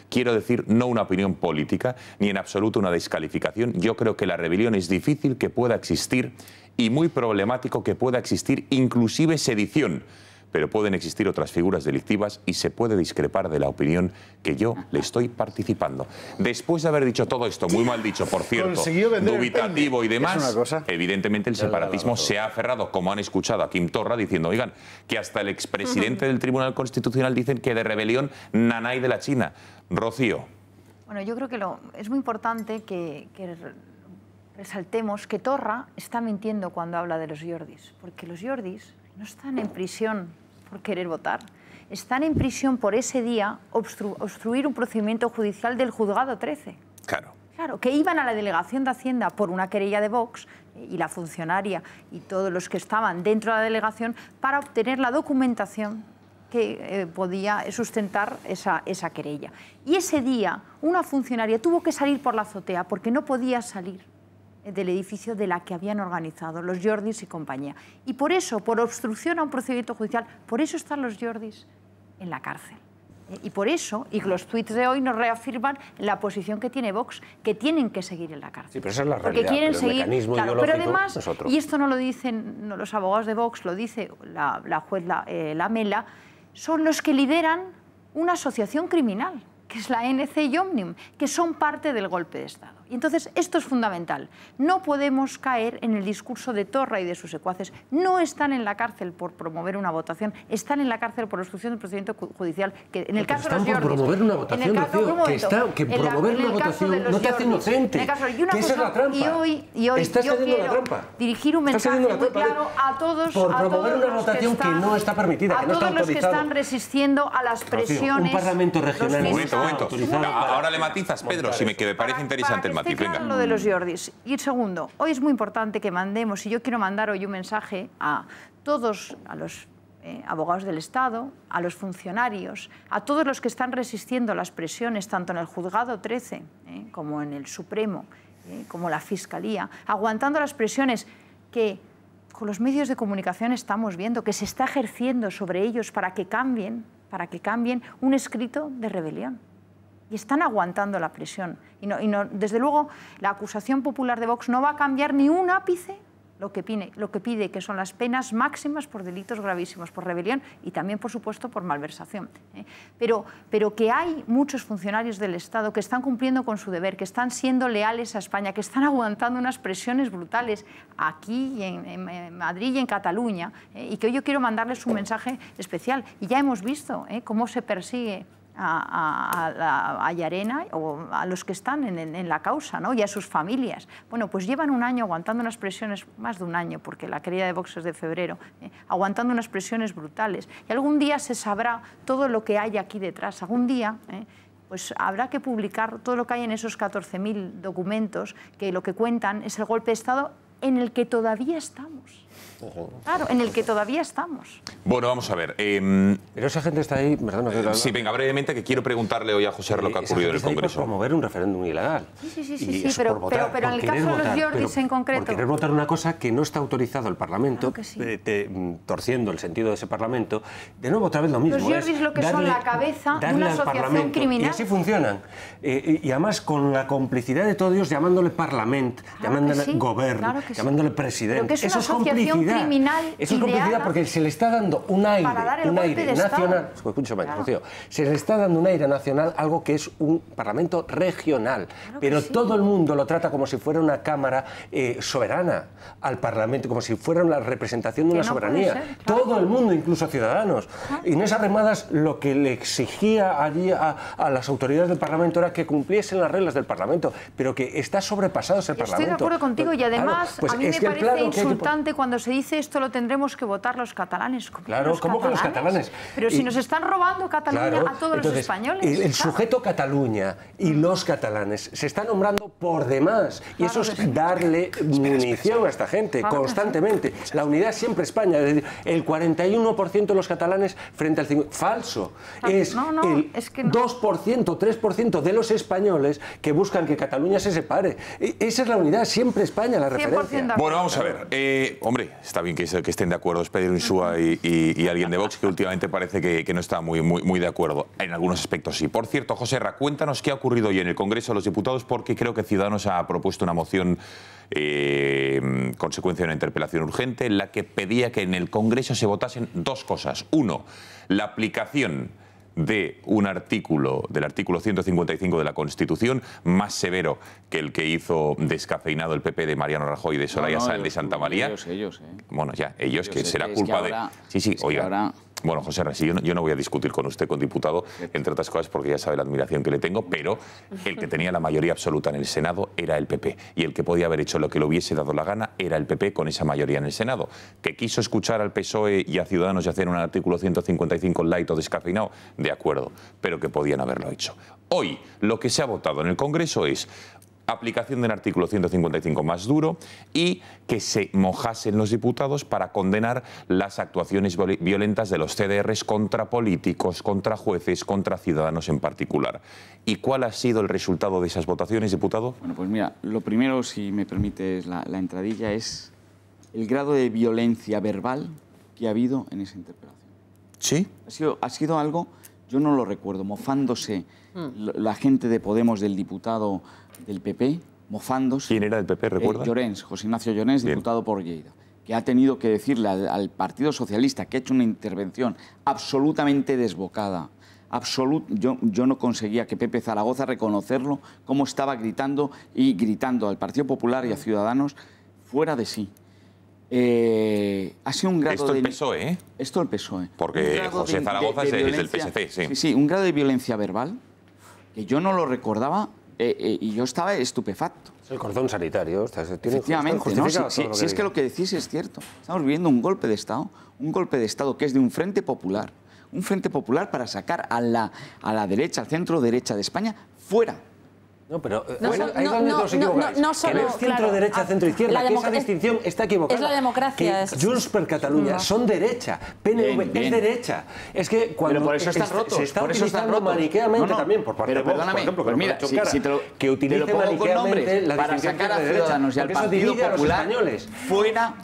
quiero decir, no una opinión política, ni en absoluto una descalificación, yo creo que la rebelión es difícil que pueda existir y muy problemático que pueda existir inclusive sedición, pero pueden existir otras figuras delictivas y se puede discrepar de la opinión que yo le estoy participando. Después de haber dicho todo esto, muy mal dicho, por cierto, dubitativo y demás, evidentemente el separatismo se ha aferrado, como han escuchado a Quim Torra, diciendo, oigan, que hasta el expresidente del Tribunal Constitucional dicen que de rebelión nanay de la China. Rocío. Bueno, yo creo que es muy importante que resaltemos que Torra está mintiendo cuando habla de los Jordis, porque los Jordis no están en prisión por querer votar, están en prisión por ese día obstruir un procedimiento judicial del juzgado 13. Claro, que iban a la delegación de Hacienda por una querella de Vox y la funcionaria y todos los que estaban dentro de la delegación para obtener la documentación que podía sustentar esa querella. Y ese día una funcionaria tuvo que salir por la azotea porque no podía salir del edificio de la que habían organizado, los Jordis y compañía. Y por eso, por obstrucción a un procedimiento judicial, por eso están los Jordis en la cárcel. Y por eso, y los tuits de hoy nos reafirman la posición que tiene Vox, que tienen que seguir en la cárcel. Sí, pero esa es la realidad. Porque quieren pero seguir, el mecanismo claro, ideológico pero además, es otro. y esto no lo dicen los abogados de Vox, lo dice la juez Lamela, son los que lideran una asociación criminal, que es la ANC y Òmnium, que son parte del golpe de Estado. Y entonces esto es fundamental. No podemos caer en el discurso de Torra y de sus secuaces. No están en la cárcel por promover una votación, están en la cárcel por obstrucción del procedimiento judicial. Que en el caso de los Jordis, por promover una votación, Rocío, que promover una votación no te hace inocente. Esa es la trampa. Y hoy estás yo haciendo la quiero trampa. dirigir un mensaje muy claro a todos. Por promover una votación que no está permitida, que no está autorizada. A todos los que están resistiendo a las presiones. Un parlamento regional. Un momento. Ahora le matizas, Pedro, si me parece interesante el matiz. Venga. Lo de los Jordis. Y el segundo, hoy es muy importante que mandemos, y yo quiero mandar hoy un mensaje a todos, a los abogados del Estado, a los funcionarios, a todos los que están resistiendo las presiones, tanto en el Juzgado 13 como en el Supremo, como la Fiscalía, aguantando las presiones que con los medios de comunicación estamos viendo, que se está ejerciendo sobre ellos para que cambien un escrito de rebelión. Y están aguantando la presión. Y desde luego, la acusación popular de Vox no va a cambiar ni un ápice lo que pide, que son las penas máximas por delitos gravísimos, por rebelión y también, por supuesto, por malversación. Pero que hay muchos funcionarios del Estado que están cumpliendo con su deber, que están siendo leales a España, que están aguantando unas presiones brutales aquí, en Madrid y en Cataluña, y que hoy yo quiero mandarles un mensaje especial. Y ya hemos visto cómo se persigue a Llarena o a los que están en la causa, ¿no? Y a sus familias. Bueno, pues llevan un año aguantando unas presiones, más de un año, porque la querella de Vox es de febrero, aguantando unas presiones brutales. Y algún día se sabrá todo lo que hay aquí detrás. Algún día pues habrá que publicar todo lo que hay en esos 14.000 documentos que lo que cuentan es el golpe de Estado en el que todavía estamos. Claro, en el que todavía estamos. Bueno, vamos a ver. Pero esa gente está ahí, ¿verdad? Sí, venga, brevemente, que quiero preguntarle hoy a José lo que ha ocurrido en el Congreso. Por promover un referéndum ilegal. Sí, pero en el caso de los Jordis en concreto. Por querer votar una cosa que no está autorizado el Parlamento, torciendo el sentido de ese Parlamento, de nuevo otra vez lo mismo. Los Jordis lo que son la cabeza de una asociación criminal. Y así funcionan. Y además con la complicidad de todos ellos llamándole Parlament, llamándole Govern, llamándole Presidente. Eso es complicidad. Criminal, eso es complicidad porque se le está dando un aire nacional. Escúchame, Rocío. Se le está dando un aire nacional, algo que es un parlamento regional. Pero todo el mundo lo trata como si fuera una cámara soberana al parlamento, como si fuera la representación de una soberanía. Todo el mundo, incluso ciudadanos. Inés Arrimadas lo que le exigía allí a las autoridades del parlamento era que cumpliesen las reglas del parlamento, pero que está sobrepasado ese parlamento. Estoy de acuerdo contigo y además a mí me parece insultante cuando se dice esto lo tendremos que votar los catalanes. Claro, ¿cómo que los catalanes? Pero si nos están robando Cataluña a todos los españoles. El sujeto Cataluña y los catalanes se está nombrando por demás. Y eso es darle munición a esta gente constantemente. La unidad siempre España. Es decir, el 41% de los catalanes frente al 50%. Falso. Es el 2%, 3% de los españoles que buscan que Cataluña se separe. Esa es la unidad, siempre España, la referencia. Bueno, vamos a ver. Hombre, está bien que estén de acuerdo Pedro Insúa y alguien de Vox, que últimamente parece que no está muy de acuerdo. En algunos aspectos sí. Por cierto, José Ra, cuéntanos qué ha ocurrido hoy en el Congreso de los Diputados, porque creo que Ciudadanos ha propuesto una moción consecuencia de una interpelación urgente en la que pedía que en el Congreso se votasen dos cosas. Uno, la aplicación de un artículo, del artículo 155 de la Constitución, más severo que el que hizo descafeinado el PP de Mariano Rajoy y de Soraya Sáenz de Santa María. Ellos. Bueno, ya, ellos, que será culpa de... Sí, oiga. Bueno, José Ra, yo no voy a discutir con usted, con diputado, entre otras cosas porque ya sabe la admiración que le tengo, pero el que tenía la mayoría absoluta en el Senado era el PP, y el que podía haber hecho lo que le hubiese dado la gana era el PP con esa mayoría en el Senado. Que quiso escuchar al PSOE y a Ciudadanos y hacer un artículo 155 light o descafeinado, de acuerdo, pero que podían haberlo hecho. Hoy, lo que se ha votado en el Congreso es aplicación del artículo 155 más duro y que se mojasen los diputados para condenar las actuaciones violentas de los CDRs contra políticos, contra jueces, contra ciudadanos en particular. ¿Y cuál ha sido el resultado de esas votaciones, diputado? Bueno, pues mira, lo primero, si me permites la entradilla, es el grado de violencia verbal que ha habido en esa interpelación. ¿Sí? Ha sido algo, yo no lo recuerdo, mofándose la gente de Podemos, del diputado del PP, mofándose. ¿Quién era del PP, recuerda? Llorens, José Ignacio Llorens, diputado por Lleida, que ha tenido que decirle al Partido Socialista, que ha hecho una intervención absolutamente desbocada. Yo no conseguía que Pepe Zaragoza reconocerlo, cómo estaba gritando al Partido Popular y a Ciudadanos fuera de sí. Ha sido un grado esto el PSOE, ¿eh? Esto el PSOE. Porque José Zaragoza es del PSC, sí. Sí, un grado de violencia verbal que yo no lo recordaba y yo estaba estupefacto. Es el cordón sanitario. Efectivamente, ¿no? Si es que lo que decís es cierto. Estamos viviendo un golpe de Estado que es de un frente popular para sacar a la derecha, al centro derecha de España, fuera. No, pero ahí es donde os equivocáis. No solo, que no es centro-derecha, centro-izquierda, que esa distinción está equivocada. Es la democracia. Que Junts per Catalunya son derecha, PNV es derecha. Es que cuando pero por eso están rotos, se está por eso utilizando maniqueamente también por parte de Vox, por ejemplo, pues mira, que utilice maniqueamente la para sacar a Ciudadanos y al Partido Popular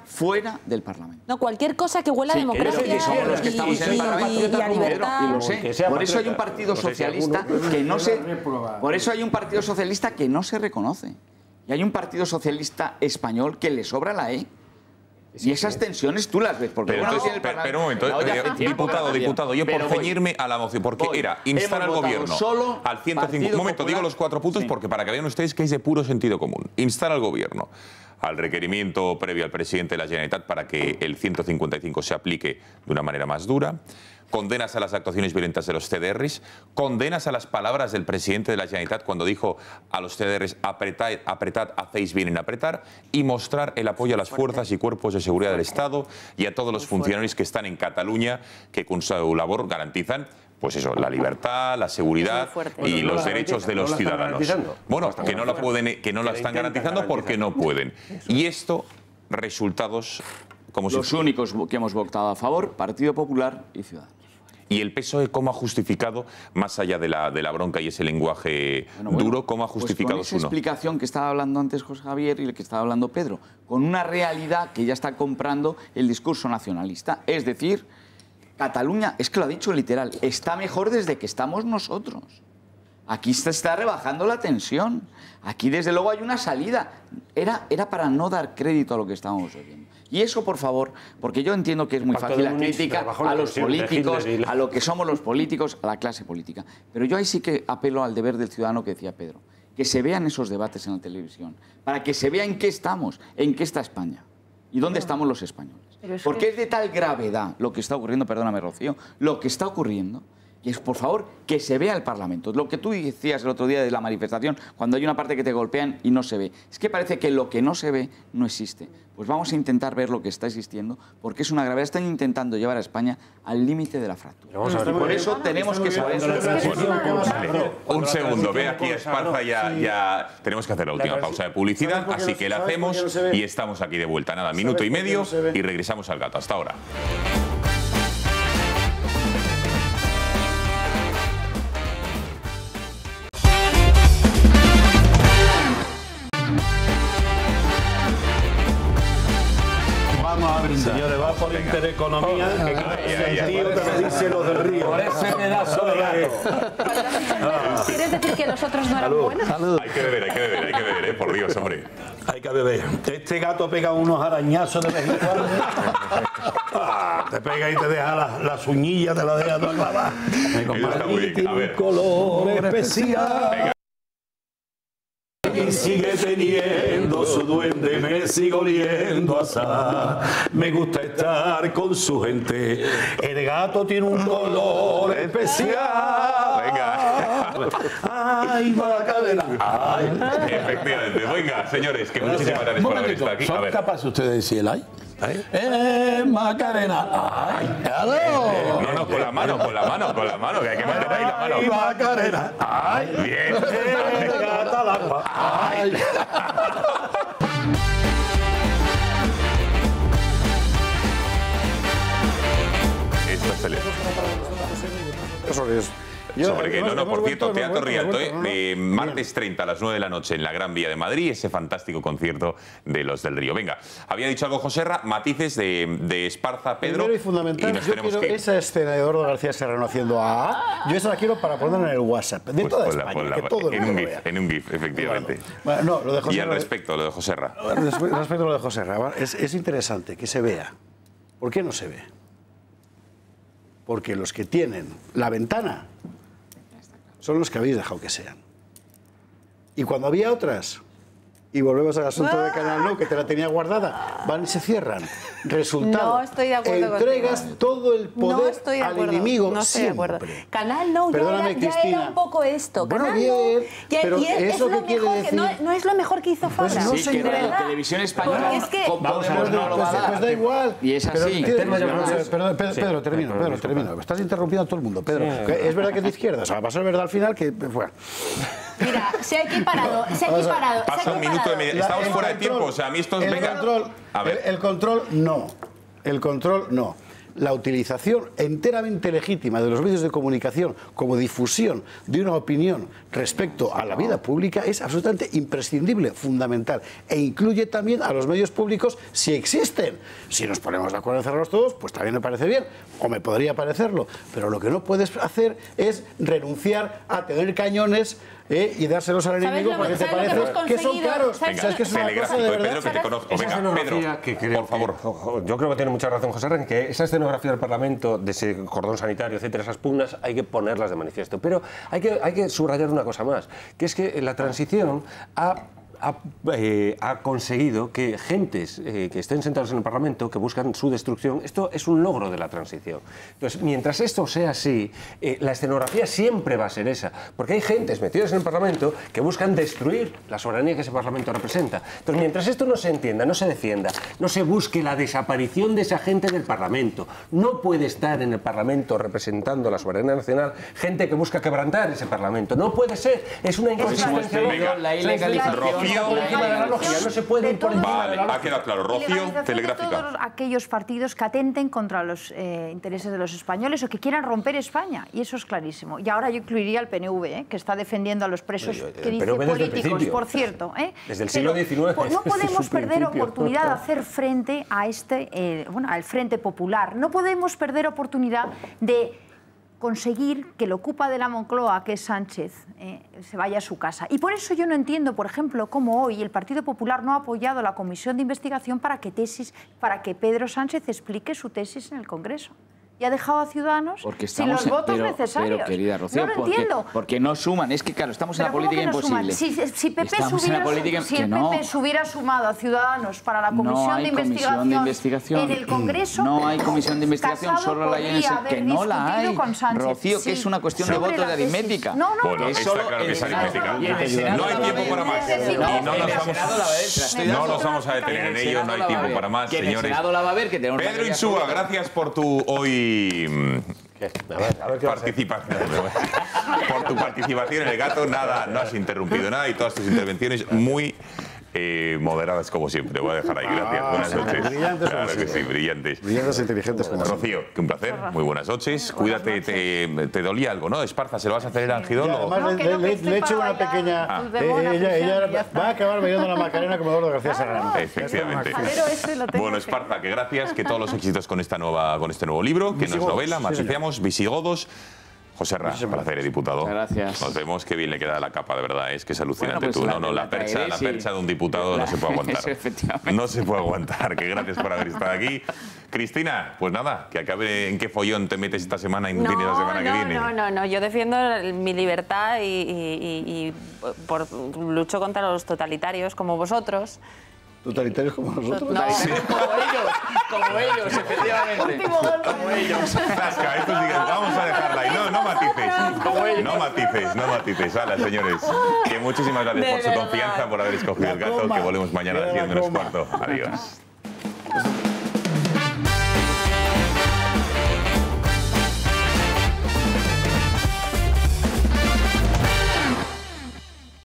fuera del Parlamento. No, cualquier cosa que huela a democracia que somos los que estamos en el Parlamento y a libertad. Y lo sé. Por eso hay un Partido Socialista que no se... Por eso hay un Partido Socialista que no se reconoce. Y hay un Partido Socialista español que le sobra la E. Y esas tensiones tú las ves. Porque pero un momento, diputado, yo por ceñirme a la moción, porque era instar al gobierno al 105... Un momento, digo los 4 puntos porque para que vean ustedes que es de puro sentido común. Instar al gobierno al requerimiento previo al presidente de la Generalitat para que el 155 se aplique de una manera más dura. Condenas a las actuaciones violentas de los CDRs, condenas a las palabras del presidente de la Generalitat cuando dijo a los CDRs apretad, hacéis bien en apretar, y mostrar el apoyo a las fuerzas y cuerpos de seguridad del Estado y a todos los funcionarios que están en Cataluña que con su labor garantizan pues eso, la libertad, la seguridad y los derechos de los ciudadanos. Bueno, que no la están garantizando porque no pueden. Y esto, resultados como los únicos que hemos votado a favor, Partido Popular y Ciudadanos. ¿Y el PSOE cómo ha justificado, más allá de la bronca y ese lenguaje duro, cómo ha justificado su no? Esa explicación que estaba hablando antes José Javier y el que estaba hablando Pedro, con una realidad que ya está comprando el discurso nacionalista. Es decir, Cataluña, es que lo ha dicho literal, está mejor desde que estamos nosotros. Aquí se está rebajando la tensión. Aquí, desde luego, hay una salida. Era para no dar crédito a lo que estábamos oyendo. Y eso, por favor, porque yo entiendo que es muy fácil la crítica a los políticos, a lo que somos los políticos, a la clase política. Pero yo ahí sí que apelo al deber del ciudadano que decía Pedro. Que se vean esos debates en la televisión, para que se vea en qué estamos, en qué está España y dónde estamos los españoles. Porque es de tal gravedad lo que está ocurriendo, perdóname, Rocío, lo que está ocurriendo, que es, por favor, que se vea el Parlamento. Lo que tú decías el otro día de la manifestación, cuando hay una parte que te golpean y no se ve. Es que parece que lo que no se ve no existe. Pues vamos a intentar ver lo que está existiendo, porque es una gravedad. Están intentando llevar a España al límite de la fractura. Por eso tenemos que saber... Un segundo, ve aquí a Esparza, ya tenemos que hacer la última pausa de publicidad, así que la hacemos y estamos aquí de vuelta. Nada, minuto y medio y regresamos al gato. Hasta ahora. Señores, va por Intereconomía, que el tío que me dice lo del río. Por ese pedazo de gato. ¿Quieres decir que los otros no eran buenos? Hay que beber, por Dios, hombre. Hay que beber. Este gato pega unos arañazos de vez en cuando. Te pega y te deja las uñillas, te las deja toda clavada. Tiene un color especial. Y sigue teniendo su duende, me sigo oliendo a sal. Me gusta estar con su gente. El gato tiene un color especial. Venga. Ay, Macarena. Ay. Efectivamente. Venga, señores, que muchísimas gracias por haber estado aquí. ¿Son capaces ustedes de decir el ay? Macarena. Ay, no, con la mano, que hay que mantener ahí la mano. Ay, Macarena. Ay, bien. Gata la agua. Ay. Esto es el... Eso es. Sobre que, por cierto, Teatro Rialto, martes 30 a las 9 de la noche en la Gran Vía de Madrid, ese fantástico concierto de Los del Río. Venga, había dicho algo Joserra, matices de Esparza, Pedro. Primero y fundamental, yo quiero esa escena de Eduardo García Serrano haciendo yo esa la quiero para ponerla en el WhatsApp, de toda España, que todo el mundo vea. En un GIF, efectivamente. Bueno, no, lo de Joserra, y al respecto, lo de Joserra. Respecto a lo de Joserra, es interesante que se vea. ¿Por qué no se ve? Porque los que tienen la ventana son los que habéis dejado que sean. Y cuando había otras, y volvemos al asunto de Canal Nou, que te la tenía guardada, van y se cierran. Resultado, no estoy de acuerdo entregas contigo. todo el poder al enemigo no estoy de acuerdo. siempre. Canal Nou ya era un poco esto. Bueno, Canal bien, Nou, pero y es ¿eso lo qué quiere mejor decir? no es lo mejor que hizo Fabra. Pues no, sí, que señora. Televisión Española es que, vamos a ver, no lo va a dar. Pues da igual. Y es así. Pedro, termino. Estás interrumpiendo a todo el mundo, Pedro. Es verdad que es de izquierda, o sea, va a ser verdad al final que... Bueno. Mira, se ha equiparado. Pasa un minuto de media. Estamos fuera de tiempo, o sea, a mí esto es... Venga, a ver. El control no. La utilización enteramente legítima de los medios de comunicación como difusión de una opinión respecto a la vida pública es absolutamente imprescindible, fundamental, e incluye también a los medios públicos si existen. Si nos ponemos de acuerdo en cerrarlos todos, pues también me parece bien, o me podría parecerlo, pero lo que no puedes hacer es renunciar a tener cañones y dárselos al enemigo porque te parece que son caros. Venga, que es una cosa de verdad. Pedro, que te conozco. Esa Venga, escenografía Pedro, por favor. Yo creo que tiene mucha razón José Ren, que esa escenografía del Parlamento, de ese cordón sanitario, etcétera, esas pugnas, hay que ponerlas de manifiesto. Pero hay que subrayar una cosa más, que es que la transición ha conseguido que gentes que estén sentados en el Parlamento, que buscan su destrucción, esto es un logro de la transición. Entonces, mientras esto sea así, la escenografía siempre va a ser esa, porque hay gentes metidas en el Parlamento que buscan destruir la soberanía que ese Parlamento representa. Entonces, mientras esto no se entienda, no se defienda, no se busque la desaparición de esa gente del Parlamento, no puede estar en el Parlamento representando la soberanía nacional gente que busca quebrantar ese Parlamento. No puede ser, es una inconsistencia. La ilegalización. No se puede ir por encima de la lógica. Ha quedado claro. Rocío, Telegráfica. Todos aquellos partidos que atenten contra los intereses de los españoles o que quieran romper España, y eso es clarísimo. Y ahora yo incluiría al PNV, que está defendiendo a los presos que dice políticos, por cierto. Desde el siglo XIX. No podemos perder oportunidad de hacer frente a al Frente Popular. No podemos perder oportunidad de conseguir que el ocupa de la Moncloa, que es Sánchez, se vaya a su casa. Y por eso yo no entiendo, por ejemplo, cómo hoy el Partido Popular no ha apoyado la comisión de investigación para que Pedro Sánchez explique su tesis en el Congreso. Y ha dejado a Ciudadanos sin los votos necesarios. Pero, querida Rocío, no lo entiendo. Porque no suman. Es que, claro, estamos en la política imposible. Si el PP se hubiera sumado a Ciudadanos para la comisión de investigación en el Congreso, no hay comisión de investigación, solo la hay que no la hay. Rocío, que es una cuestión de votos de aritmética. Bueno, está claro que es aritmética. No hay tiempo para más. Y no nos vamos a detener en ello, no hay tiempo para más, señores. Pedro Insúa, gracias por tu hoy participación. Por tu participación en El Gato, nada, no has interrumpido nada y todas tus intervenciones muy moderadas como siempre. Voy a dejar ahí. Gracias. Buenas noches. Brillantes, claro que sí, brillantes. Brillantes e inteligentes. Rocío, que un placer. Muy buenas noches. Cuídate, te dolía algo, ¿no? Esparza, ¿se lo vas a hacer a Angidón? Además, le he hecho una pequeña... Ella va a acabar bailando la Macarena como Eduardo García Serrano. Efectivamente. Bueno, Esparza, que gracias, que todos los éxitos con este nuevo libro, que no es novela, maticeamos, Visigodos. José Ra, placer, diputado. Gracias. Nos vemos, qué bien le queda la capa, de verdad, es que es alucinante. Bueno, pues la percha de un diputado no se puede aguantar. No se puede aguantar, que gracias por haber estado aquí. Cristina, pues nada, que acabe en qué follón te metes esta semana y no tienes la semana que viene. No, yo defiendo mi libertad y lucho contra los totalitarios como vosotros. ¿Totalitarios como nosotros? No, sí. Como ellos, efectivamente. Como ellos. Zasca, esto sí que vamos a dejarla ahí. No matices. Hala, señores. Que muchísimas gracias por su confianza, por haber escogido El Gato, que volvemos mañana a las 10 menos cuarto. Adiós.